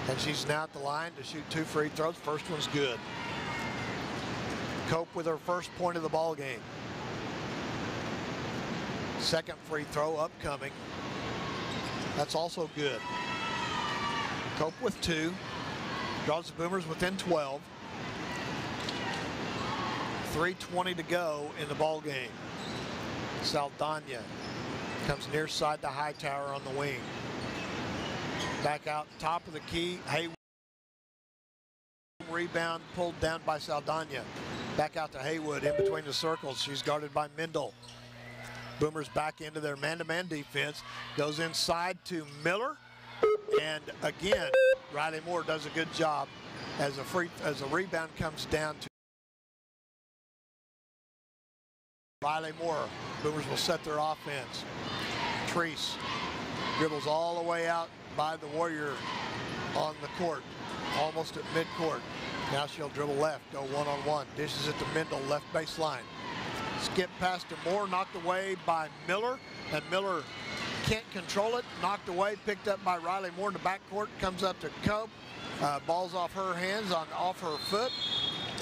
Speaker 9: And she's now at the line to shoot 2 free throws. First one's good. Cope with her first point of the ball game. Second free throw upcoming. That's also good. Cope with 2. Draws the Boomers within 12. 3:20 to go in the ball game. Saldana comes near side to Hightower on the wing. Back out top of the key. Haywood. Rebound pulled down by Saldana. Back out to Haywood in between the circles. She's guarded by Mendel. Boomers back into their man-to-man defense. Goes inside to Miller. And again, Riley Moore does a good job as a rebound comes down to Riley Moore. Boomers will set their offense. Treese dribbles all the way out by the Warrior on the court, almost at midcourt. Now she'll dribble left, go one-on-one. Dishes it to Mendel, left baseline. Skip pass to Moore, knocked away by Miller, and Miller can't control it. Knocked away, picked up by Riley Moore in the backcourt. Comes up to Cope. Ball's off her hands, off her foot.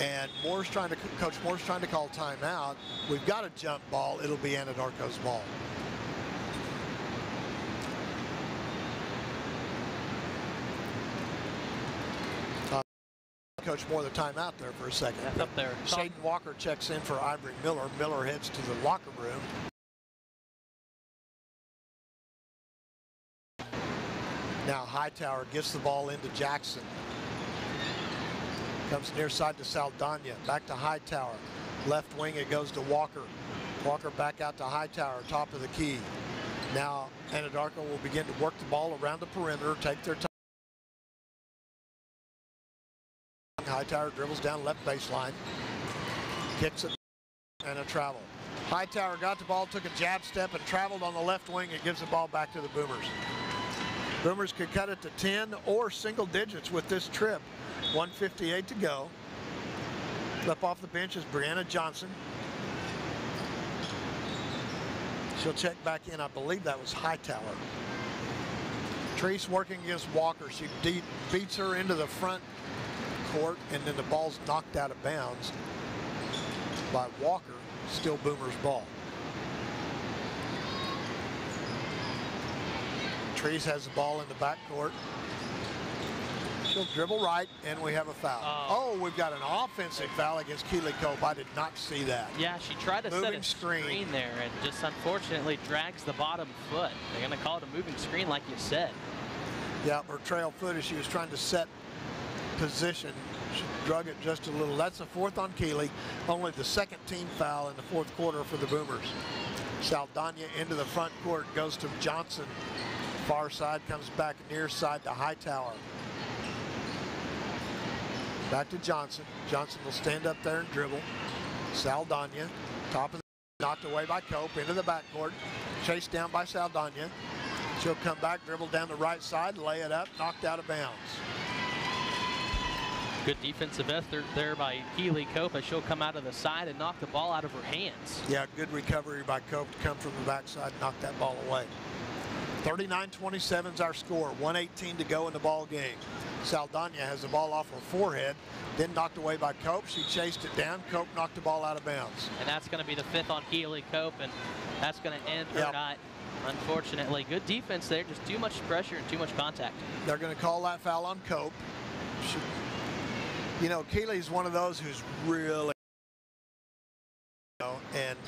Speaker 9: And Coach Moore's trying to call timeout. We've got a jump ball. It'll be Anadarko's ball. Coach Moore the timeout there for a second.
Speaker 13: That's up there.
Speaker 9: Shaden Walker checks in for Ivory Miller. Miller heads to the locker room. Now Hightower gets the ball into Jackson. Comes near side to Saldana. Back to Hightower. Left wing it goes to Walker. Walker back out to Hightower, top of the key. Now Anadarko will begin to work the ball around the perimeter, take their time. Hightower dribbles down left baseline. Kicks it and a travel. Hightower got the ball, took a jab step and traveled on the left wing and gives the ball back to the Boomers. Boomers could cut it to 10 or single digits with this trip. 1:58 to go. Up off the bench is Brianna Johnson. She'll check back in. I believe that was Hightower. Treese working against Walker. She beats her into the front court, and then the ball's knocked out of bounds by Walker. Still Boomers ball. Treese has the ball in the backcourt. She'll dribble right, and we have a foul. Oh, we've got an offensive foul against Keely Cope. I did not see that.
Speaker 13: Yeah, she tried to set a screen there and just unfortunately drags the bottom foot. They're going to call it a moving screen like you said.
Speaker 9: Yeah, her trail foot as she was trying to set position. She drug it just a little. That's the 4th on Keely. Only the 2nd team foul in the 4th quarter for the Boomers. Saldana into the front court, goes to Johnson. Far side, comes back near side to Hightower. Back to Johnson. Johnson will stand up there and dribble. Saldana, top of the, knocked away by Cope, into the backcourt. Chased down by Saldana. She'll come back, dribble down the right side, lay it up, knocked out of bounds.
Speaker 13: Good defensive effort there by Keely Cope as she'll come out of the side and knock the ball out of her hands.
Speaker 9: Yeah, good recovery by Cope to come from the backside and knock that ball away. 39-27 is our score. 1:18 to go in the ball game. Saldana has the ball off her forehead, then knocked away by Cope. She chased it down. Cope knocked the ball out of bounds.
Speaker 13: And that's going to be the 5th on Keely Cope, and that's going to end her night. Unfortunately, good defense there, just too much pressure and too much contact.
Speaker 9: They're going to call that foul on Cope. You know, Keely's one of those who's really, and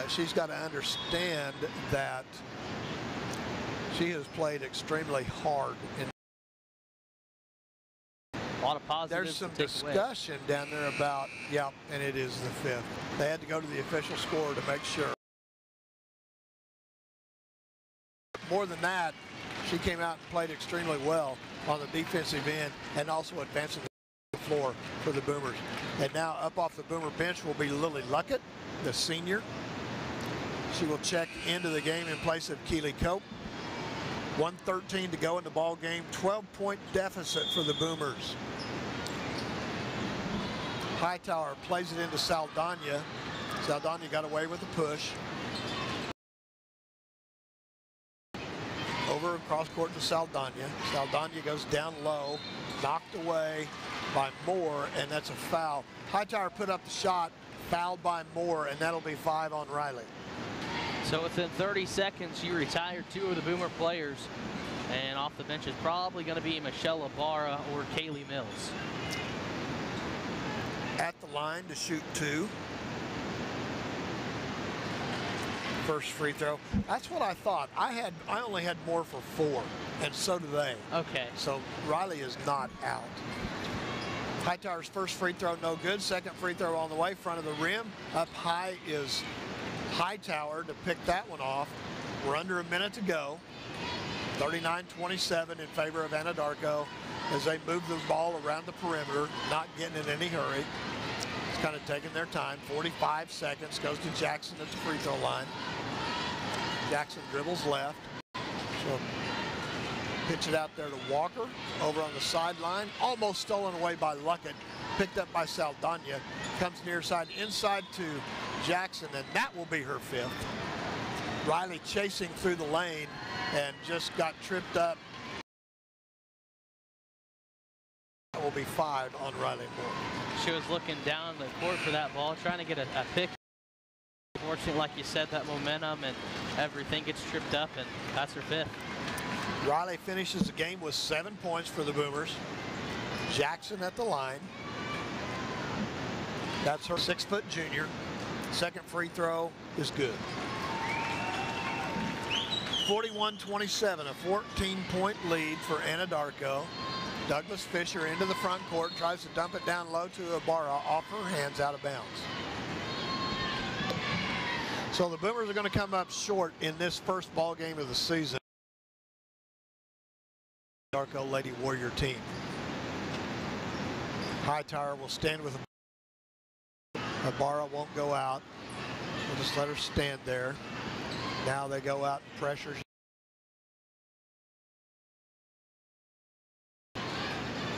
Speaker 9: she's got to understand that she has played extremely hard.
Speaker 13: A lot of positives.
Speaker 9: There's some discussion down there about, and it is the 5th. They had to go to the official score to make sure. More than that, she came out and played extremely well on the defensive end and also advancing the floor for the Boomers. And now up off the Boomer bench will be Lily Luckett, the senior. She will check into the game in place of Keely Cope. 1:13 to go in the ball game. 12-point deficit for the Boomers. Hightower plays it into Saldana. Saldana got away with the push. Over across court to Saldana. Saldana goes down low, knocked away by Moore, and that's a foul. Hightower put up the shot, fouled by Moore, and that'll be 5 on Riley.
Speaker 13: So within 30 seconds, you retired 2 of the Boomer players, and off the bench is probably going to be Michelle Ibarra or Kaylee Mills.
Speaker 9: At the line to shoot 2. First free throw. That's what I thought. I only had Moore for 4, and so do they.
Speaker 13: Okay.
Speaker 9: So Riley is not out. Hightower's first free throw no good. Second free throw on the way, front of the rim. Up high is Hightower to pick that one off. We're under a minute to go. 39-27 in favor of Anadarko as they move the ball around the perimeter, not getting in any hurry. It's kind of taking their time. 45 seconds, goes to Jackson at the free throw line. Jackson dribbles left. So pitch it out there to Walker over on the sideline. Almost stolen away by Luckett. Picked up by Saldana. Comes near side inside to Jackson, and that will be her 5th. Riley chasing through the lane and just got tripped up. That will be 5 on Riley Moore.
Speaker 13: She was looking down the court for that ball, trying to get a pick. Unfortunately, like you said, that momentum and everything gets tripped up, and that's her 5th.
Speaker 9: Riley finishes the game with 7 points for the Boomers. Jackson at the line. That's her 6-foot junior. Second free throw is good. 41-27, a 14-point lead for Anadarko. Douglas Fisher into the front court, tries to dump it down low to Ibarra, off her hands, out of bounds. So the Boomers are going to come up short in this first ball game of the season. Anadarko Lady Warrior team. Hightower will stand with Ibarra, won't go out. We'll just let her stand there. Now they go out and pressure.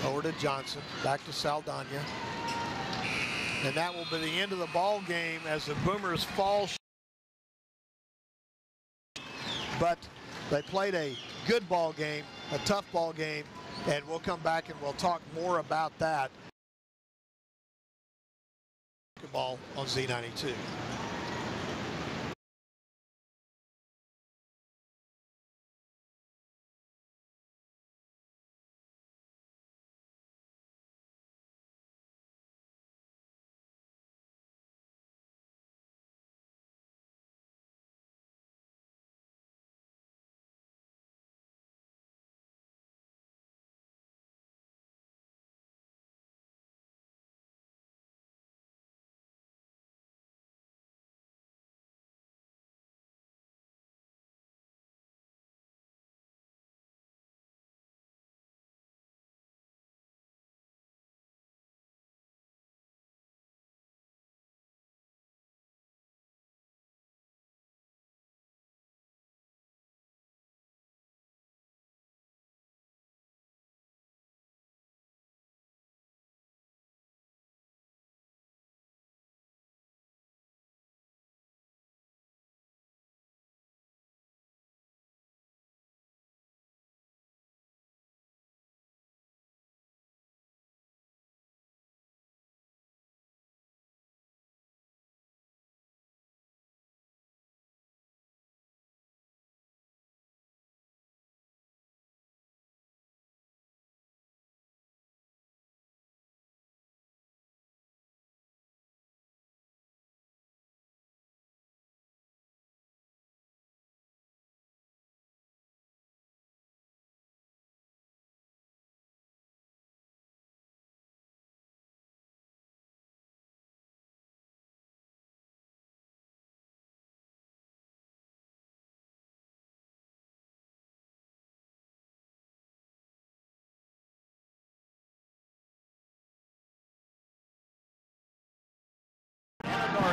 Speaker 9: Over to Johnson, back to Saldana. And that will be the end of the ball game as the Boomers fall. But they played a good ball game, a tough ball game, and we'll come back and we'll talk more about that. Ball on Z92.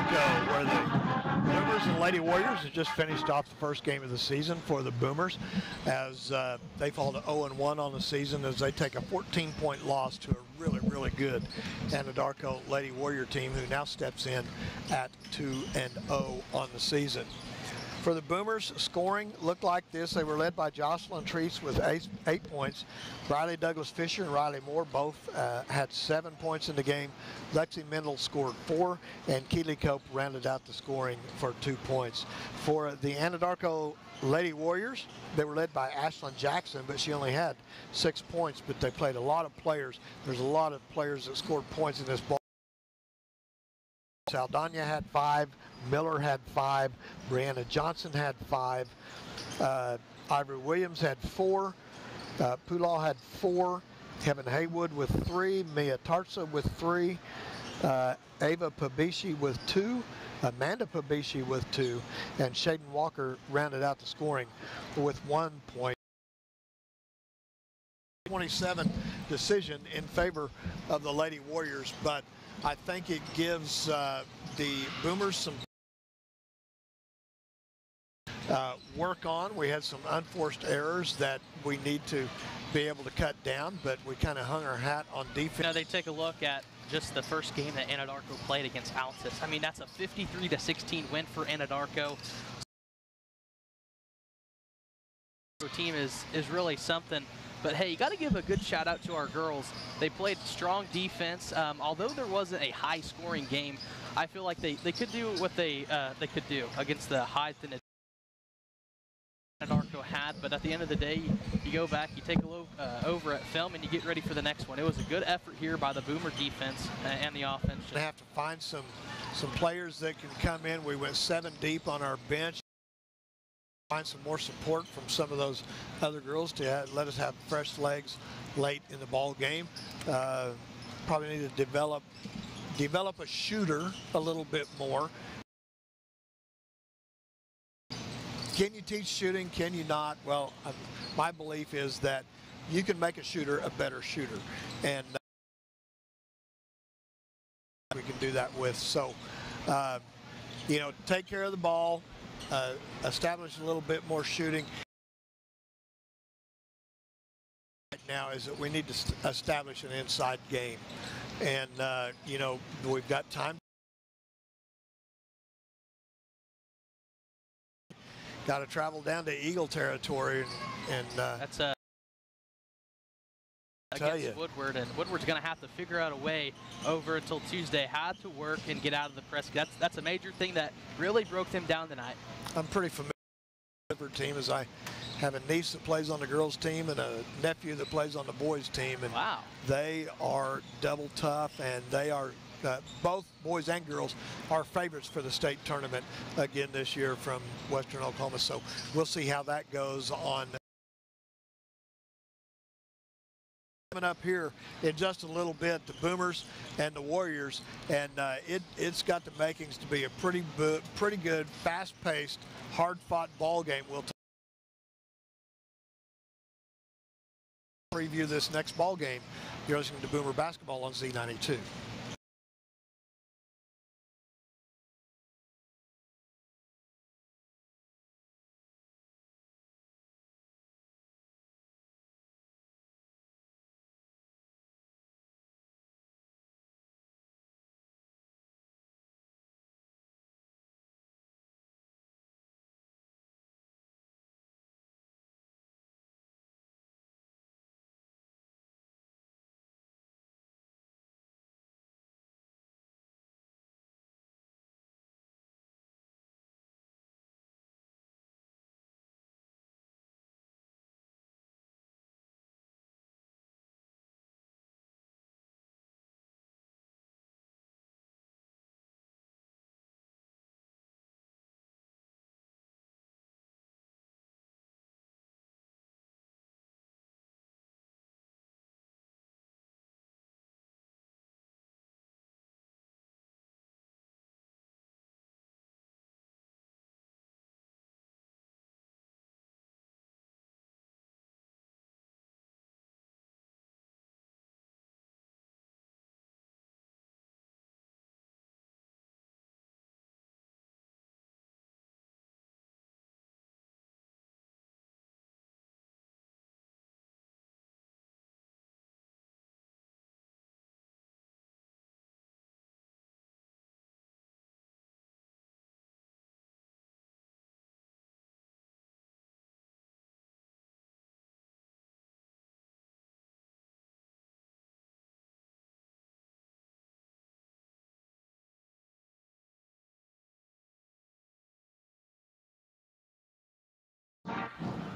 Speaker 9: Anadarko, where the Boomers and Lady Warriors have just finished off the first game of the season for the Boomers, as they fall to 0-1 on the season as they take a 14-point loss to a really good Anadarko Lady Warrior team, who now steps in at 2-0 on the season. For the Boomers, scoring looked like this. They were led by Jocelyn Treese with 8 points. Riley Douglas Fisher and Riley Moore both had 7 points in the game. Lexi Mendel scored 4, and Keely Cope rounded out the scoring for 2 points. For the Anadarko Lady Warriors, they were led by Ashlyn Jackson, but she only had 6 points, but they played a lot of players. There's a lot of players that scored points in this ball. Saldana had 5, Miller had 5, Brianna Johnson had 5, Ivory Williams had 4, Pulaw had 4, Kevin Haywood with 3, Mia Tarza with 3, Ava Pabishi with 2, Amanda Pabishi with 2, and Shaden Walker rounded out the scoring with 1 point. 27 decision in favor of the Lady Warriors, but I think it gives the Boomers some work on. We had some unforced errors that we need to be able to cut down, but we kind of hung our hat on defense.
Speaker 13: Now they take a look at just the first game that Anadarko played against Altus. I mean, that's a 53-16 win for Anadarko. Our team is really something. But hey, you got to give a good shout out to our girls. They played strong defense. Although there wasn't a high scoring game, I feel like they could do what they could do against the height and Anadarko had. But at the end of the day, you go back, you take a look over at film, and you get ready for the next one. It was a good effort here by the Boomer defense and the offense.
Speaker 9: They have to find some players that can come in. We went 7 deep on our bench. Find some more support from some of those other girls to let us have fresh legs late in the ball game. Probably need to develop a shooter a little bit more. Can you teach shooting? Can you not? Well, my belief is that you can make a shooter a better shooter, and we can do that with. So, you know, take care of the ball. Establish a little bit more shooting. Right now is that we need to establish an inside game, and you know, we've got time. Got to travel down to Eagle territory, and
Speaker 13: that's against Woodward, and Woodward's going to have to figure out a way over until Tuesday how to work and get out of the press. That's a major thing that really broke them down tonight.
Speaker 9: I'm pretty familiar with the Woodward team, as I have a niece that plays on the girls team and a nephew that plays on the boys team, and
Speaker 13: wow,
Speaker 9: they are double tough, and they are both boys and girls are favorites for the state tournament again this year from Western Oklahoma. So we'll see how that goes on. Coming up here in just a little bit, the Boomers and the Warriors, and it's got the makings to be a pretty good, fast-paced, hard-fought ball game. We'll preview this next ball game. You're listening to Boomer Basketball on Z92.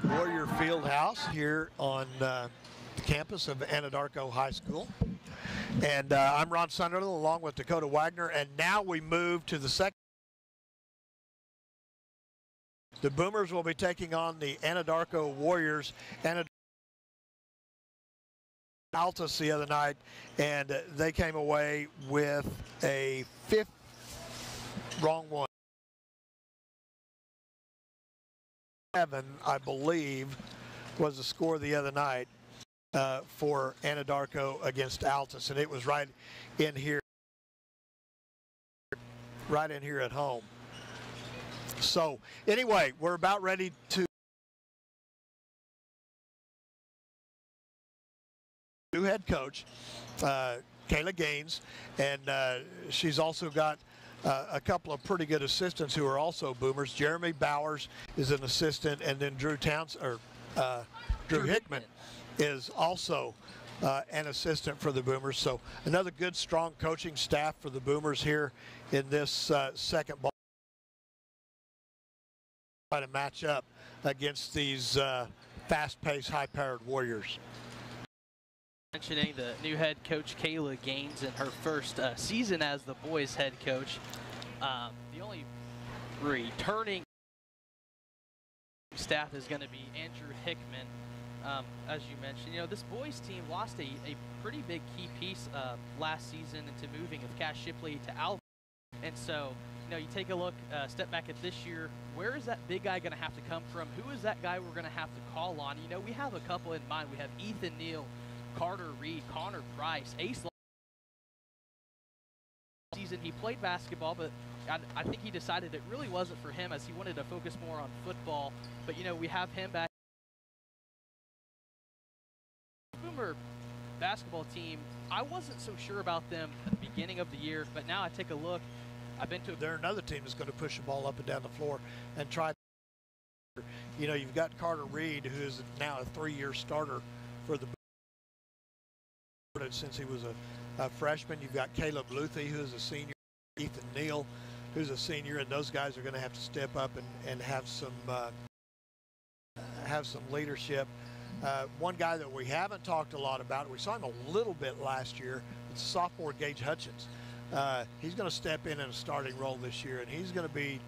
Speaker 9: Warrior Fieldhouse here on the campus of Anadarko High School. And I'm Ron Sunderland along with Dakota Wagner. And now we move to the second. The Boomers will be taking on the Anadarko Warriors. Altus the other night, and they came away with a wrong one. 7, I believe, was the score the other night for Anadarko against Altus, and it was right in here at home. So anyway, we're about ready to new head coach, Kayla Gaines, and she's also got a couple of pretty good assistants who are also Boomers. Jeremy Bowers is an assistant, and then Drew Hickman is also an assistant for the Boomers. So another good, strong coaching staff for the Boomers here in this second ball. Try to match up against these fast-paced, high-powered Warriors.
Speaker 13: Mentioning the new head coach Kayla Gaines in her first season as the boys head coach. The only returning staff is going to be Andrew Hickman. As you mentioned, you know, this boys team lost a pretty big key piece last season into moving of Cash Shipley to Alva. And so, you know, you take a look, step back at this year, where is that big guy going to have to come from? Who is that guy we're going to have to call on? You know, we have a couple in mind. We have Ethan Neal, Carter Reed, Connor Price, Ace. Season he played basketball, but I think he decided it really wasn't for him, as he wanted to focus more on football. But you know, we have him back. Boomer basketball team, I wasn't so sure about them at the beginning of the year, but now I take a look. I've been to.
Speaker 9: They're another team that's going to push the ball up and down the floor and try. You know, you've got Carter Reed, who is now a 3-year starter for the. Since he was a freshman. You've got Caleb Luthi, who's a senior, Ethan Neal, who's a senior, and those guys are going to have to step up and have some leadership. One guy that we haven't talked a lot about, we saw him a little bit last year, it's sophomore Gage Hutchins. He's going to step in a starting role this year, and he's going to be,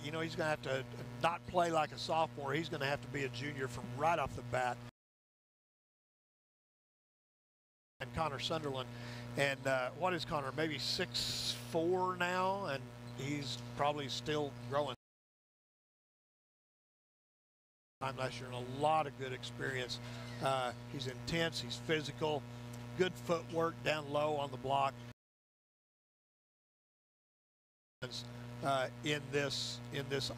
Speaker 9: you know, he's going to have to not play like a sophomore. He's going to have to be a junior from right off the bat. And Connor Sunderland, and what is Connor? Maybe 6'4" now, and he's probably still growing. Last year, and a lot of good experience. He's intense. He's physical. Good footwork down low on the block. In this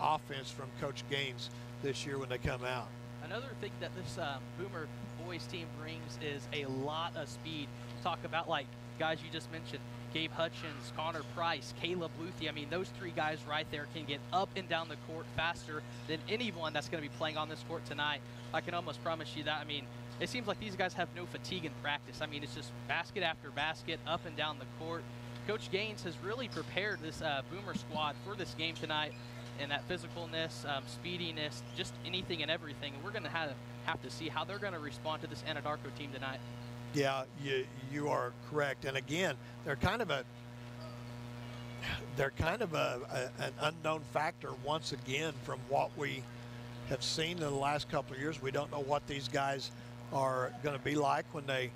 Speaker 9: offense from Coach Gaines this year when they come out.
Speaker 13: Another thing that this Boomer boys team brings is a lot of speed. Talk about, like, guys you just mentioned, Gabe Hutchins, Connor Price, Caleb Luthi. I mean, those three guys right there can get up and down the court faster than anyone that's going to be playing on this court tonight. I can almost promise you that. I mean, it seems like these guys have no fatigue in practice. I mean, it's just basket after basket, up and down the court. Coach Gaines has really prepared this Boomer squad for this game tonight. And that physicalness, speediness, just anything and everything. And we're going to have to see how they're going to respond to this Anadarko team tonight.
Speaker 9: Yeah, you are correct. And again, they're kind of an unknown factor once again from what we have seen in the last couple of years. We don't know what these guys are going to be like when they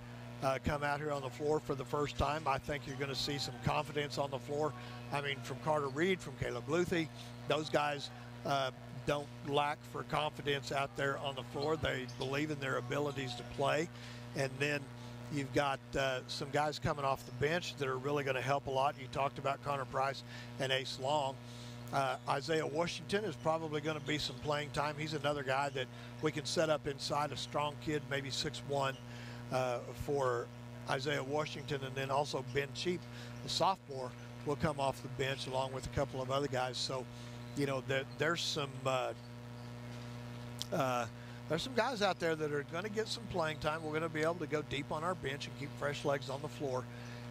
Speaker 9: come out here on the floor for the first time. I think you're going to see some confidence on the floor. I mean, from Carter Reed, from Caleb Luthi, those guys don't lack for confidence out there on the floor. They believe in their abilities to play. And then you've got some guys coming off the bench that are really going to help a lot. You talked about Connor Price and Ace Long. Isaiah Washington is probably going to be some playing time. He's another guy that we can set up inside, a strong kid, maybe 6'1", for Isaiah Washington. And then also Ben Cheap, the sophomore, will come off the bench along with a couple of other guys. So, you know, there's some guys out there that are going to get some playing time. We're going to be able to go deep on our bench and keep fresh legs on the floor,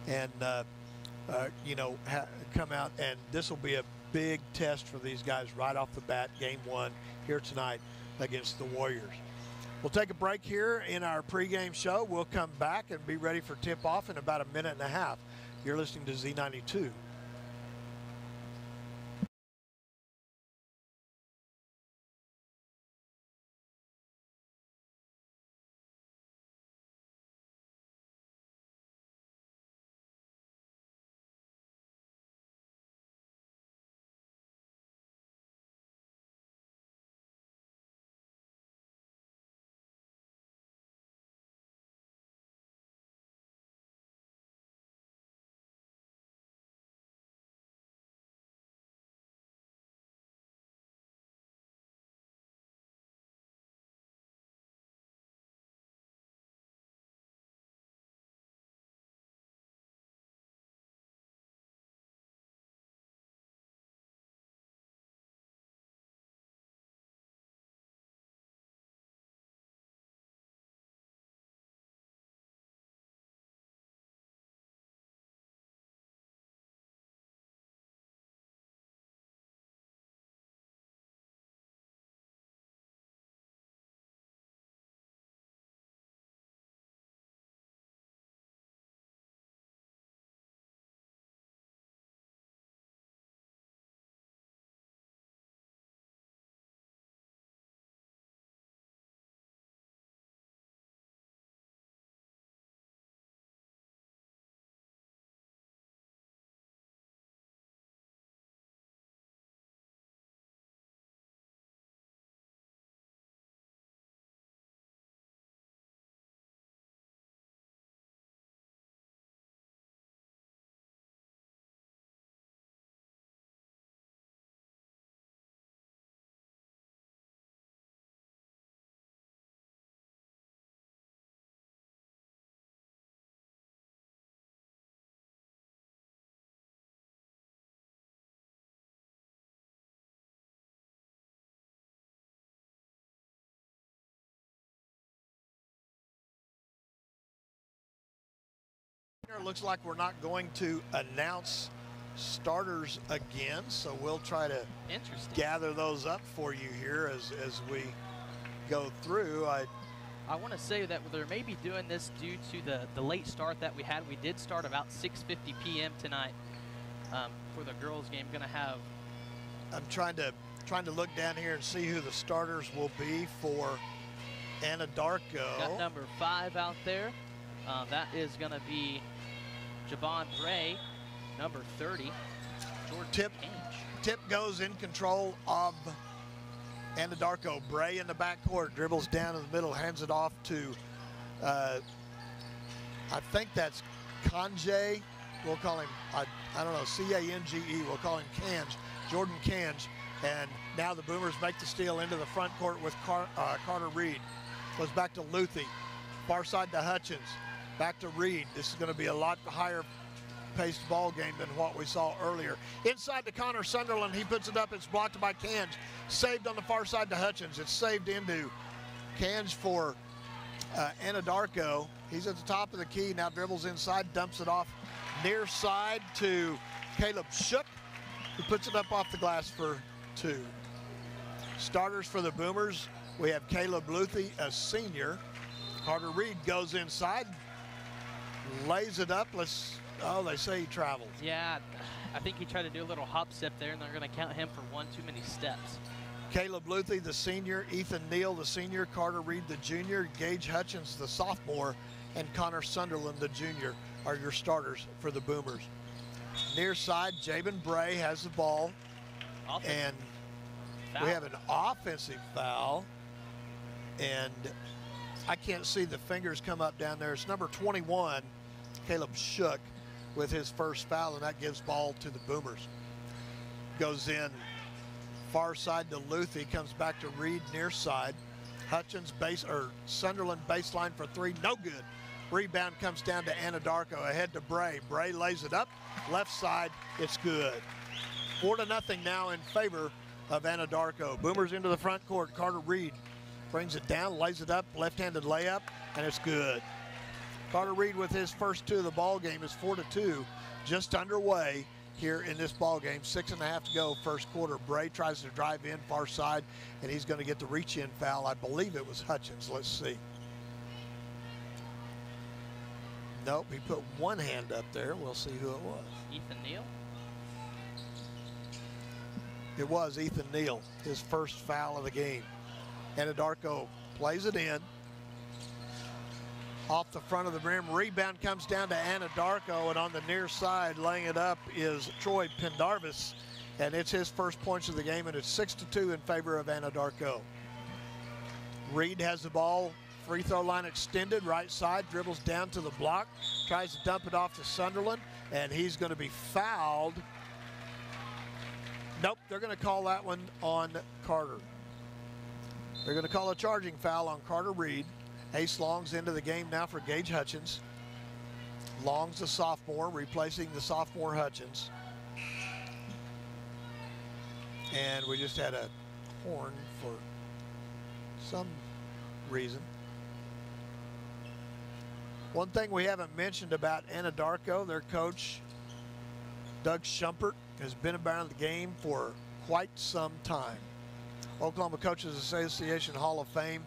Speaker 9: and you know, come out. And this will be a big test for these guys right off the bat, game one here tonight against the Warriors. We'll take a break here in our pregame show. We'll come back and be ready for tip-off in about a minute and a half. You're listening to Z92. Looks like we're not going to announce starters again, so we'll try to gather those up for you here as we go through. I
Speaker 13: want to say that they may be doing this due to the late start that we had. We did start about 6:50 p.m. tonight for the girls' game. Going to have.
Speaker 9: I'm trying to look down here and see who the starters will be for Anadarko.
Speaker 13: Got number 5 out there. That is going to be Javon Bray, number 30. Jordan
Speaker 9: Tip goes in control of Anadarko. Bray in the backcourt, dribbles down in the middle, hands it off to, I think that's Kange. We'll call him, I don't know, C-A-N-G-E. We'll call him Kange, Jordan Kange. And now the Boomers make the steal into the front court with Carter Reed. Goes back to Luthi. Far side to Hutchins. Back to Reed. This is going to be a lot higher paced ball game than what we saw earlier. Inside to Connor Sunderland. He puts it up. It's blocked by Kange. Saved on the far side to Hutchins. It's saved into Kange for Anadarko. He's at the top of the key. Now dribbles inside. Dumps it off near side to Caleb Shook, who puts it up off the glass for 2. Starters for the Boomers. We have Caleb Luthi, a senior. Carter Reed goes inside. Lays it up. They say he traveled.
Speaker 13: Yeah, I think he tried to do a little hop step there, and they're going to count him for one too many steps.
Speaker 9: Caleb Luthi, the senior, Ethan Neal, the senior, Carter Reed, the junior, Gage Hutchins, the sophomore, and Connor Sunderland, the junior, are your starters for the Boomers. Near side, Jabin Bray has the ball, and we have an offensive foul, and I can't see the fingers come up down there. It's number 21, Caleb Shook, with his first foul, and that gives ball to the Boomers. Goes in far side to Luthi, comes back to Reed near side. Hutchins Sunderland baseline for 3, no good. Rebound comes down to Anadarko, ahead to Bray. Bray lays it up, left side, it's good. 4-0 now in favor of Anadarko. Boomers into the front court. Carter Reed brings it down, lays it up, left-handed layup, and it's good. Carter Reed with his first 2 of the ball game is 4-2, just underway here in this ball game. 6.5 to go, first quarter. Bray tries to drive in far side, and he's going to get the reach-in foul. I believe it was Hutchins. Let's see. Nope, he put one hand up there. We'll see who it was.
Speaker 13: Ethan Neal?
Speaker 9: It was Ethan Neal, his first foul of the game. Anadarko plays it in. Off the front of the rim, rebound comes down to Anadarko, and on the near side, laying it up is Troy Pendarvis, and it's his first points of the game, and it's 6-2 in favor of Anadarko. Reed has the ball, free throw line extended, right side, dribbles down to the block, tries to dump it off to Sunderland, and he's going to be fouled. Nope, they're going to call that one on Carter. They're going to call a charging foul on Carter Reed. Ace Long's into the game now for Gage Hutchins. Long's the sophomore, replacing the sophomore Hutchins. And we just had a horn for some reason. One thing we haven't mentioned about Anadarko, their coach, Doug Schumpert, has been around the game for quite some time. Oklahoma Coaches Association Hall of Fame.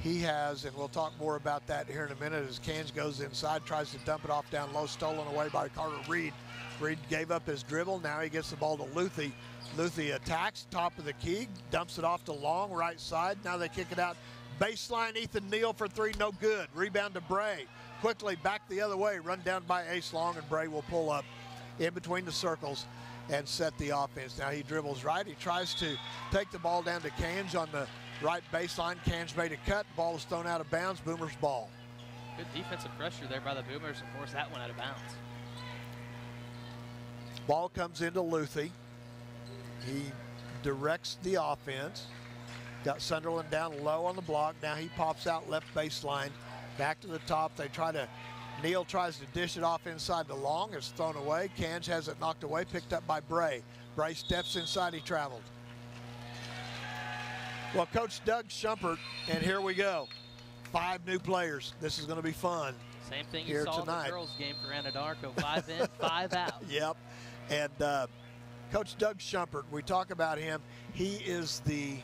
Speaker 9: He has, and we'll talk more about that here in a minute as Cairns goes inside, tries to dump it off down low, stolen away by Carter Reed. Reed gave up his dribble. Now he gets the ball to Luthi. Luthi attacks, top of the key, dumps it off to Long, right side. Now they kick it out. Baseline, Ethan Neal for three, no good. Rebound to Bray. Quickly back the other way, run down by Ace Long, and Bray will pull up in between the circles and set the offense. Now he dribbles right. He tries to take the ball down to Cairns on the right baseline. Cairns made a cut. Ball was thrown out of bounds. Boomers ball.
Speaker 13: Good defensive pressure there by the Boomers to force that one out of bounds.
Speaker 9: Ball comes into Luthi. He directs the offense. Got Sunderland down low on the block. Now he pops out left baseline. Back to the top. They try to, Neal tries to dish it off inside to Long. It's thrown away. Cairns has it knocked away, picked up by Bray. Bray steps inside. He traveled. Well, Coach Doug Schumpert, and here we go. 5 new players. This is going to be fun.
Speaker 13: Same thing you saw tonight in the girls' game for Anadarko. 5 in, 5 out.
Speaker 9: Yep. And Coach Doug Schumpert, we talk about him. He is the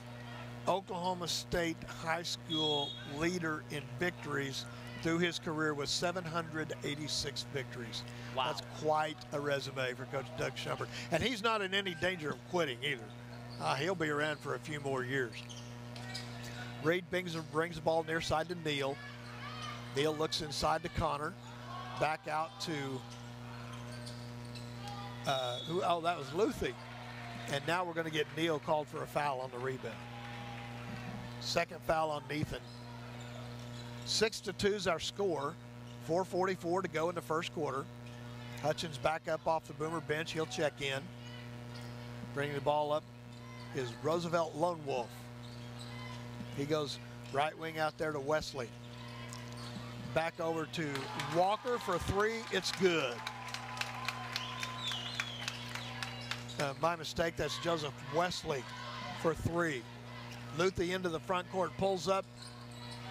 Speaker 9: Oklahoma State high school leader in victories through his career with 786 victories.
Speaker 13: Wow.
Speaker 9: That's quite a resume for Coach Doug Schumpert. And he's not in any danger of quitting either. He'll be around for a few more years. Reed brings the ball near side to Neal. Neal looks inside to Connor. Back out to, that was Luthi. And now we're going to get Neal called for a foul on the rebound. Second foul on Nathan. 6-2 is our score. 4:44 to go in the first quarter. Hutchins back up off the Boomer bench. He'll check in. Bringing the ball up is Roosevelt Lone Wolf. He goes right wing out there to Wesley. Back over to Walker for 3. It's good. My mistake, that's Joseph Wesley for 3. Luthi into the front court, pulls up.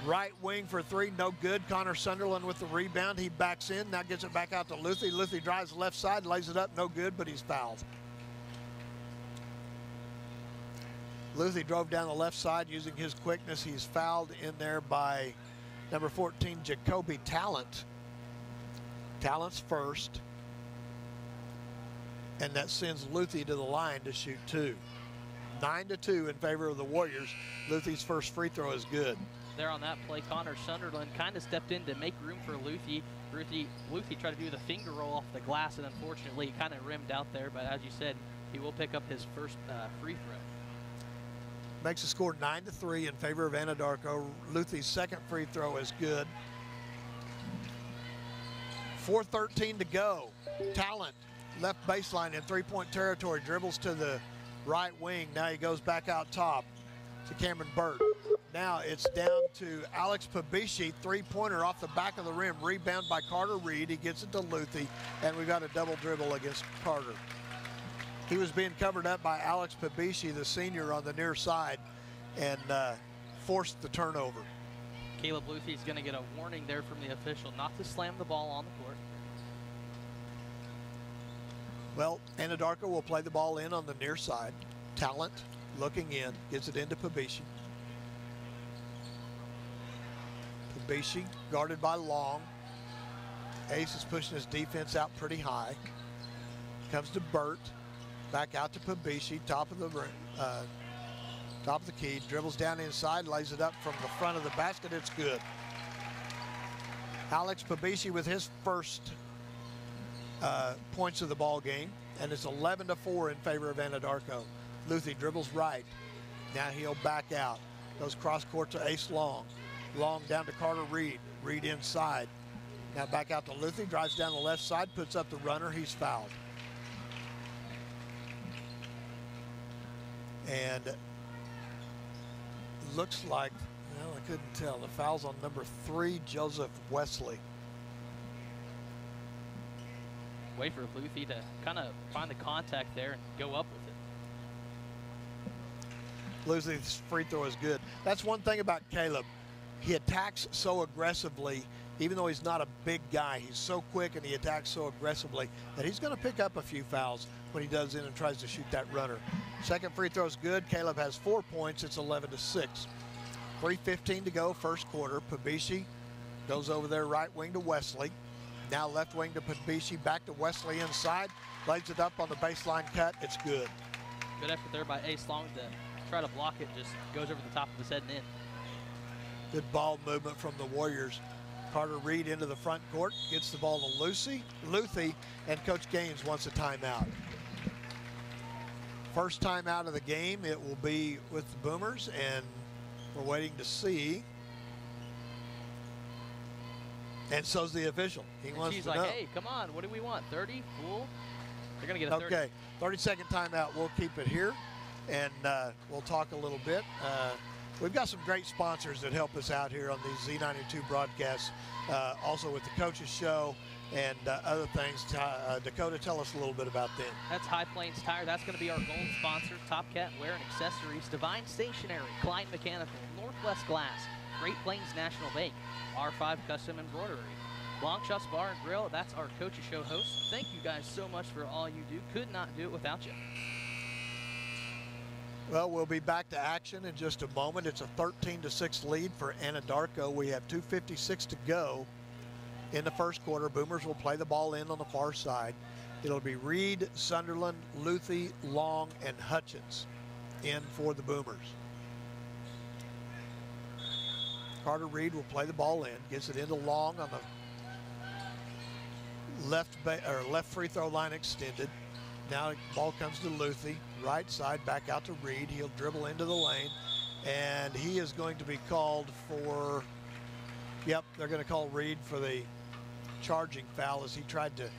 Speaker 9: Right wing for 3, no good. Connor Sunderland with the rebound. He backs in, now gets it back out to Luthi. Luthi drives the left side, lays it up, no good, but he's fouled. Luthi drove down the left side using his quickness. He's fouled in there by number 14, Jacoby Talent. Talent's first. And that sends Luthi to the line to shoot 2. 9-2 in favor of the Warriors. Luthi's first free throw is good.
Speaker 13: There on that play, Connor Sunderland kind of stepped in to make room for Luthi. Luthi tried to do the finger roll off the glass, and unfortunately he kind of rimmed out there, but as you said, he will pick up his first free throw.
Speaker 9: Makes the score 9-3 in favor of Anadarko. Luthi's second free throw is good. 4:13 to go. Talent, left baseline in three-point territory, dribbles to the right wing. Now he goes back out top to Cameron Burt. Now it's down to Alex Pabishi, three-pointer off the back of the rim. Rebound by Carter Reed. He gets it to Luthi, and we've got a double dribble against Carter. He was being covered up by Alex Pabishi, the senior, on the near side, and forced the turnover.
Speaker 13: Caleb Luthi's going to get a warning there from the official not to slam the ball on the court.
Speaker 9: Well, Anadarko will play the ball in on the near side. Talent looking in, gets it into Pabishi. Pabishi guarded by Long. Ace is pushing his defense out pretty high. Comes to Burt. Back out to Pabishi, top of the key. Dribbles down inside, lays it up from the front of the basket. It's good. Alex Pabishi with his first points of the ball game, and it's 11-4 in favor of Anadarko. Luthi dribbles right. Now he'll back out. Goes cross court to Ace Long. Long down to Carter Reed. Reed inside. Now back out to Luthi. Drives down the left side. Puts up the runner. He's fouled. And looks like, well, I couldn't tell. The foul's on number 3, Joseph Wesley.
Speaker 13: Wait for Luthi to kind of find the contact there and go up with it.
Speaker 9: Luthi's free throw is good. That's one thing about Caleb. He attacks so aggressively, even though he's not a big guy. He's so quick and he attacks so aggressively that he's going to pick up a few fouls when he does in and tries to shoot that runner. Second free throw is good. Caleb has 4 points. It's 11-6. 3:15 to go, first quarter. Pabishi goes over there right wing to Wesley. Now left wing to Pabishi, back to Wesley inside. Lays it up on the baseline cut. It's good.
Speaker 13: Good effort there by Ace Long to try to block it. Just goes over the top of his head and in.
Speaker 9: Good ball movement from the Warriors. Carter Reed into the front court, gets the ball to Luthi, and Coach Gaines wants a timeout. First timeout of the game, it will be with the Boomers, and we're waiting to see. And so's the official. He wants
Speaker 13: She's
Speaker 9: to
Speaker 13: like,
Speaker 9: know.
Speaker 13: hey, come on, what do we want, 30? Fool? They're going to get a 30.
Speaker 9: Okay, 30-second timeout. We'll keep it here, and we'll talk a little bit. We've got some great sponsors that help us out here on these Z92 broadcasts, also with the Coaches Show and other things. Dakota, tell us a little bit about them.
Speaker 13: That's High Plains Tire. That's going to be our gold sponsor. Top Cat Wear and Accessories, Divine Stationery, Klein Mechanical, Northwest Glass, Great Plains National Bank, R5 Custom Embroidery, Long Shots Bar and Grill. That's our Coaches Show host. Thank you guys so much for all you do. Could not do it without you.
Speaker 9: Well, we'll be back to action in just a moment. It's a 13-6 lead for Anadarko. We have 2:56 to go in the first quarter. Boomers will play the ball in on the far side. It'll be Reed, Sunderland, Luthi, Long, and Hutchins in for the Boomers. Carter Reed will play the ball in, gets it into Long on the left free throw line extended. Now the ball comes to Luthi, right side, back out to Reed. He'll dribble into the lane, and he is going to be called for, yep, they're going to call Reed for the charging foul as he tried to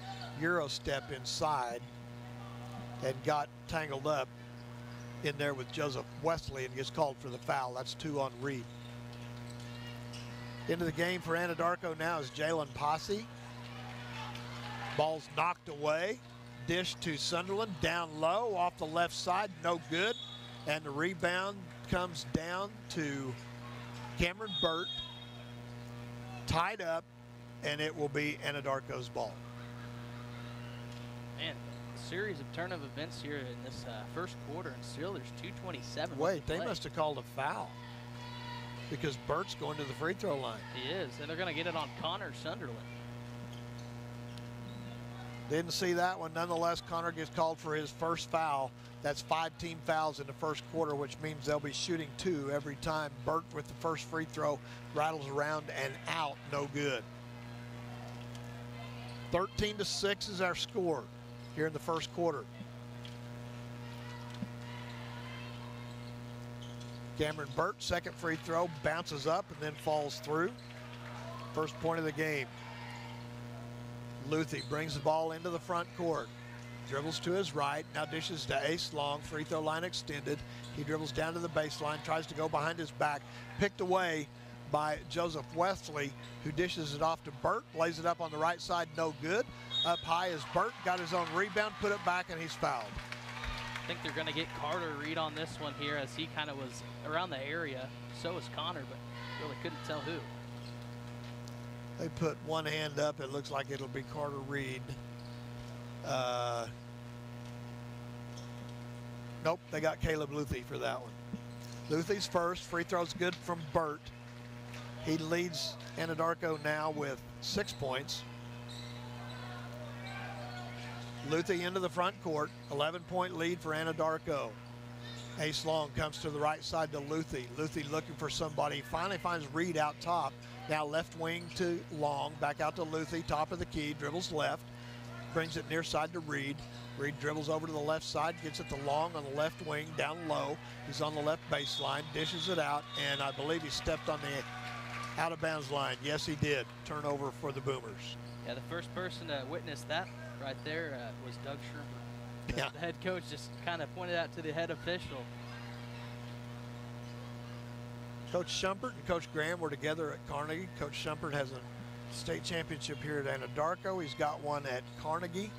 Speaker 9: Euro step inside and got tangled up in there with Joseph Wesley and gets called for the foul. That's 2 on Reed. Into the game for Anadarko now is Jalen Posse. Ball's knocked away. Dish to Sunderland, down low, off the left side, no good. And the rebound comes down to Cameron Burt. Tied up, and it will be Anadarko's ball.
Speaker 13: Man, a series of turn of events here in this first quarter, and still there's 2:27.
Speaker 9: Wait, they must have called a foul because Burt's going to the free throw line.
Speaker 13: He is, and they're going to get it on Connor Sunderland.
Speaker 9: Didn't see that one. Nonetheless, Connor gets called for his first foul. That's 5 team fouls in the first quarter, which means they'll be shooting 2 every time. Burt with the first free throw rattles around and out, no good. 13-6 is our score here in the first quarter. Cameron Burt, second free throw, bounces up and then falls through. First point of the game. Luthi brings the ball into the front court. Dribbles to his right, now dishes to Ace Long, free throw line extended. He dribbles down to the baseline, tries to go behind his back, picked away by Joseph Wesley, who dishes it off to Burt, lays it up on the right side, no good. Up high is Burt, got his own rebound, put it back, and he's fouled.
Speaker 13: I think they're going to get Carter Reed on this one here as he kind of was around the area. So was Connor, but really couldn't tell who.
Speaker 9: They put one hand up. It looks like it'll be Carter Reed. Nope, they got Caleb Luthi for that one. Luthi's first. Free throw's good from Burt. He leads Anadarko now with 6 points. Luthi into the front court. 11-point lead for Anadarko. Ace Long comes to the right side to Luthi. Luthi looking for somebody. Finally finds Reed out top. Now left wing to Long. Back out to Luthi. Top of the key. Dribbles left. Brings it near side to Reed. Reed dribbles over to the left side. Gets it to Long on the left wing. Down low. He's on the left baseline. Dishes it out. And I believe he stepped on the out of bounds line. Yes, he did. Turnover for the Boomers.
Speaker 13: Yeah, the first person to witness that right there was Doug Shermer.
Speaker 9: Yeah.
Speaker 13: The head coach just kind of pointed out to the head official.
Speaker 9: Coach Shumpert and Coach Graham were together at Carnegie. Coach Shumpert has a state championship here at Anadarko. He's got one at Carnegie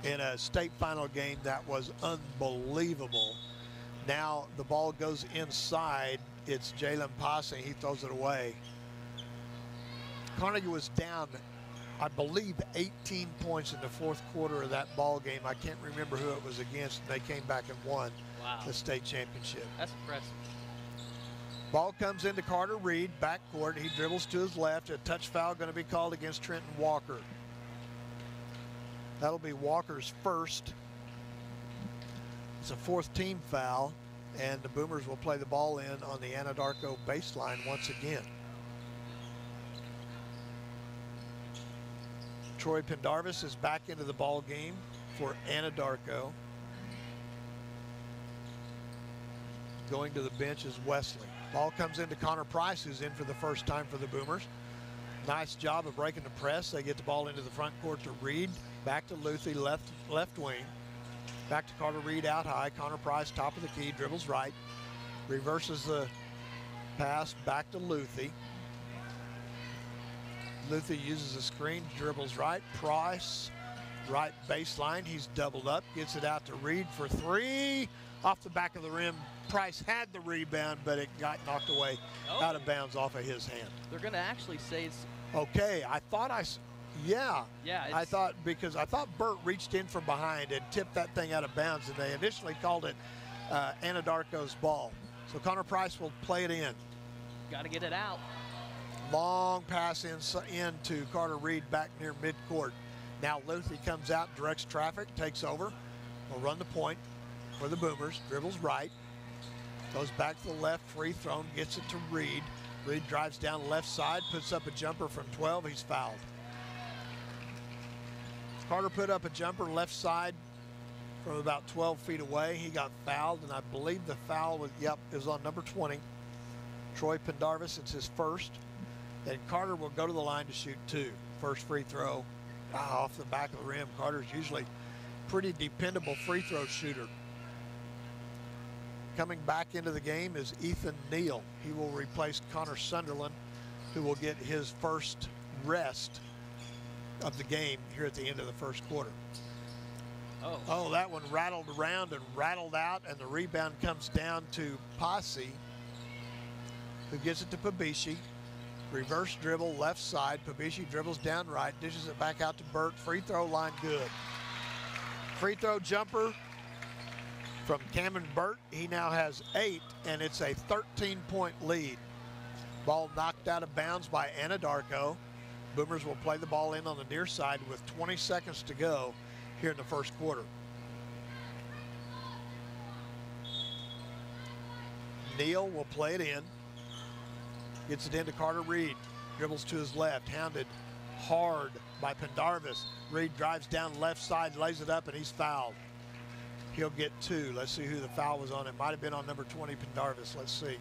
Speaker 9: in a state final game that was unbelievable. Now the ball goes inside. It's Jalen Posse. He throws it away. Carnegie was down, I believe, 18 points in the fourth quarter of that ball game. I can't remember who it was against. They came back and won the state championship.
Speaker 13: That's impressive.
Speaker 9: Ball comes into Carter Reed, backcourt. He dribbles to his left. A touch foul going to be called against Trenton Walker. That'll be Walker's first. It's a fourth team foul, and the Boomers will play the ball in on the Anadarko baseline once again. Troy Pendarvis is back into the ball game for Anadarko. Going to the bench is Wesley. Ball comes into Connor Price, who's in for the first time for the Boomers. Nice job of breaking the press. They get the ball into the front court to Reed. Back to Luthi, left wing. Back to Carter Reed out high. Connor Price, top of the key, dribbles right. Reverses the pass back to Luthi. Luthi uses a screen, dribbles right. Price, right baseline. He's doubled up, gets it out to Reed for three. Off the back of the rim. Price had the rebound, but it got knocked away out of bounds off of his hand.
Speaker 13: They're going to actually say it's...
Speaker 9: Okay, I thought yeah, I thought Burt reached in from behind and tipped that thing out of bounds, and they initially called it Anadarko's ball. So Connor Price will play it in.
Speaker 13: Got to get it out.
Speaker 9: Long pass into Carter Reed back near midcourt. Now Luthi comes out, directs traffic, takes over. Will run the point for the Boomers. Dribbles right. Goes back to the left, free thrown, gets it to Reed. Reed drives down the left side, puts up a jumper from 12. He's fouled. Carter put up a jumper left side from about 12 feet away. He got fouled, and I believe the foul was, it was on number 20. Troy Pendarvis, it's his first. And Carter will go to the line to shoot two. First free throw off the back of the rim. Carter's usually pretty dependable free throw shooter. Coming back into the game is Ethan Neal. He will replace Connor Sunderland, who will get his first rest of the game here at the end of the first quarter. Oh, that one rattled around and rattled out, and the rebound comes down to Posse, who gets it to Pabishi. Reverse dribble, left side. Pabishi dribbles down right, dishes it back out to Burt. Free throw line good. Free throw jumper from Cameron Burt. He now has 8, and it's a 13-point lead. Ball knocked out of bounds by Anadarko. Boomers will play the ball in on the near side with 20 seconds to go here in the first quarter. Neal will play it in. Gets it into Carter Reed. Dribbles to his left. Hounded hard by Pendarvis. Reed drives down left side, lays it up, and he's fouled. He'll get 2. Let's see who the foul was on. It might have been on number 20, Pendarvis. Let's see.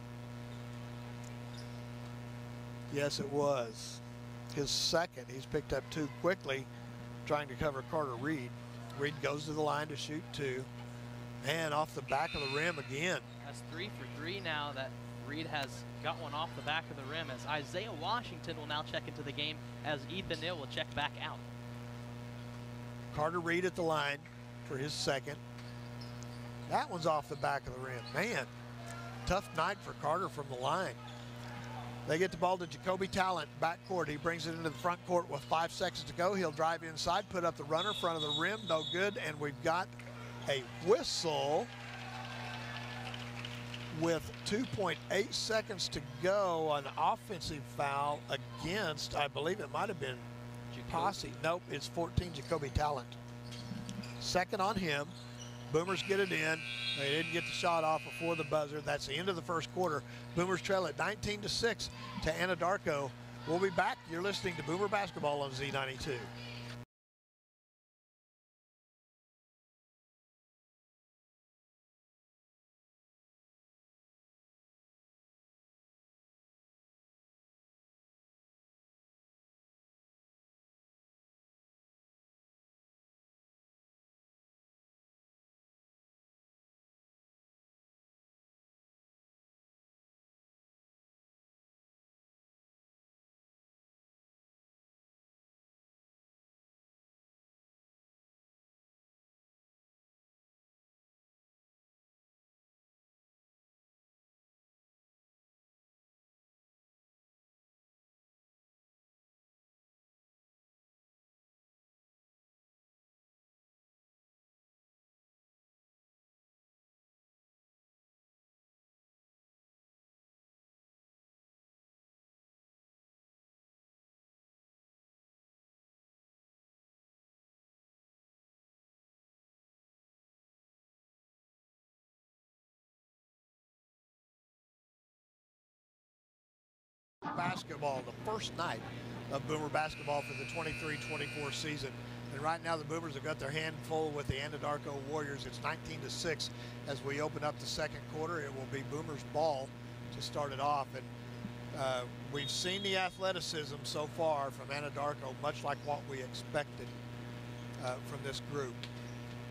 Speaker 9: Yes, it was. His second. He's picked up 2 quickly, trying to cover Carter Reed. Reed goes to the line to shoot 2. And off the back of the rim again.
Speaker 13: That's 3 for 3 now that Reed has got one off the back of the rim, as Isaiah Washington will now check into the game as Ethan Neal will check back out.
Speaker 9: Carter Reed at the line for his second. That one's off the back of the rim. Man, tough night for Carter from the line. They get the ball to Jacoby Talent, backcourt. He brings it into the front court with 5 seconds to go. He'll drive inside, put up the runner, front of the rim, no good, and we've got a whistle with 2.8 seconds to go, an offensive foul against, I believe it might have been Posse. Nope, it's 14, Jacoby Talent. Second on him. Boomers get it in. They didn't get the shot off before the buzzer. That's the end of the first quarter. Boomers trail at 19-6 to Anadarko. We'll be back. You're listening to Boomer Basketball on Z92. Basketball, the first night of Boomer basketball for the 23-24 season. And right now the Boomers have got their hand full with the Anadarko Warriors. It's 19-6 as we open up the second quarter. It will be Boomers ball to start it off. And we've seen the athleticism so far from Anadarko, much like what we expected from this group.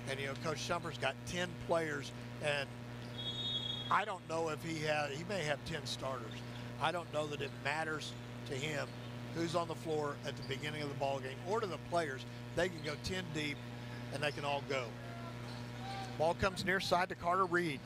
Speaker 9: And, you know, Coach Shumper's got 10 players, and I don't know if he may have 10 starters. I don't know that it matters to him who's on the floor at the beginning of the ball game or to the players. They can go 10 deep and they can all go. Ball comes near side to Carter Reed.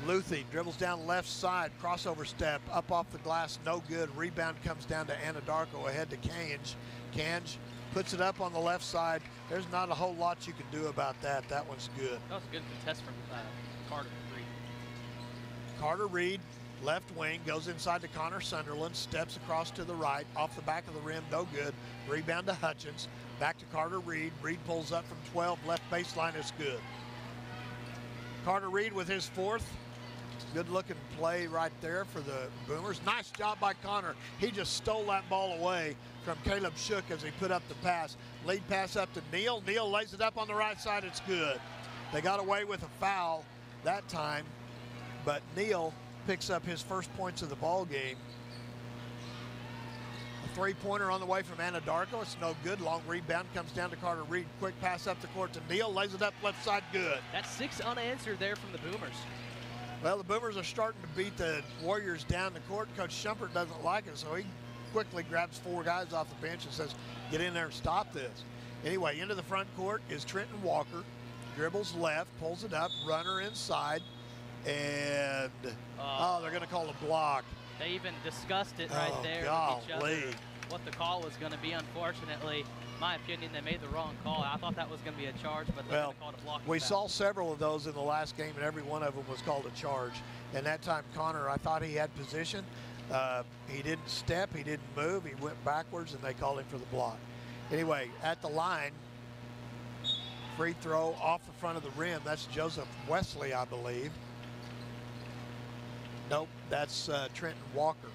Speaker 9: Luthi dribbles down left side, crossover step, up off the glass, no good. Rebound comes down to Anadarko, ahead to Kange. Kange puts it up on the left side. There's not a whole lot you can do about that. That one's good.
Speaker 13: That was a good contest from Carter Reed.
Speaker 9: Carter Reed, left wing, goes inside to Connor Sunderland, steps across to the right, off the back of the rim, no good. Rebound to Hutchins, back to Carter Reed. Reed pulls up from 12, left baseline, it's good. Carter Reed with his fourth. Good looking play right there for the Boomers. Nice job by Connor. He just stole that ball away from Caleb Shook as he put up the pass. Lead pass up to Neal. Neal lays it up on the right side, it's good. They got away with a foul that time, but Neal picks up his first points of the ball game. A three-pointer on the way from Anadarko. It's no good. Long rebound comes down to Carter Reed. Quick pass up the court to Neal. Lays it up left side, good.
Speaker 13: That's 6 unanswered there from the Boomers.
Speaker 9: Well, the Boomers are starting to beat the Warriors down the court. Coach Shumpert doesn't like it, so he quickly grabs 4 guys off the bench and says, get in there and stop this. Anyway, into the front court is Trenton Walker. Dribbles left, pulls it up, runner inside. And, they're going to call a block.
Speaker 13: They even discussed it right there with each other, what the call was going to be. Unfortunately, in my opinion, they made the wrong call. I thought that was going to be a charge, but they're going to call it a block.
Speaker 9: We saw several of those in the last game, and every one of them was called a charge. And that time, Connor, I thought he had position. He didn't step, he didn't move, he went backwards, and they called him for the block. Anyway, at the line, free throw off the front of the rim. That's Joseph Wesley, I believe. Nope, that's Trenton Walker.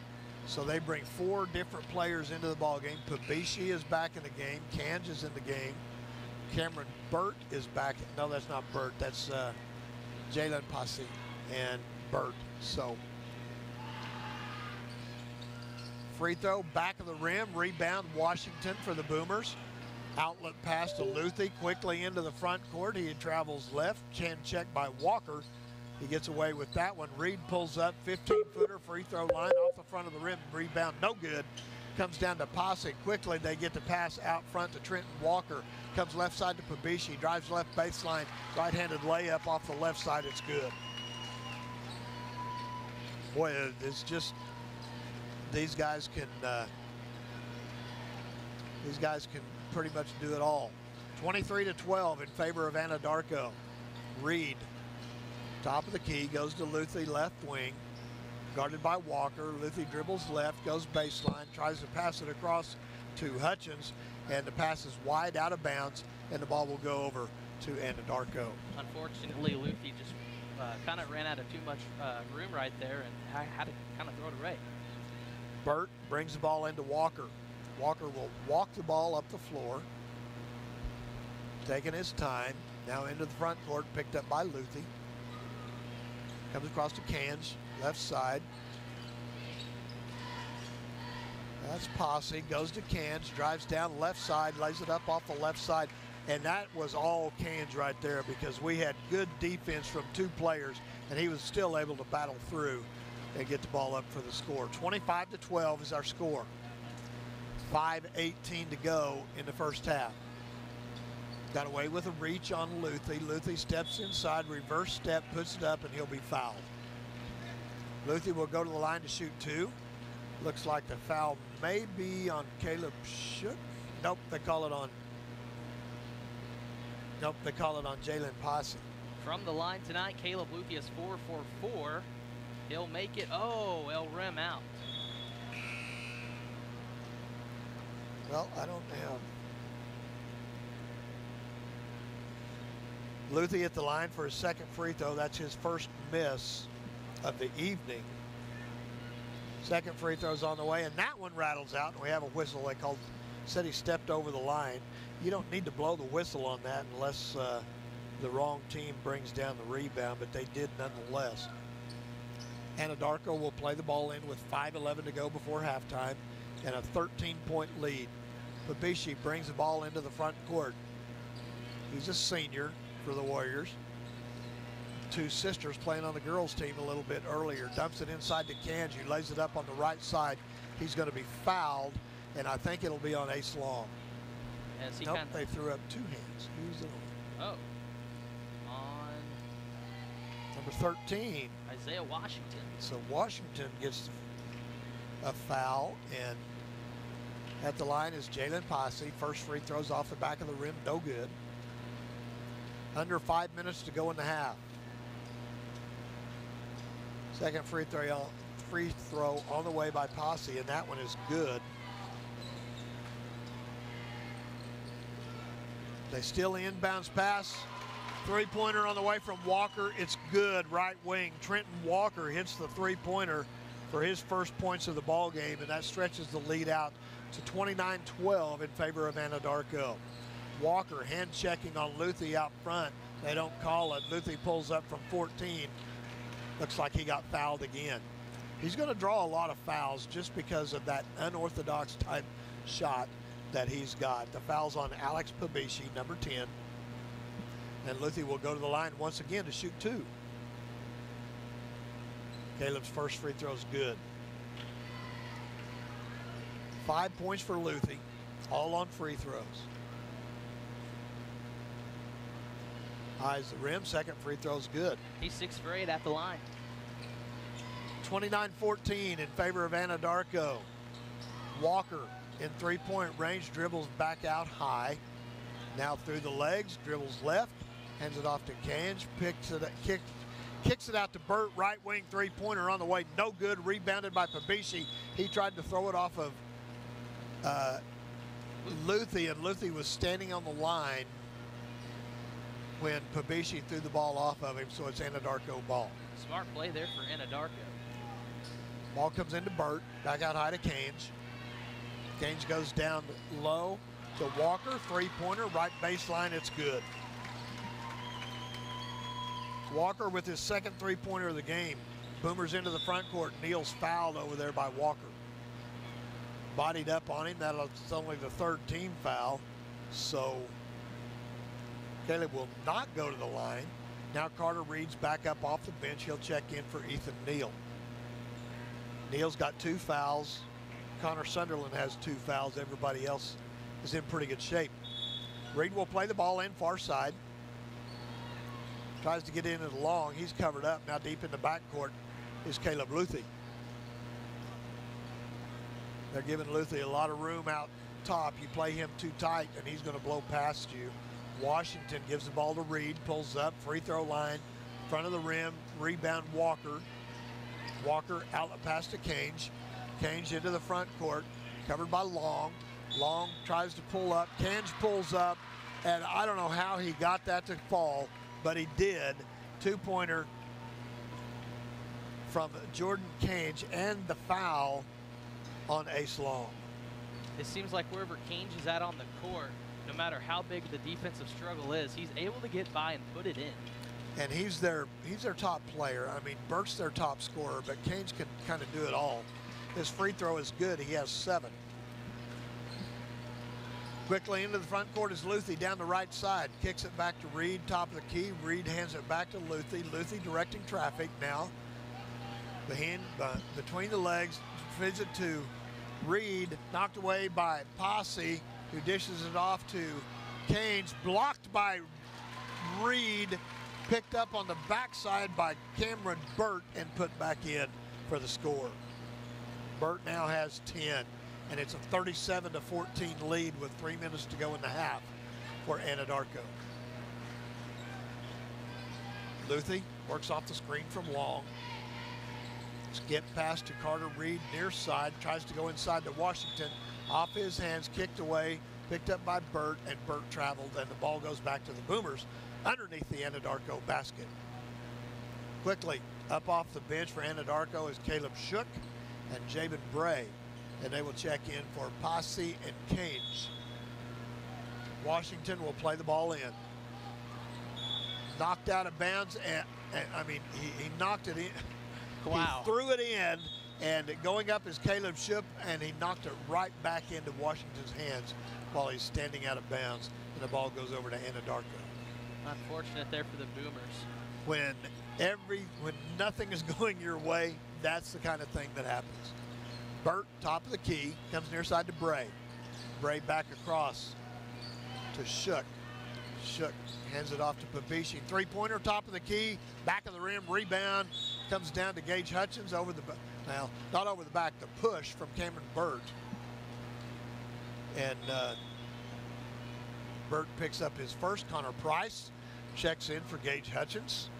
Speaker 9: So they bring 4 different players into the ball game. Pabishi is back in the game. Kange is in the game. Cameron Burt is back. No, that's not Burt. That's Jalen Posse and Burt. So free throw, back of the rim, rebound, Washington for the Boomers. Outlet pass to Luthi, quickly into the front court. He travels left, chin check by Walker. He gets away with that one. Reed pulls up, 15-footer, free throw line off the front of the rim. Rebound, no good. Comes down to Posse. Quickly, they get the pass out front to Trenton Walker. Comes left side to Pabishi. Drives left baseline. Right-handed layup off the left side. It's good. Boy, it's just these guys can pretty much do it all. 23-12 in favor of Anadarko. Reed Top of the key goes to Luthi, left wing. Guarded by Walker. Luthi dribbles left, goes baseline, tries to pass it across to Hutchins, and the pass is wide out of bounds, and the ball will go over to Anadarko.
Speaker 13: Unfortunately, Luthi just kind of ran out of too much room right there and had to kind of throw it away.
Speaker 9: Burt brings the ball into Walker. Walker will walk the ball up the floor, taking his time. Now into the front court, picked up by Luthi. Comes across to Cans, left side. That's Posse, goes to Cans, drives down left side, lays it up off the left side. And that was all Cans right there because we had good defense from two players, and he was still able to battle through and get the ball up for the score. 25-12 is our score. 5:18 to go in the first half. Got away with a reach on Luthi. Luthi steps inside, reverse step, puts it up, and he'll be fouled. Luthi will go to the line to shoot two. Looks like the foul may be on Caleb Shook. Nope, they call it on Jalen Posse.
Speaker 13: From the line tonight, Caleb Luthi is 4 for 4. He'll make it. Oh, El rim out.
Speaker 9: Well, I don't have. Luthi at the line for his second free throw. That's his first miss of the evening. Second free throw's on the way, and that one rattles out, and we have a whistle. They said he stepped over the line. You don't need to blow the whistle on that unless the wrong team brings down the rebound, but they did nonetheless. Anadarko will play the ball in with 5:11 to go before halftime and a 13-point lead. Babishi brings the ball into the front court. He's a senior for the Warriors. Two sisters playing on the girls team a little bit earlier. Dumps it inside to Kanji, lays it up on the right side. He's going to be fouled, and I think it'll be on Ace Long. Nope, they threw up two hands. Who's it
Speaker 13: on? Oh. On
Speaker 9: number 13.
Speaker 13: Isaiah Washington.
Speaker 9: So Washington gets a foul, and at the line is Jalen Posse. First free throws off the back of the rim, no good. Under 5 minutes to go in the half. Second free throw on the way by Posse, and that one is good. They steal the inbounds pass. Three-pointer on the way from Walker. It's good, right wing. Trenton Walker hits the three-pointer for his first points of the ball game, and that stretches the lead out to 29-12 in favor of Anadarko. Walker hand-checking on Luthi out front. They don't call it. Luthi pulls up from 14. Looks like he got fouled again. He's going to draw a lot of fouls just because of that unorthodox type shot that he's got. The foul's on Alex Pabishi, number 10. And Luthi will go to the line once again to shoot two. Caleb's first free throw is good. 5 points for Luthi, all on free throws. Eyes the rim, second free throw's good.
Speaker 13: He's 6 for 8 at the line.
Speaker 9: 29-14 in favor of Anadarko. Walker in three-point range, dribbles back out high. Now through the legs, dribbles left, hands it off to Kange, kicks it out to Burt, right wing three-pointer on the way, no good, rebounded by Pabishi. He tried to throw it off of Luthi, and Luthi was standing on the line when Pabishi threw the ball off of him, so it's Anadarko ball.
Speaker 13: Smart play there for Anadarko.
Speaker 9: Ball comes into Burt, back out high to Kange. Kange goes down low to Walker, three-pointer, right baseline, it's good. Walker with his second three-pointer of the game. Boomers into the front court. Neal's fouled over there by Walker. Bodied up on him. That's only the third team foul. So Caleb will not go to the line. Now Carter Reed's back up off the bench. He'll check in for Ethan Neal. Neal's got 2 fouls. Connor Sunderland has 2 fouls. Everybody else is in pretty good shape. Reed will play the ball in far side. Tries to get in it long. He's covered up. Now deep in the backcourt is Caleb Luthi. They're giving Luthi a lot of room out top. You play him too tight and he's going to blow past you. Washington gives the ball to Reed, pulls up, free throw line, front of the rim, rebound Walker. Walker outlet pass to Cange. Cange into the front court, covered by Long. Long tries to pull up. Cange pulls up, and I don't know how he got that to fall, but he did. Two-pointer from Jordan Cange, and the foul on Ace Long.
Speaker 13: It seems like wherever Cange is at on the court, no matter how big the defensive struggle is, he's able to get by and put it in.
Speaker 9: And he's their top player. I mean, Burt's their top scorer, but Cange can kind of do it all. His free throw is good. He has 7. Quickly into the front court is Luthi down the right side. Kicks it back to Reed, top of the key. Reed hands it back to Luthi. Luthi directing traffic now. Between the legs, visit to Reed, knocked away by Posse, who dishes it off to Cange. Blocked by Reed, picked up on the backside by Cameron Burt and put back in for the score. Burt now has 10, and it's a 37-14 lead with 3 minutes to go in the half for Anadarko. Luthi works off the screen from Long. Skip pass to Carter Reed near side, tries to go inside to Washington. Off his hands, kicked away, picked up by Burt, and Burt traveled, and the ball goes back to the Boomers underneath the Anadarko basket. Quickly, up off the bench for Anadarko is Caleb Shook and Jabin Bray, and they will check in for Posse and Cange. Washington will play the ball in. Knocked out of bounds, and I mean, he knocked it in.
Speaker 13: Wow.
Speaker 9: He threw it in, and going up is Caleb Shook, and he knocked it right back into Washington's hands while he's standing out of bounds, and the ball goes over to Anadarko.
Speaker 13: Unfortunate there for the Boomers.
Speaker 9: When nothing is going your way, that's the kind of thing that happens. Burt, top of the key, comes near side to Bray. Bray back across to Shook. Shook hands it off to Pabishi. Three-pointer, top of the key, back of the rim, rebound. Comes down to Gage Hutchins over the, now, not over the back, the push from Cameron Burt. And Burt picks up his first. Connor Price checks in for Gage Hutchins.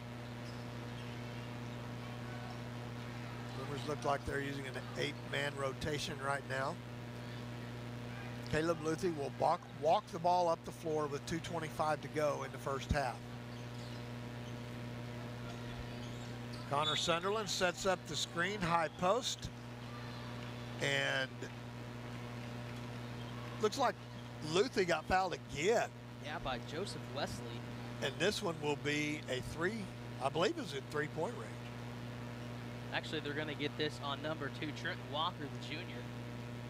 Speaker 9: Boomers look like they're using an 8-man rotation right now. Caleb Luthi will walk the ball up the floor with 2:25 to go in the first half. Connor Sunderland sets up the screen, high post, and looks like Luthi got fouled again.
Speaker 13: Yeah, by Joseph Wesley.
Speaker 9: And this one will be a I believe it's a 3-point range.
Speaker 13: Actually, they're going to get this on number 2, Trenton Walker, the junior.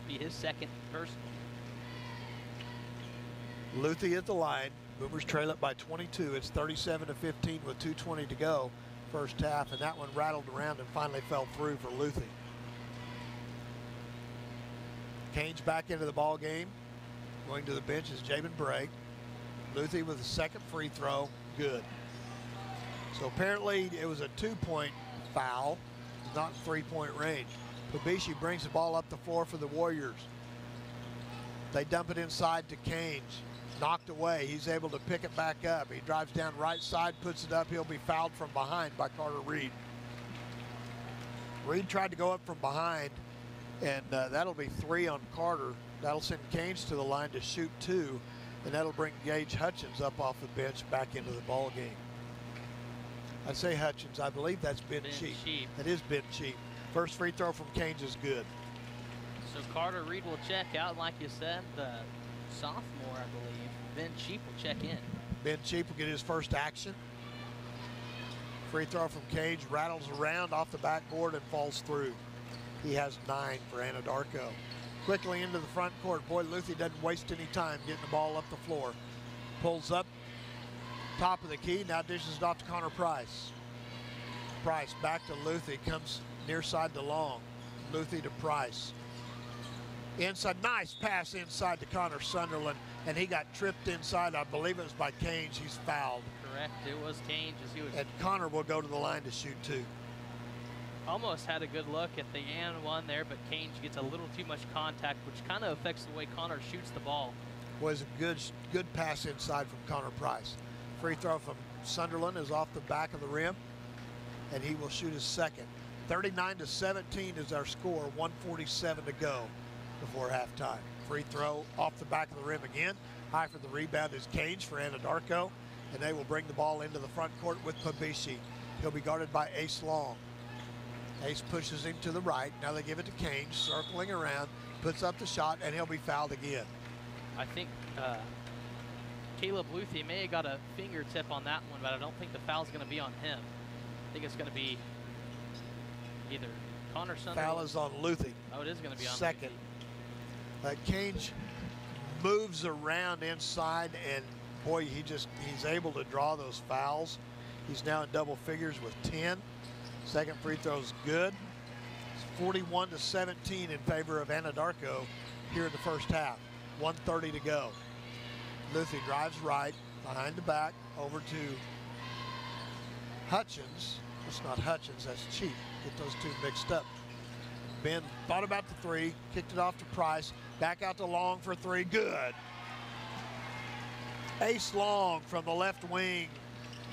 Speaker 13: Be his second personal.
Speaker 9: Luthi at the line. Boomers trail it by 22. It's 37-15 with 2:20 to go. First half, and that one rattled around and finally fell through for Luthi. Cange back into the ball game. Going to the bench is Jabin Bray. Luthi with a second free throw, good. So apparently it was a 2-point foul, not 3-point range. Pabishi brings the ball up the floor for the Warriors. They dump it inside to Cange. Knocked away. He's able to pick it back up. He drives down right side, puts it up. He'll be fouled from behind by Carter Reed. Reed tried to go up from behind, and that'll be 3 on Carter. That'll send Cange to the line to shoot 2, and that'll bring Gage Hutchins up off the bench back into the ball game. I say Hutchins. I believe that's Ben Cheap. That is Ben Cheap. First free throw from Cange is good.
Speaker 13: So Carter Reed will check out, like you said, the sophomore, I believe. Ben Cheap will check in.
Speaker 9: Ben Cheap will get his first action. Free throw from Cange, rattles around off the backboard and falls through. He has 9 for Anadarko. Quickly into the front court. Boy, Luthi doesn't waste any time getting the ball up the floor. Pulls up, top of the key, now dishes it off to Connor Price. Price back to Luthi, comes near side to Long. Luthi to Price. Inside, nice pass inside to Connor Sunderland, and he got tripped inside. I believe it was by Cange. He's fouled.
Speaker 13: Correct, it was Cange as he was.
Speaker 9: And Connor will go to the line to shoot 2.
Speaker 13: Almost had a good look at the and one there, but Cange gets a little too much contact, which kind of affects the way Connor shoots the ball.
Speaker 9: Was a good pass inside from Connor Price. Free throw from Sunderland is off the back of the rim. and he will shoot his second. 39-17 is our score, 1:47 to go before halftime. Free throw off the back of the rim again. High for the rebound is Cage for Anadarko, and they will bring the ball into the front court with Pabishi. He'll be guarded by Ace Long. Ace pushes him to the right. Now they give it to Cage, circling around, puts up the shot, and he'll be fouled again.
Speaker 13: I think Caleb Luthi may have got a fingertip on that one, but I don't think the foul's going to be on him. I think it's going to be either Connor Sunderland.
Speaker 9: Foul is on Luthi.
Speaker 13: Oh, it is going to be on
Speaker 9: second. Cage moves around inside, and boy, he's able to draw those fouls. He's now in double figures with 10. Second free throw's good. It's 41-17 in favor of Anadarko here in the first half. 1:30 to go. Luthi drives right, behind the back, over to Hutchins. That's not Hutchins, that's Cheap. Get those two mixed up. Ben thought about the three, kicked it off to Price, back out to Long for three, good. Ace Long from the left wing,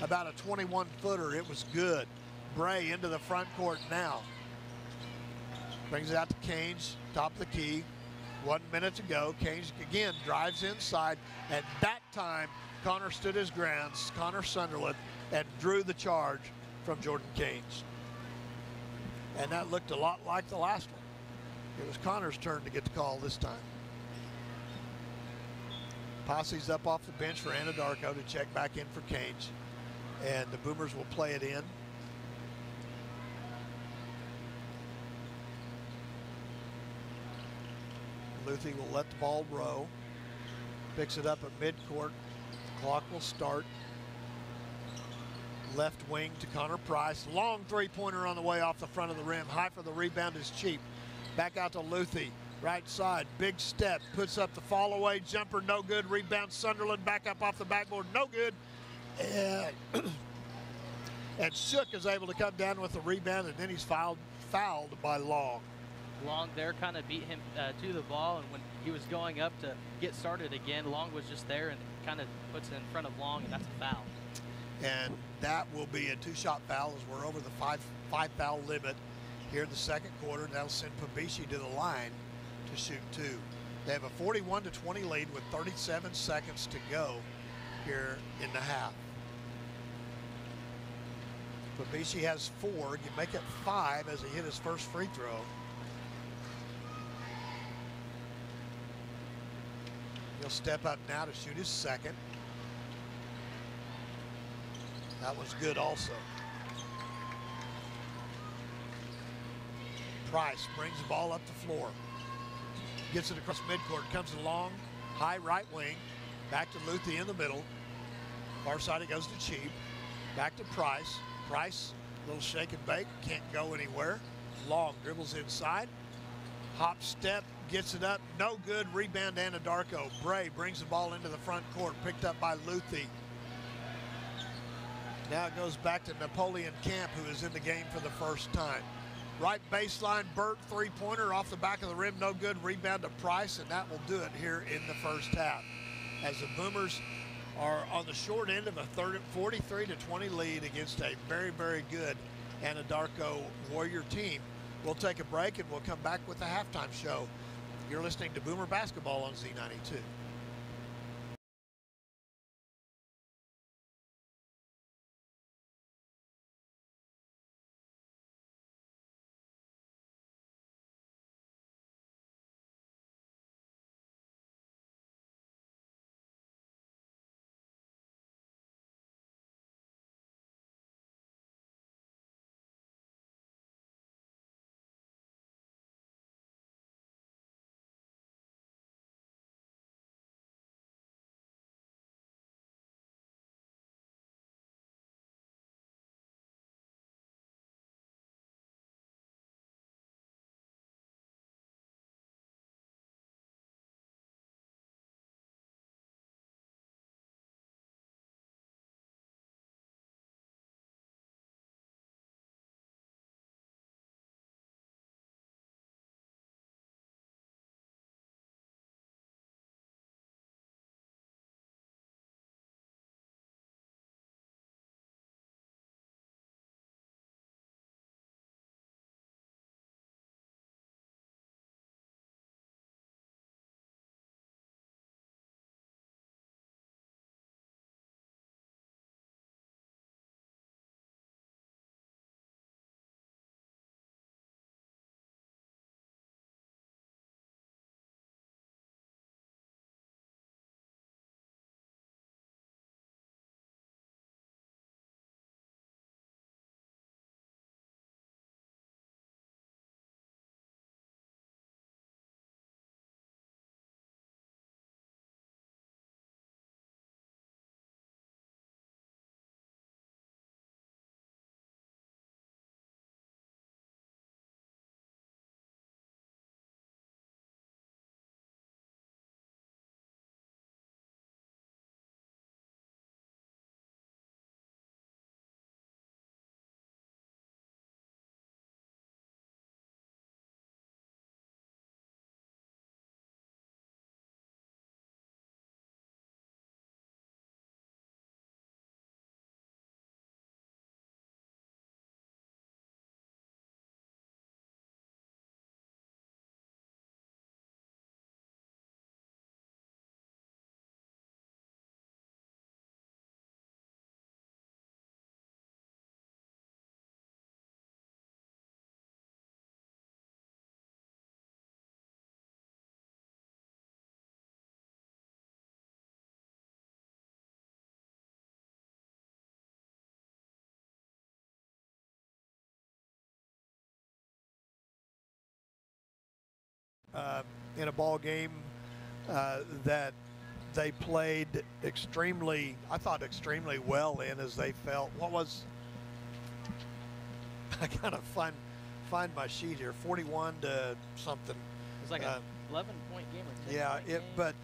Speaker 9: about a 21-footer, it was good. Bray into the front court now. Brings it out to Cage, top of the key. 1 minute to go. Cage again drives inside, and that time Connor stood his ground, Connor Sunderland, and drew the charge from Jordan Cage. And that looked a lot like the last one. It was Connor's turn to get the call this time. Posse's up off the bench for Anadarko to check back in for Cage, and the Boomers will play it in. Luthi will let the ball roll. Picks it up at midcourt. Clock will start. Left wing to Connor Price. Long three-pointer on the way off the front of the rim. High for the rebound is Cheap. Back out to Luthi. Right side, big step. Puts up the fall-away jumper. No good. Rebound Sunderland. Back up off the backboard. No good. And Shook is able to come down with the rebound, and then he's fouled by Long.
Speaker 13: Long there kind of beat him to the ball, and when he was going up to get started again, Long was just there and kind of puts it in front of Long, and that's a foul.
Speaker 9: And that will be a two-shot foul as we're over the five foul limit here in the second quarter. That'll send Pabishi to the line to shoot two. They have a 41-20 lead with 37 seconds to go here in the half. Pabishi has 4. You make it 5 as he hit his first free throw. He'll step up now to shoot his second. That was good also. Price brings the ball up the floor. Gets it across midcourt, comes along, high right wing. Back to Luthi in the middle. Far side it goes to Cheap. Back to Price. Price, a little shake and bake, can't go anywhere. Long dribbles inside. Hop step, gets it up, no good. Rebound Anadarko. Bray brings the ball into the front court, picked up by Luthi. Now it goes back to Napoleon Camp, who is in the game for the first time. Right baseline, Burt three-pointer off the back of the rim, no good. Rebound to Price, and that will do it here in the first half. As the Boomers are on the short end of a 43-20 lead against a very, very good Anadarko Warrior team. We'll take a break and we'll come back with the halftime show. You're listening to Boomer Basketball on Z92. in a ball game that they played extremely, I thought extremely well in, as they felt. What was, I gotta find my sheet here, 41 to something.
Speaker 13: It was like a 11-point game or 10-point
Speaker 9: yeah,
Speaker 13: game.
Speaker 9: But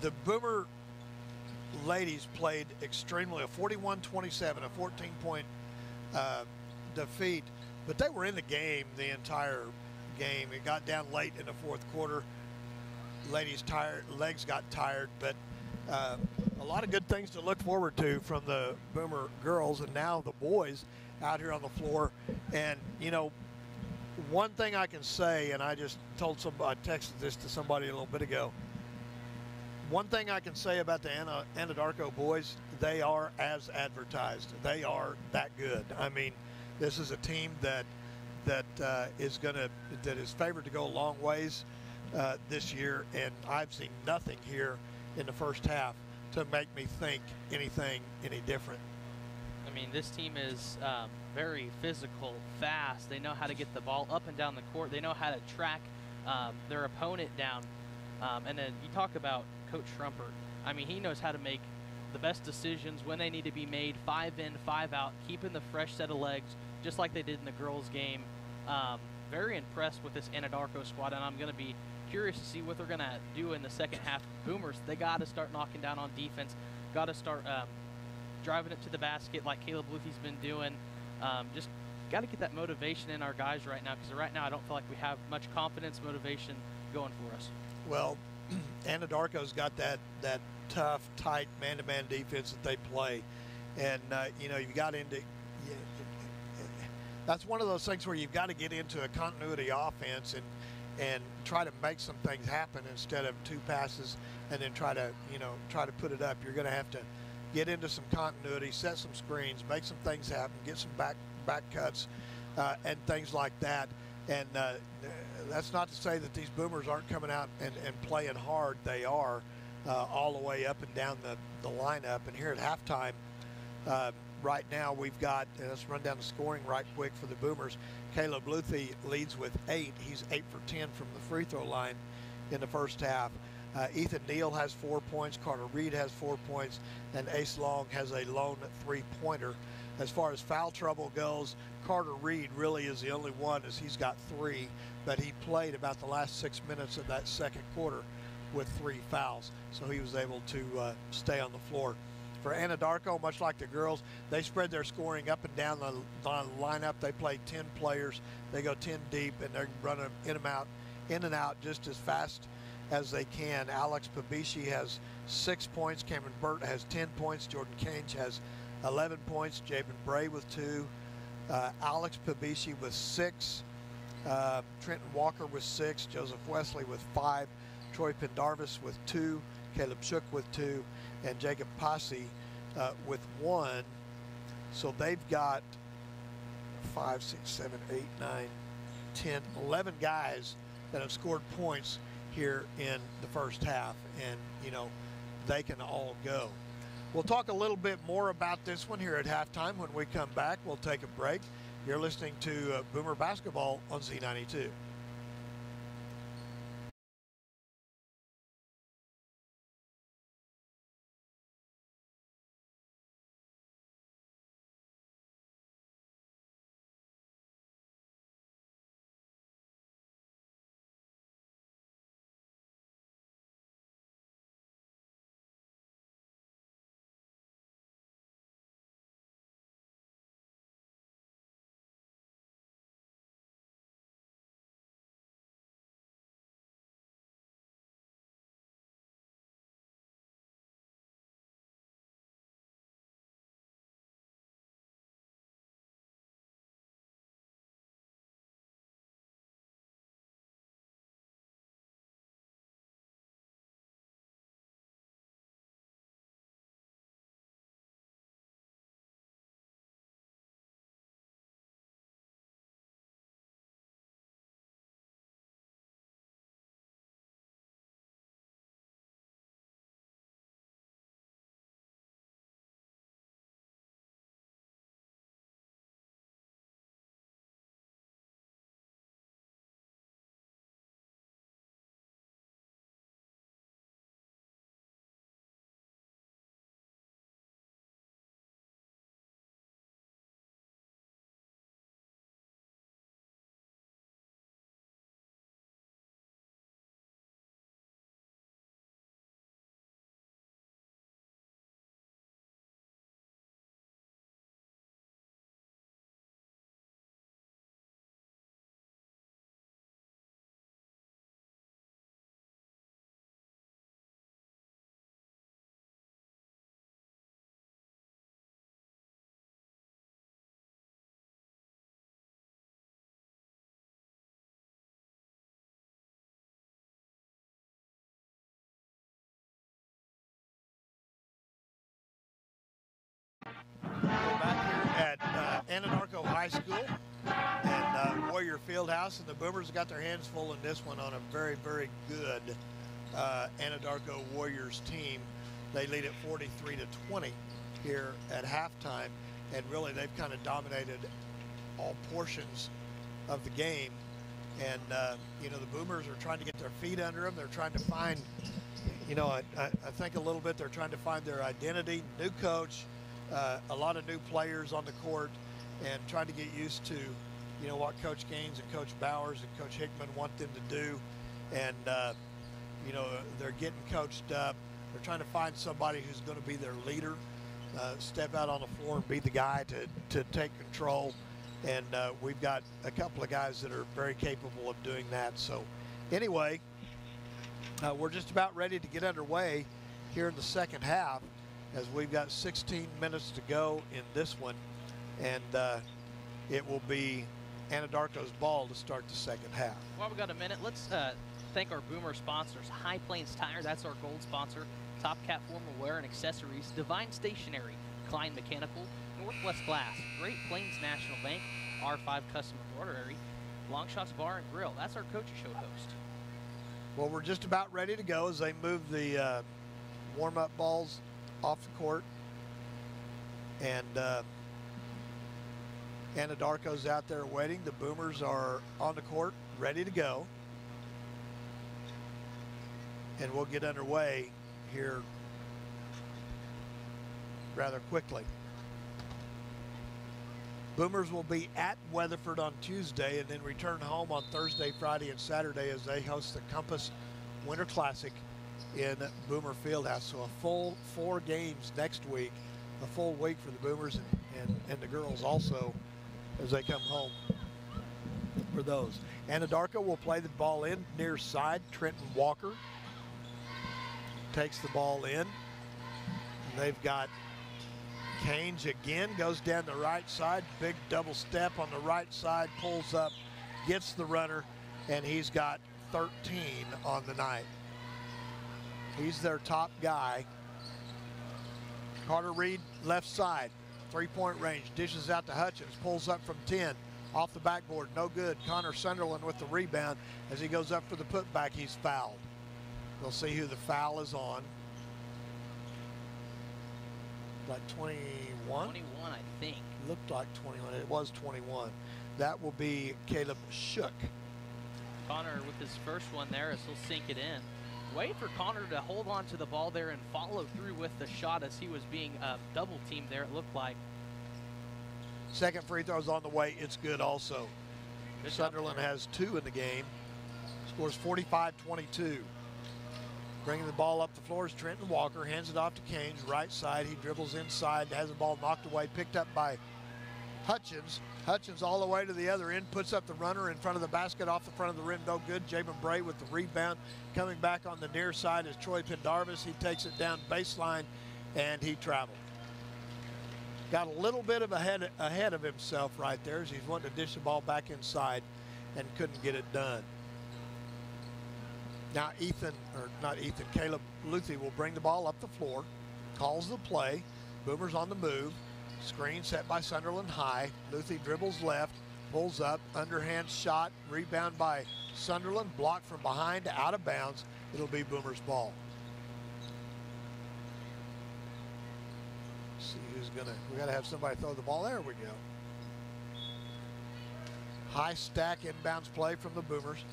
Speaker 9: the Boomer ladies played extremely, a 41-27, a 14-point defeat, but they were in the game the entire game. It got down late in the fourth quarter. Ladies legs got tired, but a lot of good things to look forward to from the Boomer girls, and now the boys out here on the floor. And you know, one thing I can say, and I just told somebody, I texted this to somebody a little bit ago. One thing I can say about the Anadarko boys, they are as advertised. They are that good. I mean, this is a team that is favored to go a long ways this year, and I've seen nothing here in the first half to make me think anything any different.
Speaker 13: I mean, this team is very physical, fast. They know how to get the ball up and down the court. They know how to track their opponent down. And then you talk about Coach Schrumpert. I mean, he knows how to make the best decisions when they need to be made, 5 in, 5 out, keeping the fresh set of legs, just like they did in the girls' game. Very impressed with this Anadarko squad, and I'm going to be curious to see what they're going to do in the second half. Boomers, they got to start knocking down on defense, got to start driving it to the basket like Caleb Luthy's been doing. Just got to get that motivation in our guys right now, because right now I don't feel like we have much confidence, motivation going for us.
Speaker 9: Well, Anadarko's got that tough, tight man-to-man defense that they play, and you know, you got into. That's one of those things where you've got to get into a continuity offense and try to make some things happen instead of 2 passes and then try to put it up. You're going to have to get into some continuity, set some screens, make some things happen, get some back cuts and things like that. And that's not to say that these Boomers aren't coming out and playing hard. They are all the way up and down the lineup. And here at halftime, right now we've got, let's run down the scoring right quick for the Boomers. Caleb Luthy leads with 8. He's 8 for 10 from the free throw line in the first half. Ethan Neal has 4 points, Carter Reed has 4 points, and Ace Long has a lone 3-pointer. As far as foul trouble goes, Carter Reed really is the only one, as he's got 3, but he played about the last 6 minutes of that second quarter with 3 fouls, so he was able to stay on the floor. For Anadarko, much like the girls, they spread their scoring up and down the lineup. They play 10 players. They go 10 deep, and they're running in and out just as fast as they can. Alex Pabishi has 6 points. Cameron Burt has 10 points. Jordan Cage has 11 points. Jabin Bray with 2. Alex Pabishi with 6. Trenton Walker with 6. Joseph Wesley with 5. Troy Pendarvis with 2. Caleb Shook with 2. And Jacob Posse with 1. So they've got 5, 6, 7, 8, 9, 10, 11 guys that have scored points here in the first half. And, you know, they can all go. We'll talk a little bit more about this one here at halftime. When we come back, we'll take a break. You're listening to Boomer Basketball on Z92. Anadarko High School and Warrior Fieldhouse, and the Boomers got their hands full in this one on a very, very good Anadarko Warriors team. They lead at 43-20 here at halftime, and really they've kind of dominated all portions of the game. And you know, the Boomers are trying to get their feet under them. They're trying to find, you know, I think a little bit they're trying to find their identity. New coach, a lot of new players on the court, and trying to get used to, you know, what Coach Gaines and Coach Bowers and Coach Hickman want them to do. And you know, they're getting coached up. They're trying to find somebody who's going to be their leader, step out on the floor and be the guy to take control. And we've got a couple of guys that are very capable of doing that. So anyway, we're just about ready to get underway here in the second half, as we've got 16 minutes to go in this one. And it will be Anadarko's ball to start the second half.
Speaker 13: Well, we've got a minute. Let's thank our Boomer sponsors. High Plains Tire, that's our gold sponsor. Top Cat Formal Wear and Accessories. Divine Stationery. Klein Mechanical. Northwest Glass. Great Plains National Bank. R5 Custom Embroidery. Longshots Bar and Grill. That's our Coach Show host.
Speaker 9: Well, we're just about ready to go as they move the warm-up balls off the court. And Anadarko's out there waiting. The Boomers are on the court, ready to go. And we'll get underway here rather quickly. Boomers will be at Weatherford on Tuesday and then return home on Thursday, Friday, and Saturday as they host the Compass Winter Classic in Boomer Fieldhouse. So a full 4 games next week, a full week for the Boomers and the girls also as they come home for those. Anadarko will play the ball in near side. Trenton Walker takes the ball in. They've got Canes again, goes down the right side, big double step on the right side, pulls up, gets the runner, and he's got 13 on the night. He's their top guy. Carter Reed, left side, 3-point range, dishes out to Hutchins, pulls up from 10, off the backboard, no good. Connor Sunderland with the rebound. As he goes up for the putback, he's fouled. We'll see who the foul is on. Like 21?
Speaker 13: 21, I think.
Speaker 9: Looked like 21. It was 21. That will be Caleb Shook.
Speaker 13: Connor with his first one there as he'll sink it in. Wait for Connor to hold on to the ball there and follow through with the shot as he was being double teamed there, it looked like.
Speaker 9: Second free throw's on the way. It's good also.
Speaker 13: Good
Speaker 9: Sunderland has 2 in the game. Scores 45-22. Bringing the ball up the floor is Trenton Walker, hands it off to Canes, right side. He dribbles inside, has the ball knocked away, picked up by Hutchins. Hutchins all the way to the other end, puts up the runner in front of the basket, off the front of the rim, no good. Jabin Bray with the rebound. Coming back on the near side is Troy Pendarvis. He takes it down baseline, and he traveled. Got a little bit of ahead of himself right there as he's wanting to dish the ball back inside and couldn't get it done. Now Caleb Luthi will bring the ball up the floor, calls the play. Boomers on the move. Screen set by Sunderland High. Luthi dribbles left, pulls up, underhand shot, rebound by Sunderland, blocked from behind, out of bounds. It'll be Boomers ball. Let's see who's we gotta have somebody throw the ball. There we go. High stack inbounds play from the Boomers.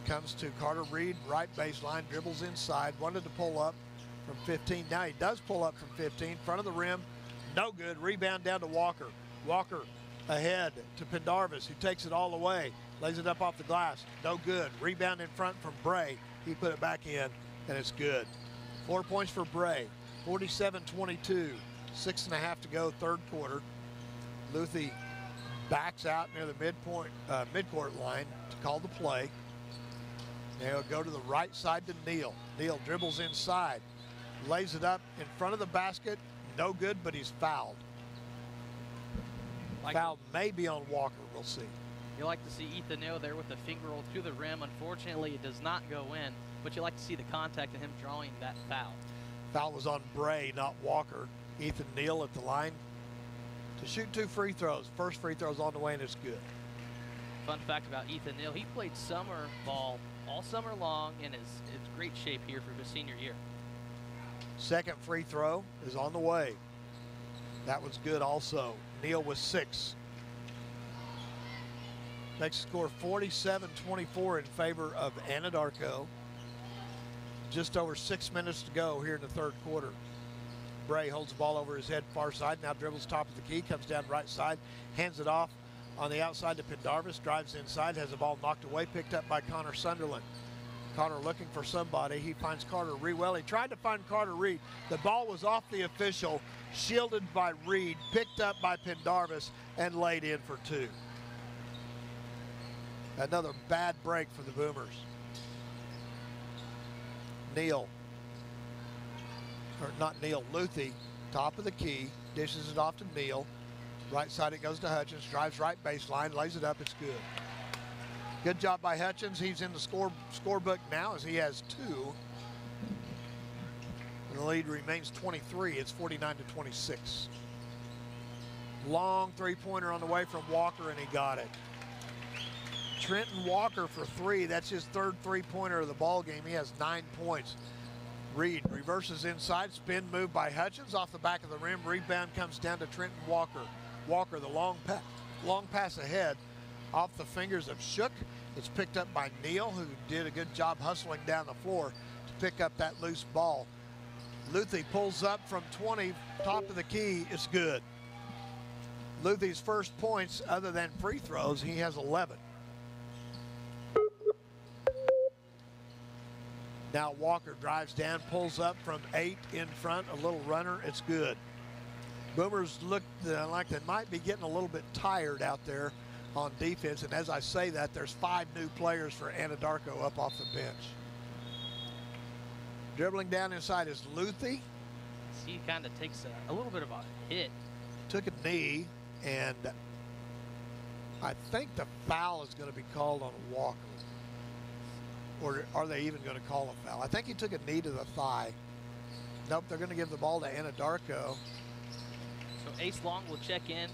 Speaker 9: Comes to Carter Reed, right baseline, dribbles inside, wanted to pull up from 15. Now he does pull up from 15, front of the rim, no good. Rebound down to Walker. Walker ahead to Pendarvis, who takes it all the way, lays it up off the glass, no good. Rebound in front from Bray. He put it back in, and it's good. 4 points for Bray, 47-22, 6.5 to go, third quarter. Luthi backs out near the midcourt line to call the play. They'll go to the right side to Neal. Neal dribbles inside, lays it up in front of the basket. No good, but he's fouled. Foul may be on Walker. We'll see.
Speaker 13: You like to see Ethan Neal there with the finger roll to the rim. Unfortunately, it does not go in, but you like to see the contact and him drawing that foul.
Speaker 9: Foul was on Bray, not Walker. Ethan Neal at the line. to shoot 2 free throws. First free throw's on the way, and it's good.
Speaker 13: Fun fact about Ethan Neal, he played summer ball all summer long and is in great shape here for his senior year.
Speaker 9: Second free throw is on the way. That was good also. Neal with 6. Makes the score 47-24 in favor of Anadarko. Just over 6 minutes to go here in the third quarter. Bray holds the ball over his head far side, now dribbles top of the key, comes down right side, hands it off on the outside to Pendarvis, drives inside, has the ball knocked away, picked up by Connor Sunderland. Connor looking for somebody. He finds Carter Reed. Well, he tried to find Carter Reed. The ball was off the official, shielded by Reed, picked up by Pendarvis, and laid in for 2. Another bad break for the Boomers. Neal, or not Neal, Luthi, top of the key, dishes it off to Neal. Right side it goes to Hutchins, drives right baseline, lays it up, it's good. Good job by Hutchins. He's in the scorebook now as he has 2. And the lead remains 23. It's 49-26. Long three-pointer on the way from Walker, and he got it. Trenton Walker for 3. That's his 3rd three-pointer of the ball game. He has 9 points. Reed reverses inside, spin move by Hutchins off the back of the rim. Rebound comes down to Trenton Walker. Walker, the long pass ahead off the fingers of Shook. It's picked up by Neal, who did a good job hustling down the floor to pick up that loose ball. Luthi pulls up from 20, top of the key. It's good. Luthi's first points, other than free throws, he has 11. Now Walker drives down, pulls up from 8 in front, a little runner. It's good. Boomers look like they might be getting a little bit tired out there on defense, and as I say that, there's 5 new players for Anadarko up off the bench. Dribbling down inside is Luthi.
Speaker 13: He kind of takes a little bit of a hit.
Speaker 9: Took a knee, and I think the foul is going to be called on Walker. Or are they even going to call a foul? I think he took a knee to the thigh. Nope, they're going to give the ball to Anadarko.
Speaker 13: So Ace Long will check in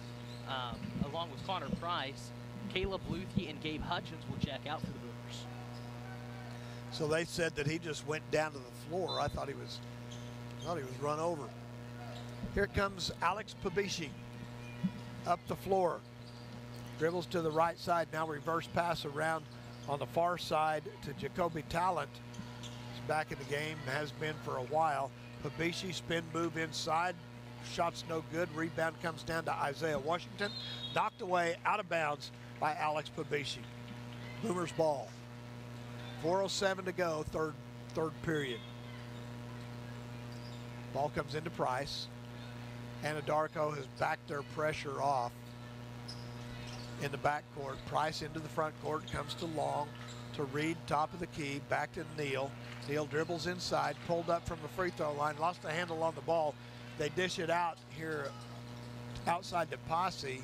Speaker 13: along with Connor Price. Caleb Luthi and Gabe Hutchins will check out for the Boomers.
Speaker 9: So they said that he just went down to the floor. I thought he was run over. Here comes Alex Pabishi up the floor. Dribbles to the right side, now reverse pass around on the far side to Jacoby Talent. He's back in the game, has been for a while. Pabishi spin move inside. Shot's no good. Rebound comes down to Isaiah Washington. Knocked away out of bounds by Alex Pabishi. Boomers ball. 4:07 to go, third period. Ball comes into Price. Anadarko has backed their pressure off in the backcourt. Price into the front court, comes to Long, to Reed, top of the key, back to Neal. Neal dribbles inside, pulled up from the free throw line, lost the handle on the ball. They dish it out here outside to Posse,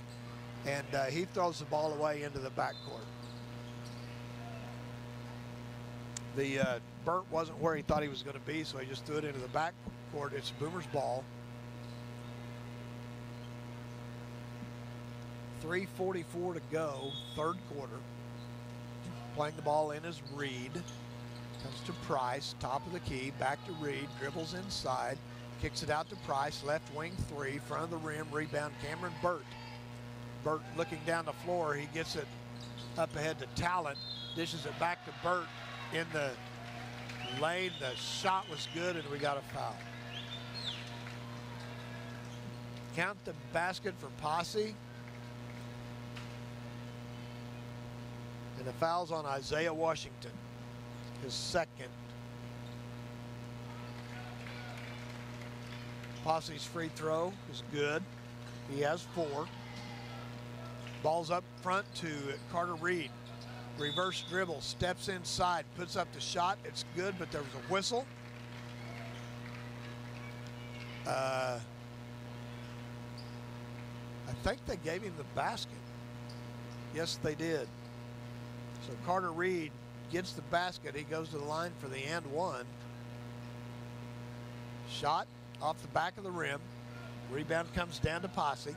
Speaker 9: and he throws the ball away into the backcourt. The Burt wasn't where he thought he was going to be, so he just threw it into the backcourt. It's Boomers ball. 3:44 to go, third quarter. Playing the ball in is Reed. Comes to Price, top of the key, back to Reed, dribbles inside, kicks it out to Price, left wing 3, front of the rim, rebound Cameron Burt. Burt looking down the floor, he gets it up ahead to Talent, dishes it back to Burt in the lane. The shot was good, and we got a foul. Count the basket for Posse. And the foul's on Isaiah Washington, his second. Posse's free throw is good. He has 4. Ball's up front to Carter Reed. Reverse dribble, steps inside, puts up the shot. It's good, but there was a whistle. I think they gave him the basket. Yes, they did. So Carter Reed gets the basket. He goes to the line for the and one. Shot off the back of the rim. Rebound comes down to Posse.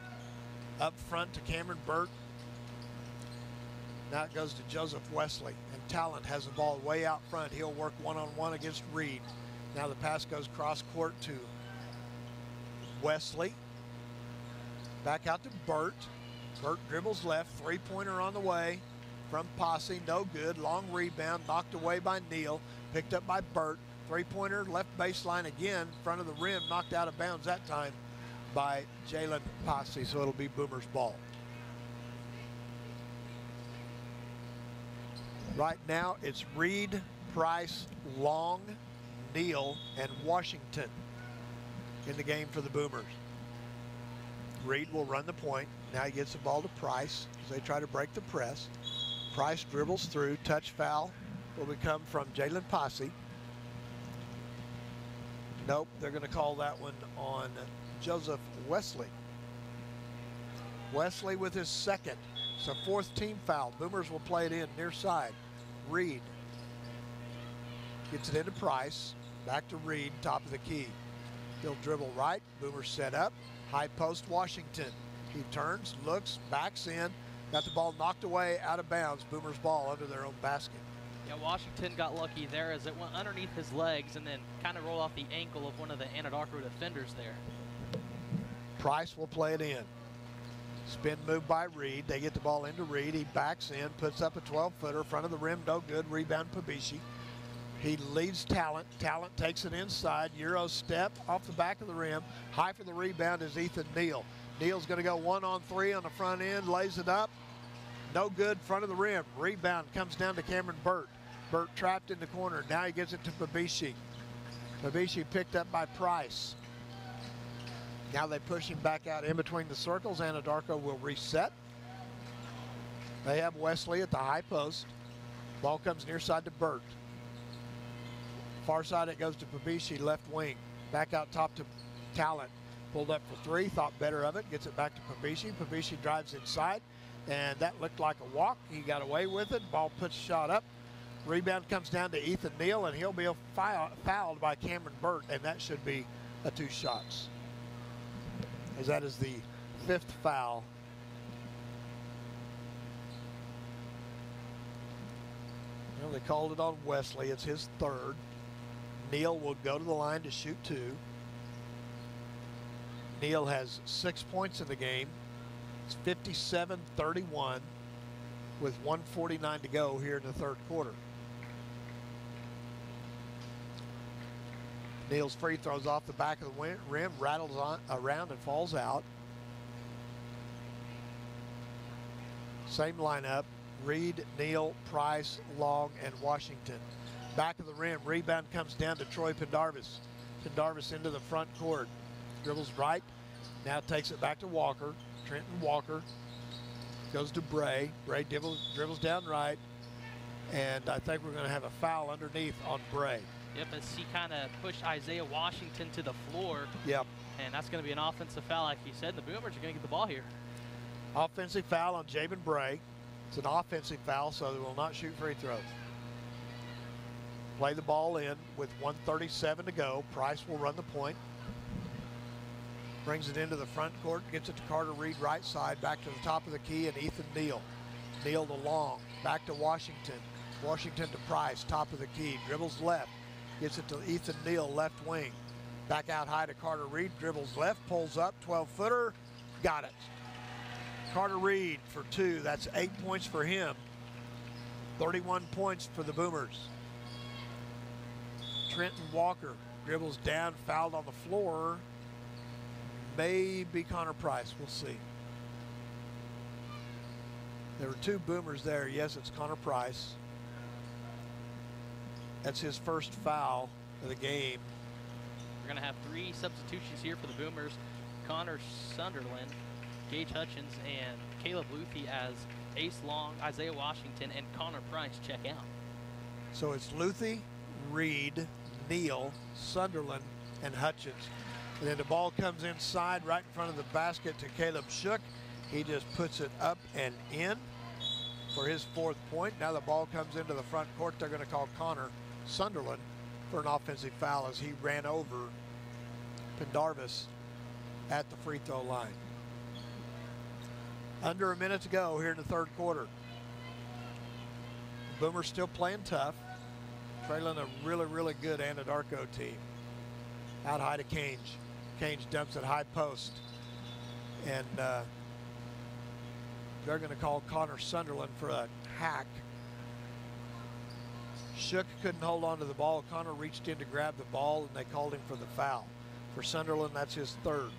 Speaker 9: Up front to Cameron Burt. Now it goes to Joseph Wesley. And Talent has the ball way out front. He'll work one-on-one against Reed. Now the pass goes cross court to Wesley. Back out to Burt. Burt dribbles left. Three-pointer on the way from Posse. No good. Long rebound. Knocked away by Neal. Picked up by Burt. Three-pointer left baseline again. Front of the rim. Knocked out of bounds that time by Jalen Posse. So it'll be Boomers ball. Right now it's Reed, Price, Long, Neal, and Washington in the game for the Boomers. Reed will run the point. Now he gets the ball to Price as they try to break the press. Price dribbles through. Touch foul will become from Jalen Posse. Nope, they're going to call that one on Joseph Wesley. Wesley with his second. It's a fourth team foul. Boomers will play it in near side. Reed gets it into Price. Back to Reed, top of the key. He'll dribble right. Boomers set up. High post Washington. He turns, looks, backs in. Got the ball knocked away out of bounds. Boomers ball under their own basket.
Speaker 13: Yeah, Washington got lucky there as it went underneath his legs and then kind of rolled off the ankle of one of the Anadarko defenders there.
Speaker 9: Price will play it in. Spin move by Reed. They get the ball into Reed. He backs in, puts up a 12-footer. Front of the rim, no good. Rebound, Pabishi. He leads Talent. Talent takes it inside. Euro step off the back of the rim. High for the rebound is Ethan Neal. Neal's going to go 1-on-3 on the front end. Lays it up. No good. Front of the rim. Rebound comes down to Cameron Burt. Burt trapped in the corner. Now he gets it to Pabishi. Pabishi picked up by Price. Now they push him back out in between the circles. Anadarko will reset. They have Wesley at the high post. Ball comes near side to Burt. Far side it goes to Pabishi, left wing. Back out top to Talent. Pulled up for three, thought better of it. Gets it back to Pabishi. Pabishi drives inside, and that looked like a walk. He got away with it. Ball puts shot up. Rebound comes down to Ethan Neal, and he'll be fouled by Cameron Burt, and that should be a 2 shots. As that is the 5th foul. Well, they called it on Wesley. It's his 3rd. Neal will go to the line to shoot 2. Neal has 6 points in the game. It's 57-31 with 1:49 to go here in the 3rd quarter. Neal's free throws off the back of the rim, rattles on around and falls out. Same lineup. Reed, Neal, Price, Long, and Washington. Back of the rim, rebound comes down to Troy Pendarvis. Pendarvis into the front court. Dribbles right, now takes it back to Walker. Trenton Walker goes to Bray. Bray dribbles down right, and I think we're going to have a foul underneath on Bray.
Speaker 13: Yep, as he kind of pushed Isaiah Washington to the floor.
Speaker 9: Yep.
Speaker 13: And that's going to be an offensive foul, like you said. The Boomers are going to get the ball here.
Speaker 9: Offensive foul on Jabin Bray. It's an offensive foul, so they will not shoot free throws. Play the ball in with 1:37 to go. Price will run the point. Brings it into the front court, gets it to Carter Reed right side, back to the top of the key, and Ethan Neal. Neal to Long, back to Washington. Washington to Price, top of the key, dribbles left, gets it to Ethan Neal, left wing. Back out high to Carter Reed, dribbles left, pulls up, 12-footer, got it. Carter Reed for 2, that's 8 points for him. 31 points for the Boomers. Trenton Walker dribbles down, fouled on the floor. Maybe Connor Price, we'll see. There were 2 Boomers there. Yes, it's Connor Price. That's his first foul of the game.
Speaker 13: We're going to have 3 substitutions here for the Boomers. Connor Sunderland, Gage Hutchins, and Caleb Luthi as Ace Long, Isaiah Washington, and Connor Price check out.
Speaker 9: So it's Luthi, Reed, Neal, Sunderland, and Hutchins. And then the ball comes inside right in front of the basket to Caleb Shook. He just puts it up and in for his 4th point. Now the ball comes into the front court. They're going to call Connor Sunderland for an offensive foul as he ran over Pendarvis at the free throw line. Under a minute to go here in the third quarter. Boomers still playing tough, trailing a really, really good Anadarko team. Out high to Cange. Cange dumps it high post. And they're going to call Connor Sunderland for a hack. Shook couldn't hold on to the ball. Connor reached in to grab the ball, and they called him for the foul. For Sunderland, that's his third.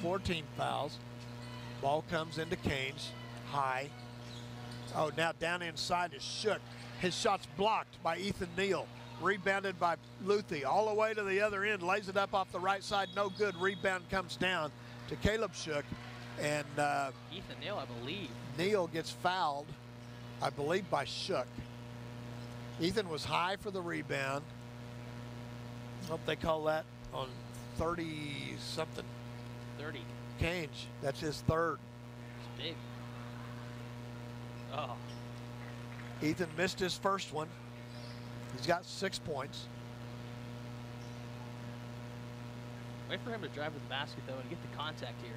Speaker 9: 14 fouls. Ball comes into Cange, high. Oh, now down inside is Shook. His shot's blocked by Ethan Neal. Rebounded by Luthi all the way to the other end. Lays it up off the right side, no good. Rebound comes down to Caleb Shook. And
Speaker 13: Ethan Neal, I believe.
Speaker 9: Neal gets fouled, I believe, by Shook. Ethan was high for the rebound. I hope they call that on 30-something.
Speaker 13: 30.
Speaker 9: Cange, that's his third.
Speaker 13: It's big. Oh.
Speaker 9: Ethan missed his first one. He's got 6 points.
Speaker 13: Wait for him to drive to the basket, though, and get the contact here.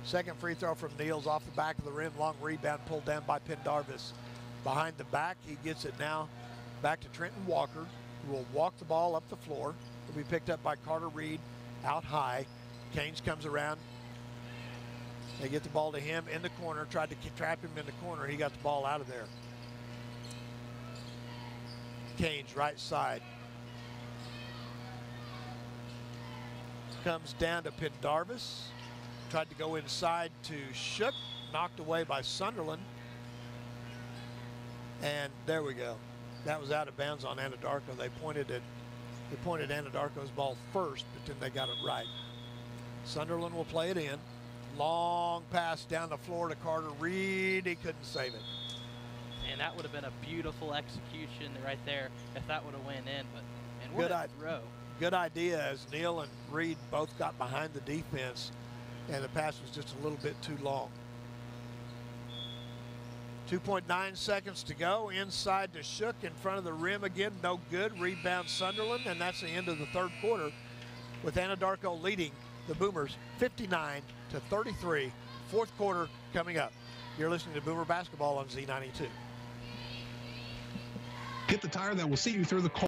Speaker 9: Second free throw from Neal's off the back of the rim. Long rebound pulled down by Pendarvis. Behind the back, he gets it now back to Trenton Walker, who will walk the ball up the floor. Will be picked up by Carter Reed out high. Cange comes around. They get the ball to him in the corner. Tried to trap him in the corner. He got the ball out of there. Cange, right side. Comes down to Pendarvis. Tried to go inside to Shook. Knocked away by Sunderland. And there we go. That was out of bounds on Anadarko. They pointed Anadarko's ball first, but then they got it right. Sunderland will play it in. Long pass down the floor to Carter Reed. He couldn't save it.
Speaker 13: And that would have been a beautiful execution right there if that would have went in. But and what a throw.
Speaker 9: Good idea as Neal and Reed both got behind the defense, and the pass was just a little bit too long. 2.9 seconds to go. Inside to Shook in front of the rim again. No good. Rebound Sunderland, and that's the end of the third quarter with Anadarko leading the Boomers 59-33. Fourth quarter coming up. You're listening to Boomer Basketball on Z92.
Speaker 10: Get the tire that will see you through the cold.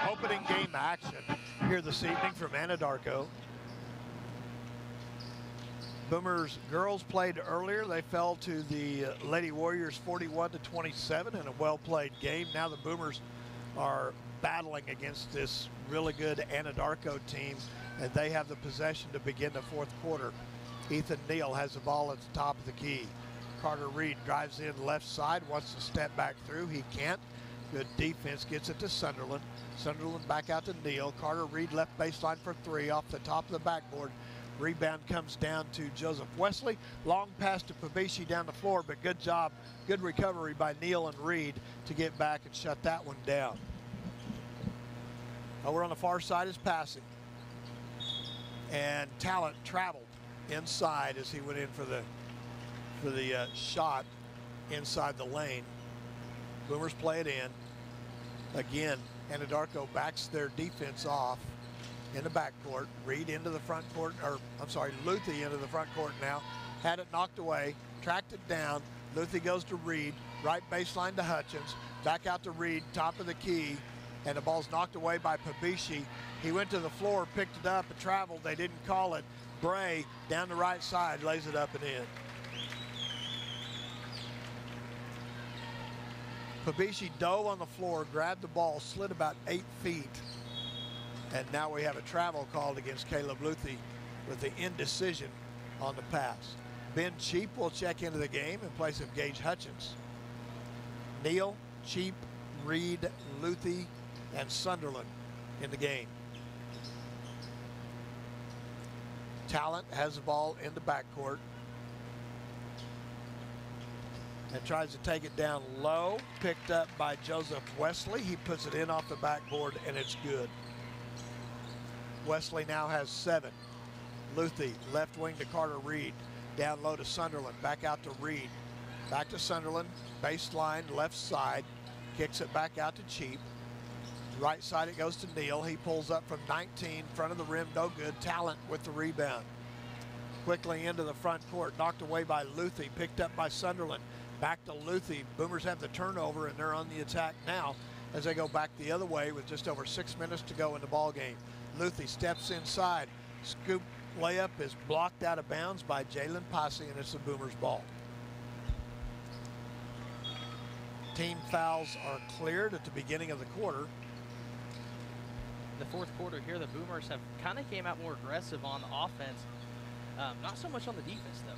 Speaker 9: Opening game action here this evening from Anadarko. Boomers girls played earlier. They fell to the Lady Warriors 41-27 in a well-played game. Now the Boomers are battling against this really good Anadarko team, and they have the possession to begin the fourth quarter. Ethan Neal has the ball at the top of the key. Carter Reed drives in left side, wants to step back through. He can't. Good defense, gets it to Sunderland. Sunderland back out to Neal. Carter Reed left baseline for three off the top of the backboard. Rebound comes down to Joseph Wesley. Long pass to Pabishi down the floor, but good job, good recovery by Neal and Reed to get back and shut that one down. Over on the far side is passing. And Talent traveled inside as he went in for the shot inside the lane. Boomers play it in. Again, Anadarko backs their defense off in the backcourt. Reed into the front court, or I'm sorry, Luthi into the front court now. Had it knocked away, tracked it down. Luthi goes to Reed, right baseline to Hutchins. Back out to Reed, top of the key, and the ball's knocked away by Pabishi. He went to the floor, picked it up, and traveled. They didn't call it. Bray down the right side, lays it up and in. Pabishi dove on the floor, grabbed the ball, slid about 8 feet, and now we have a travel called against Caleb Luthi with the indecision on the pass. Ben Cheap will check into the game in place of Gage Hutchins. Neal, Cheap, Reed, Luthi, and Sunderland in the game. Talent has the ball in the backcourt and tries to take it down low. Picked up by Joseph Wesley. He puts it in off the backboard, and it's good. Wesley now has 7. Luthi, left wing to Carter Reed. Down low to Sunderland, back out to Reed. Back to Sunderland, baseline, left side. Kicks it back out to Cheap. Right side it goes to Neal. He pulls up from 19, front of the rim, no good. Talent with the rebound. Quickly into the front court, knocked away by Luthi, picked up by Sunderland. Back to Luthi. Boomers have the turnover, and they're on the attack now as they go back the other way with just over 6 minutes to go in the ball game. Luthi steps inside. Scoop layup is blocked out of bounds by Jalen Posse, and it's the Boomers' ball. Team fouls are cleared at the beginning of the quarter.
Speaker 13: The fourth quarter here, the Boomers have kind of came out more aggressive on the offense. Not so much on the defense, though.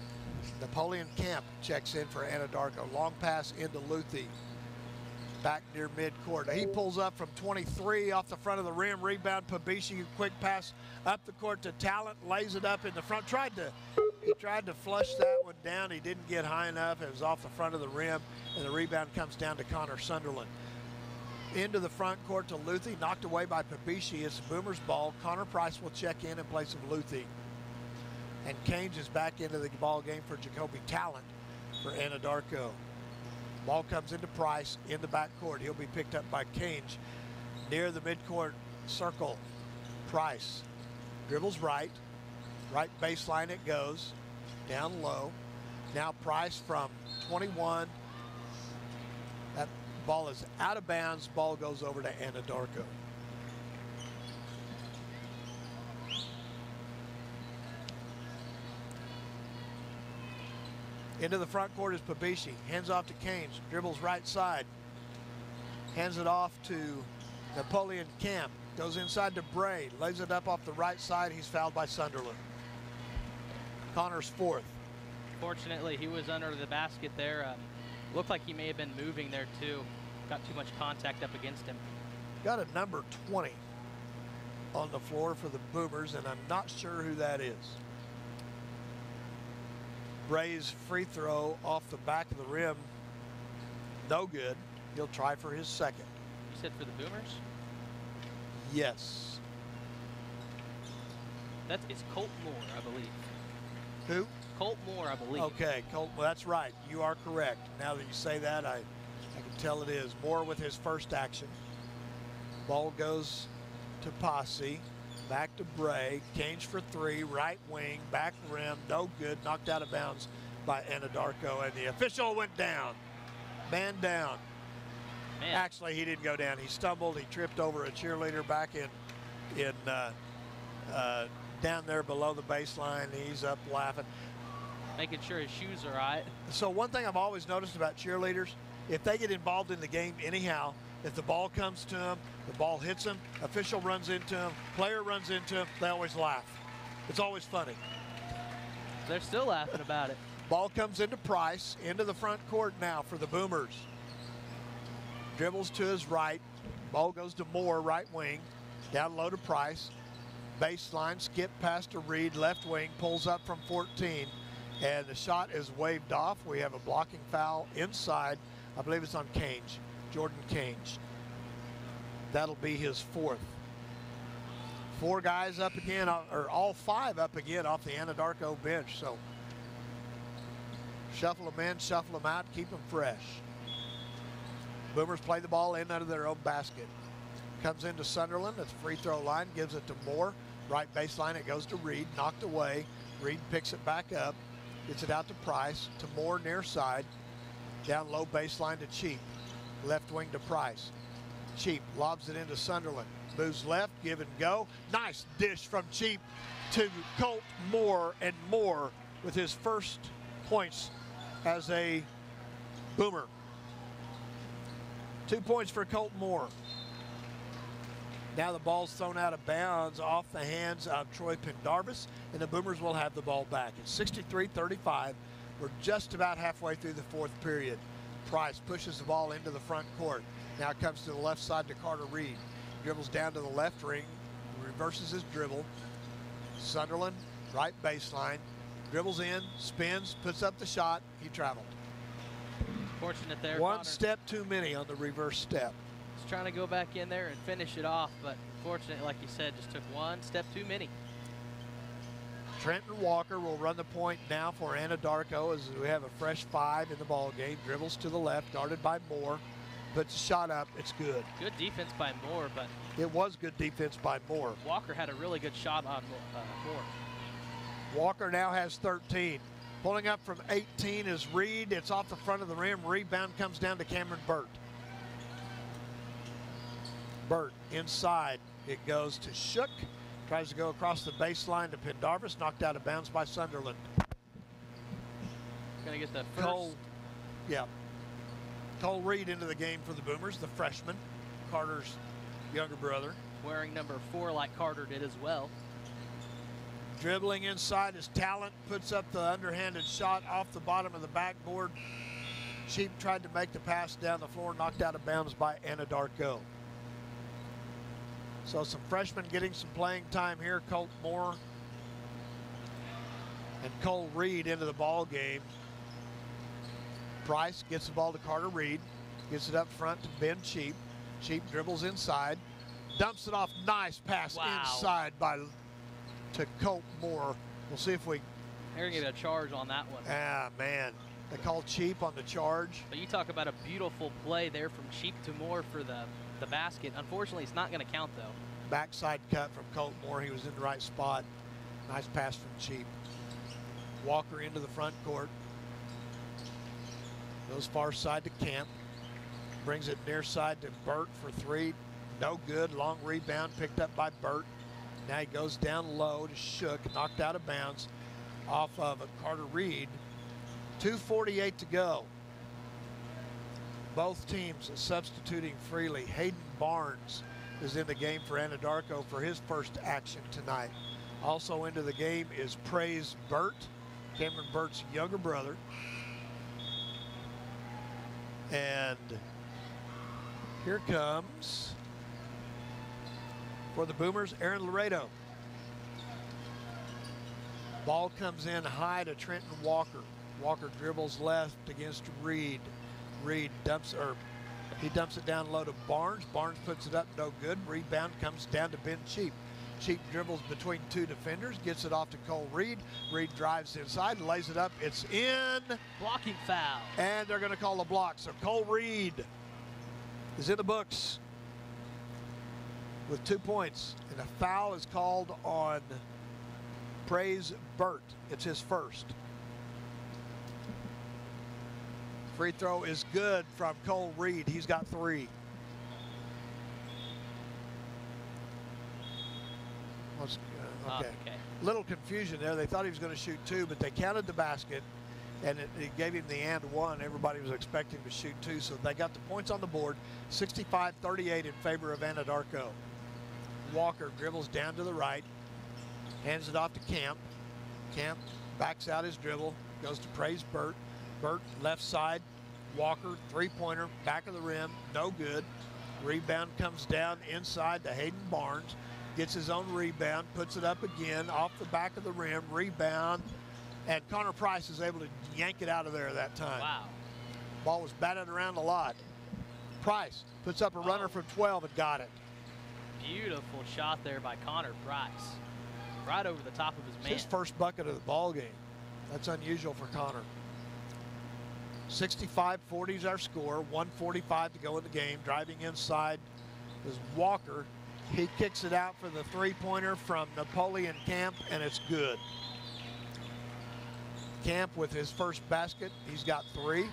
Speaker 9: Napoleon Camp checks in for Anadarko. Long pass into Luthi. Back near midcourt. He pulls up from 23 off the front of the rim. Rebound, Pabishi, quick pass up the court to Talent. Lays it up in the front. He tried to flush that one down. He didn't get high enough. It was off the front of the rim, and the rebound comes down to Connor Sunderland. Into the front court to Luthi. Knocked away by Pabishi. It's the Boomers' ball. Connor Price will check in place of Luthi. And Canes is back into the ball game for Jacoby Talent for Anadarko. Ball comes into Price in the backcourt. He'll be picked up by Canes near the midcourt circle. Price dribbles right baseline it goes, down low. Now Price from 21. That ball is out of bounds. Ball goes over to Anadarko. Into the front court is Pabishi. Hands off to Canes. Dribbles right side. Hands it off to Napoleon Camp. Goes inside to Bray. Lays it up off the right side. He's fouled by Sunderland. Connor's fourth.
Speaker 13: Fortunately, he was under the basket there. Looked like he may have been moving there too. Got too much contact up against him.
Speaker 9: Got a number 20 on the floor for the Boomers, and I'm not sure who that is. Bray's free throw off the back of the rim, no good. He'll try for his second.
Speaker 13: You said for the Boomers?
Speaker 9: Yes.
Speaker 13: It's Colt Moore, I believe.
Speaker 9: Who?
Speaker 13: Colt Moore, I believe.
Speaker 9: Okay, Colt, well, that's right. You are correct. Now that you say that, I can tell it is. Moore with his first action. Ball goes to Posse. Back to Bray. Canes for 3. Right wing. Back rim. No good. Knocked out of bounds by Anadarko. And the official went down. Man down.
Speaker 13: Man.
Speaker 9: Actually, he didn't go down. He stumbled. He tripped over a cheerleader back down there below the baseline. He's up laughing.
Speaker 13: Making sure his shoes are right.
Speaker 9: So one thing I've always noticed about cheerleaders, if they get involved in the game anyhow, if the ball comes to them, the ball hits them, official runs into them, player runs into them, they always laugh. It's always funny.
Speaker 13: They're still laughing about it.
Speaker 9: Ball comes into Price, into the front court now for the Boomers. Dribbles to his right. Ball goes to Moore, right wing. Down low to Price. Baseline, skip past to Reed, left wing, pulls up from 14. And the shot is waved off. We have a blocking foul inside. I believe it's on Canes. Jordan Canes. That'll be his fourth. 4 guys up again, or all 5 up again off the Anadarko bench. So shuffle them in, shuffle them out, keep them fresh. Boomers play the ball in under their own basket. Comes into Sunderland at the free throw line, gives it to Moore. Right baseline, it goes to Reed, knocked away. Reed picks it back up, gets it out to Price, to Moore near side. Down low baseline to Cheap. Left wing to Price. Cheap lobs it into Sunderland. Moves left, give and go. Nice dish from Cheap to Colt Moore, and Moore with his first points as a Boomer. 2 points for Colt Moore. Now the ball's thrown out of bounds off the hands of Troy Pendarvis, and the Boomers will have the ball back. It's 63-35. We're just about halfway through the fourth period. Price pushes the ball into the front court. Now it comes to the left side to Carter Reed. Dribbles down to the left ring, reverses his dribble. Sunderland, right baseline, dribbles in, spins, puts up the shot. He traveled.
Speaker 13: Fortunate there.
Speaker 9: One
Speaker 13: Connor.
Speaker 9: step too many on the reverse step.
Speaker 13: He's trying to go back in there and finish it off, but unfortunately, like you said, just took one step too many.
Speaker 9: Trenton Walker will run the point now for Anadarko as we have a fresh 5 in the ball game. Dribbles to the left, guarded by Moore. Puts a shot up, it's good.
Speaker 13: Good defense by Moore, but
Speaker 9: it was good defense by Moore.
Speaker 13: Walker had a really good shot on Moore.
Speaker 9: Walker now has 13. Pulling up from 18 is Reed. It's off the front of the rim. Rebound comes down to Cameron Burt. Burt inside. It goes to Shook. Tries to go across the baseline to Pendarvis. Knocked out of bounds by Sunderland.
Speaker 13: Gonna get the first.
Speaker 9: Cole Reed into the game for the Boomers, the freshman, Carter's younger brother.
Speaker 13: Wearing number 4 like Carter did as well.
Speaker 9: Dribbling inside his talent, puts up the underhanded shot off the bottom of the backboard. Cheap tried to make the pass down the floor, knocked out of bounds by Anadarko. So some freshmen getting some playing time here. Colt Moore and Cole Reed into the ball game. Price gets the ball to Carter Reed, gets it up front to Ben Cheap. Cheap dribbles inside, dumps it off. Nice pass inside to Colt Moore. We'll see if we.
Speaker 13: They're gonna get a charge on that one.
Speaker 9: Ah, man. They call Cheap on the charge.
Speaker 13: But you talk about a beautiful play there from Cheap to Moore for the basket. Unfortunately, it's not going to count, though.
Speaker 9: Backside cut from Colt Moore. He was in the right spot. Nice pass from Cheap. Walker into the front court. Goes far side to Camp. Brings it near side to Burt for 3. No good. Long rebound picked up by Burt. Now he goes down low to Shook. Knocked out of bounds off of Carter Reed. 2:48 to go. Both teams substituting freely. Hayden Barnes is in the game for Anadarko for his first action tonight. Also into the game is Praise Burt, Cameron Burt's younger brother. And here comes, for the Boomers, Aaron Laredo. Ball comes in high to Trenton Walker. Walker dribbles left against Reed. Reed dumps it down low to Barnes. Barnes puts it up, no good. Rebound comes down to Ben Cheap. Cheap dribbles between 2 defenders, gets it off to Cole Reed. Reed drives inside, lays it up. It's in.
Speaker 13: Blocking foul.
Speaker 9: And they're going to call a block. So Cole Reed is in the books with 2 points. And a foul is called on Praise Burt. It's his first. Free throw is good from Cole Reed. He's got 3. Okay. Little confusion there. They thought he was going to shoot 2, but they counted the basket, and it gave him the and 1. Everybody was expecting to shoot 2, so they got the points on the board. 65-38 in favor of Anadarko. Walker dribbles down to the right, hands it off to Camp. Camp backs out his dribble, goes to Praise Burt. Burt left side. Walker, 3-pointer, back of the rim, no good. Rebound comes down inside to Hayden Barnes. Gets his own rebound, puts it up again off the back of the rim, rebound, and Connor Price is able to yank it out of there that time.
Speaker 13: Wow.
Speaker 9: Ball was batted around a lot. Price puts up a runner from 12 and got it.
Speaker 13: Beautiful shot there by Connor Price. Right over the top of his man.
Speaker 9: It's his first bucket of the ball game. That's unusual for Connor. 65-40 is our score. 1:45 to go in the game. Driving inside is Walker. He kicks it out for the 3-pointer from Napoleon Camp, and it's good. Camp with his first basket. He's got 3.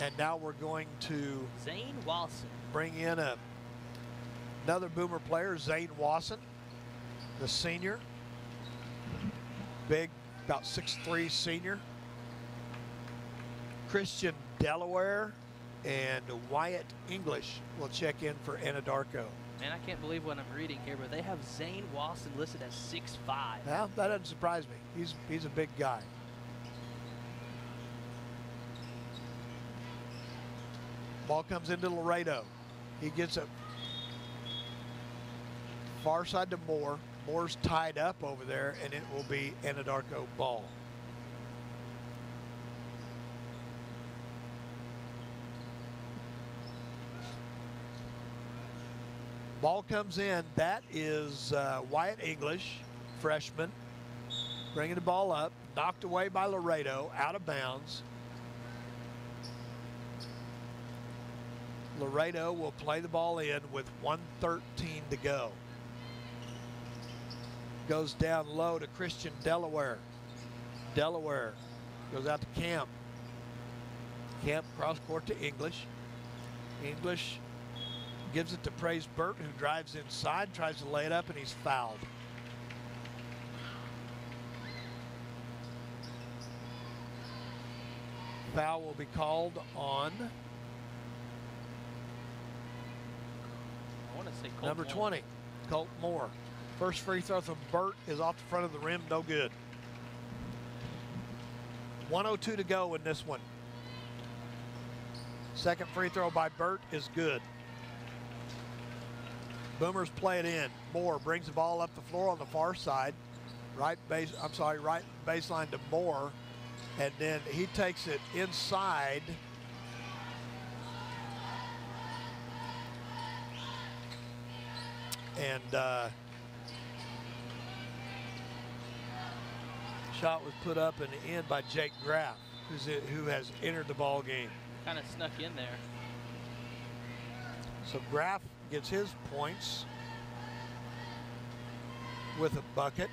Speaker 9: And now we're going to
Speaker 13: Zane Wasson.
Speaker 9: Bring in another Boomer player, Zane Wasson, the senior. Big, about 6'3" senior. Christian Delaware and Wyatt English will check in for Anadarko.
Speaker 13: Man, I can't believe what I'm reading here, but they have Zane Wasson listed as 6'5".
Speaker 9: Well, that doesn't surprise me. He's a big guy. Ball comes into Laredo. He gets it far side to Moore. Moore's tied up over there, and it will be Anadarko ball. Ball comes in. That is Wyatt English, freshman, bringing the ball up. Knocked away by Laredo, out of bounds. Laredo will play the ball in with 1:13 to go. Goes down low to Christian Delaware. Delaware goes out to Camp. Camp cross court to English. English gives it to Praise Burt, who drives inside, tries to lay it up, and he's fouled. Foul will be called on number 20, Colt Moore. First free throw from Burt is off the front of the rim, no good. 1:02 to go in this one. Second free throw by Burt is good. Boomers play it in. Moore brings the ball up the floor on the far side. Right baseline to Moore. And then he takes it inside. And shot was put up and in by Jake Graff, who has entered the ball game.
Speaker 13: Kind of snuck in there.
Speaker 9: So Graff gets his points with a bucket.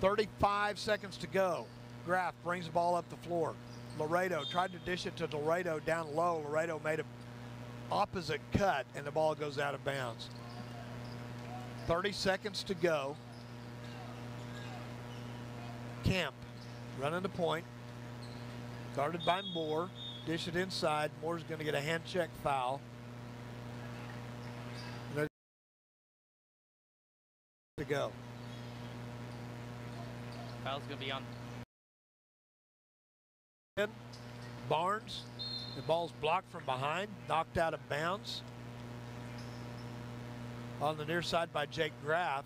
Speaker 9: 35 seconds to go. Graff brings the ball up the floor. Laredo tried to dish it to Laredo down low. Laredo made an opposite cut, and the ball goes out of bounds. 30 seconds to go. Camp running the point. Guarded by Moore. Dish it inside. Moore's going to get a hand check foul. To go.
Speaker 13: Foul's going to be on
Speaker 9: Barnes. The ball's blocked from behind, knocked out of bounds. On the near side by Jake Graff.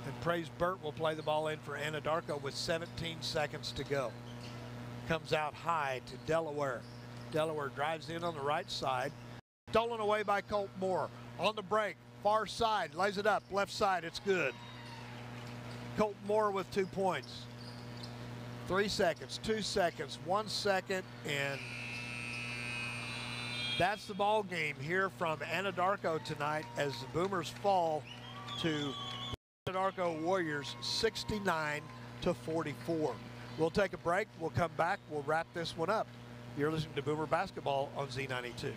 Speaker 9: And Praise Burt will play the ball in for Anadarko with 17 seconds to go. Comes out high to Delaware. Delaware drives in on the right side. Stolen away by Colt Moore. On the break, far side, lays it up, left side, it's good. Colt Moore with 2 points. 3 seconds, 2 seconds, 1 second, and that's the ball game here from Anadarko tonight as the Boomers fall to Anadarko Warriors 69-44. We'll take a break. We'll come back. We'll wrap this one up. You're listening to Boomer Basketball on Z92.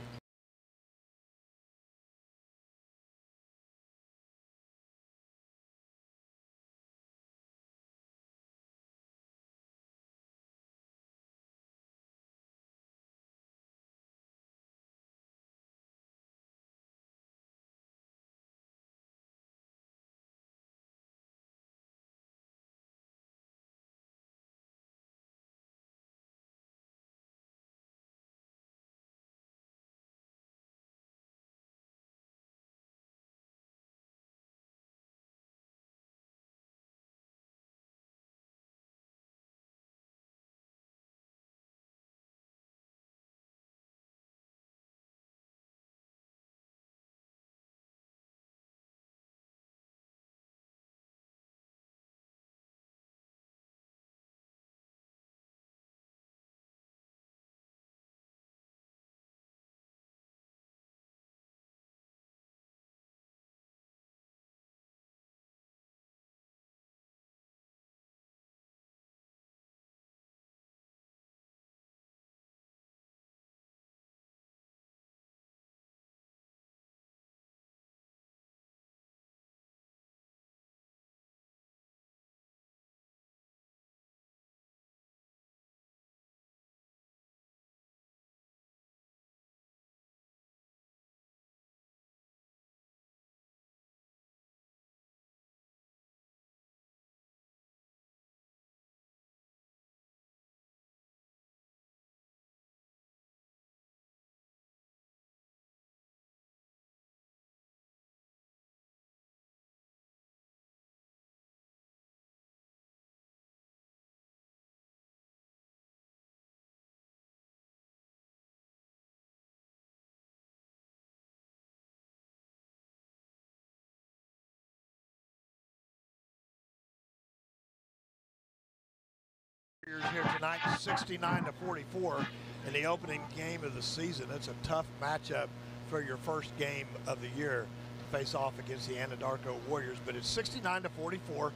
Speaker 9: Here tonight, 69-44 in the opening game of the season. It's a tough matchup for your first game of the year to face off against the Anadarko Warriors, but it's 69-44.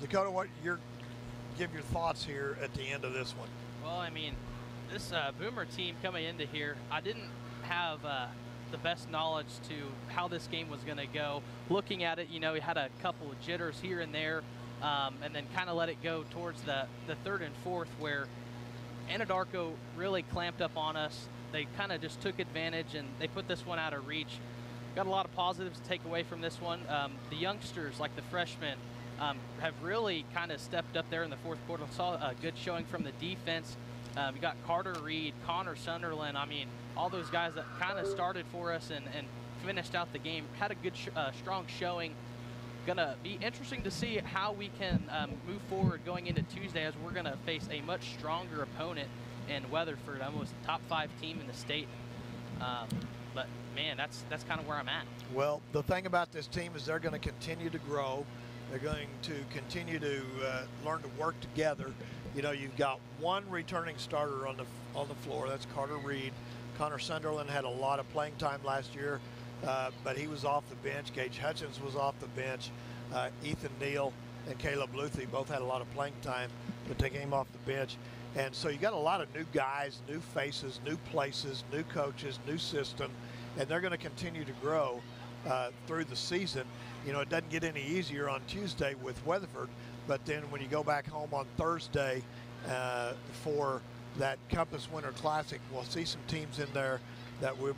Speaker 9: Dakota, give your thoughts here at the end of this one.
Speaker 13: Well, I mean, this Boomer team coming into here, I didn't have the best knowledge to how this game was going to go. Looking at it, you know, we had a couple of jitters here and there, and then kind of let it go towards the third and fourth, where Anadarko really clamped up on us. They kind of just took advantage, and they put this one out of reach. Got a lot of positives to take away from this one. The youngsters, like the freshmen, have really kind of stepped up there in the fourth quarter. Saw a good showing from the defense. You got Carter Reed, Connor Sunderland. I mean, all those guys that kind of started for us and finished out the game. Had a good, strong showing. Gonna be interesting to see how we can move forward going into Tuesday, as we're gonna face a much stronger opponent in Weatherford, almost a top 5 team in the state. But man, that's kind of where I'm at.
Speaker 9: Well, the thing about this team is they're going to continue to grow. They're going to continue to learn to work together. You know, you've got one returning starter on the floor. That's Carter Reed. Connor Sunderland had a lot of playing time last year, but he was off the bench. Gage Hutchins was off the bench. Ethan Neal and Caleb Luthi both had a lot of playing time, but they came off the bench. And so you got a lot of new guys, new faces, new places, new coaches, new system, and they're going to continue to grow through the season. You know, it doesn't get any easier on Tuesday with Weatherford, but then when you go back home on Thursday for that Compass Winter Classic, we'll see some teams in there that will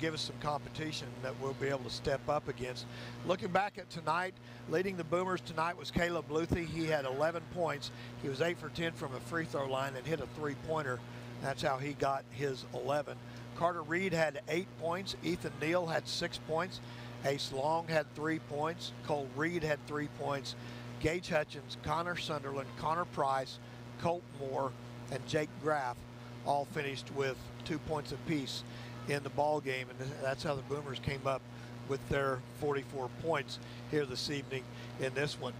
Speaker 9: give us some competition that we'll be able to step up against. Looking back at tonight, leading the Boomers tonight was Caleb Luthi. He had 11 points. He was 8 for 10 from a free throw line and hit a three-pointer. That's how he got his 11. Carter Reed had 8 points. Ethan Neal had 6 points. Ace Long had 3 points. Cole Reed had 3 points. Gage Hutchins, Connor Sunderland, Connor Price, Colt Moore, and Jake Graff all finished with 2 points apiece in the ball game, and that's how the Boomers came up with their 44 points here this evening in this one.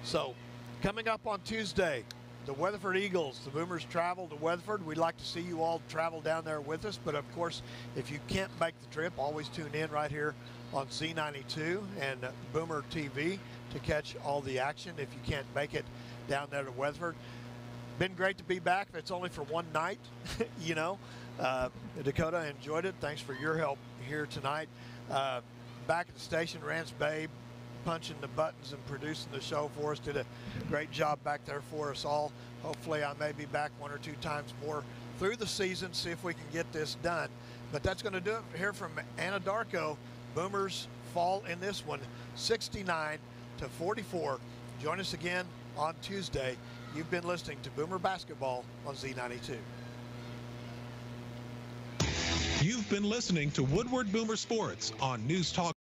Speaker 9: So coming up on Tuesday, the Weatherford Eagles. The Boomers travel to Weatherford. We'd like to see you all travel down there with us, but of course, if you can't make the trip, always tune in right here on Z92 and Boomer TV to catch all the action if you can't make it down there to Weatherford. Been great to be back. If it's only for one night, you know. Dakota, enjoyed it. Thanks for your help here tonight. Back at the station, Rance Babe, punching the buttons and producing the show for us. Did a great job back there for us all. Hopefully I may be back 1 or 2 times more through the season, see if we can get this done. But that's going to do it here from Anadarko. Boomers fall in this one, 69-44. Join us again on Tuesday. You've been listening to Boomer Basketball on Z92.
Speaker 10: You've been listening to Woodward Boomer Sports on News Talk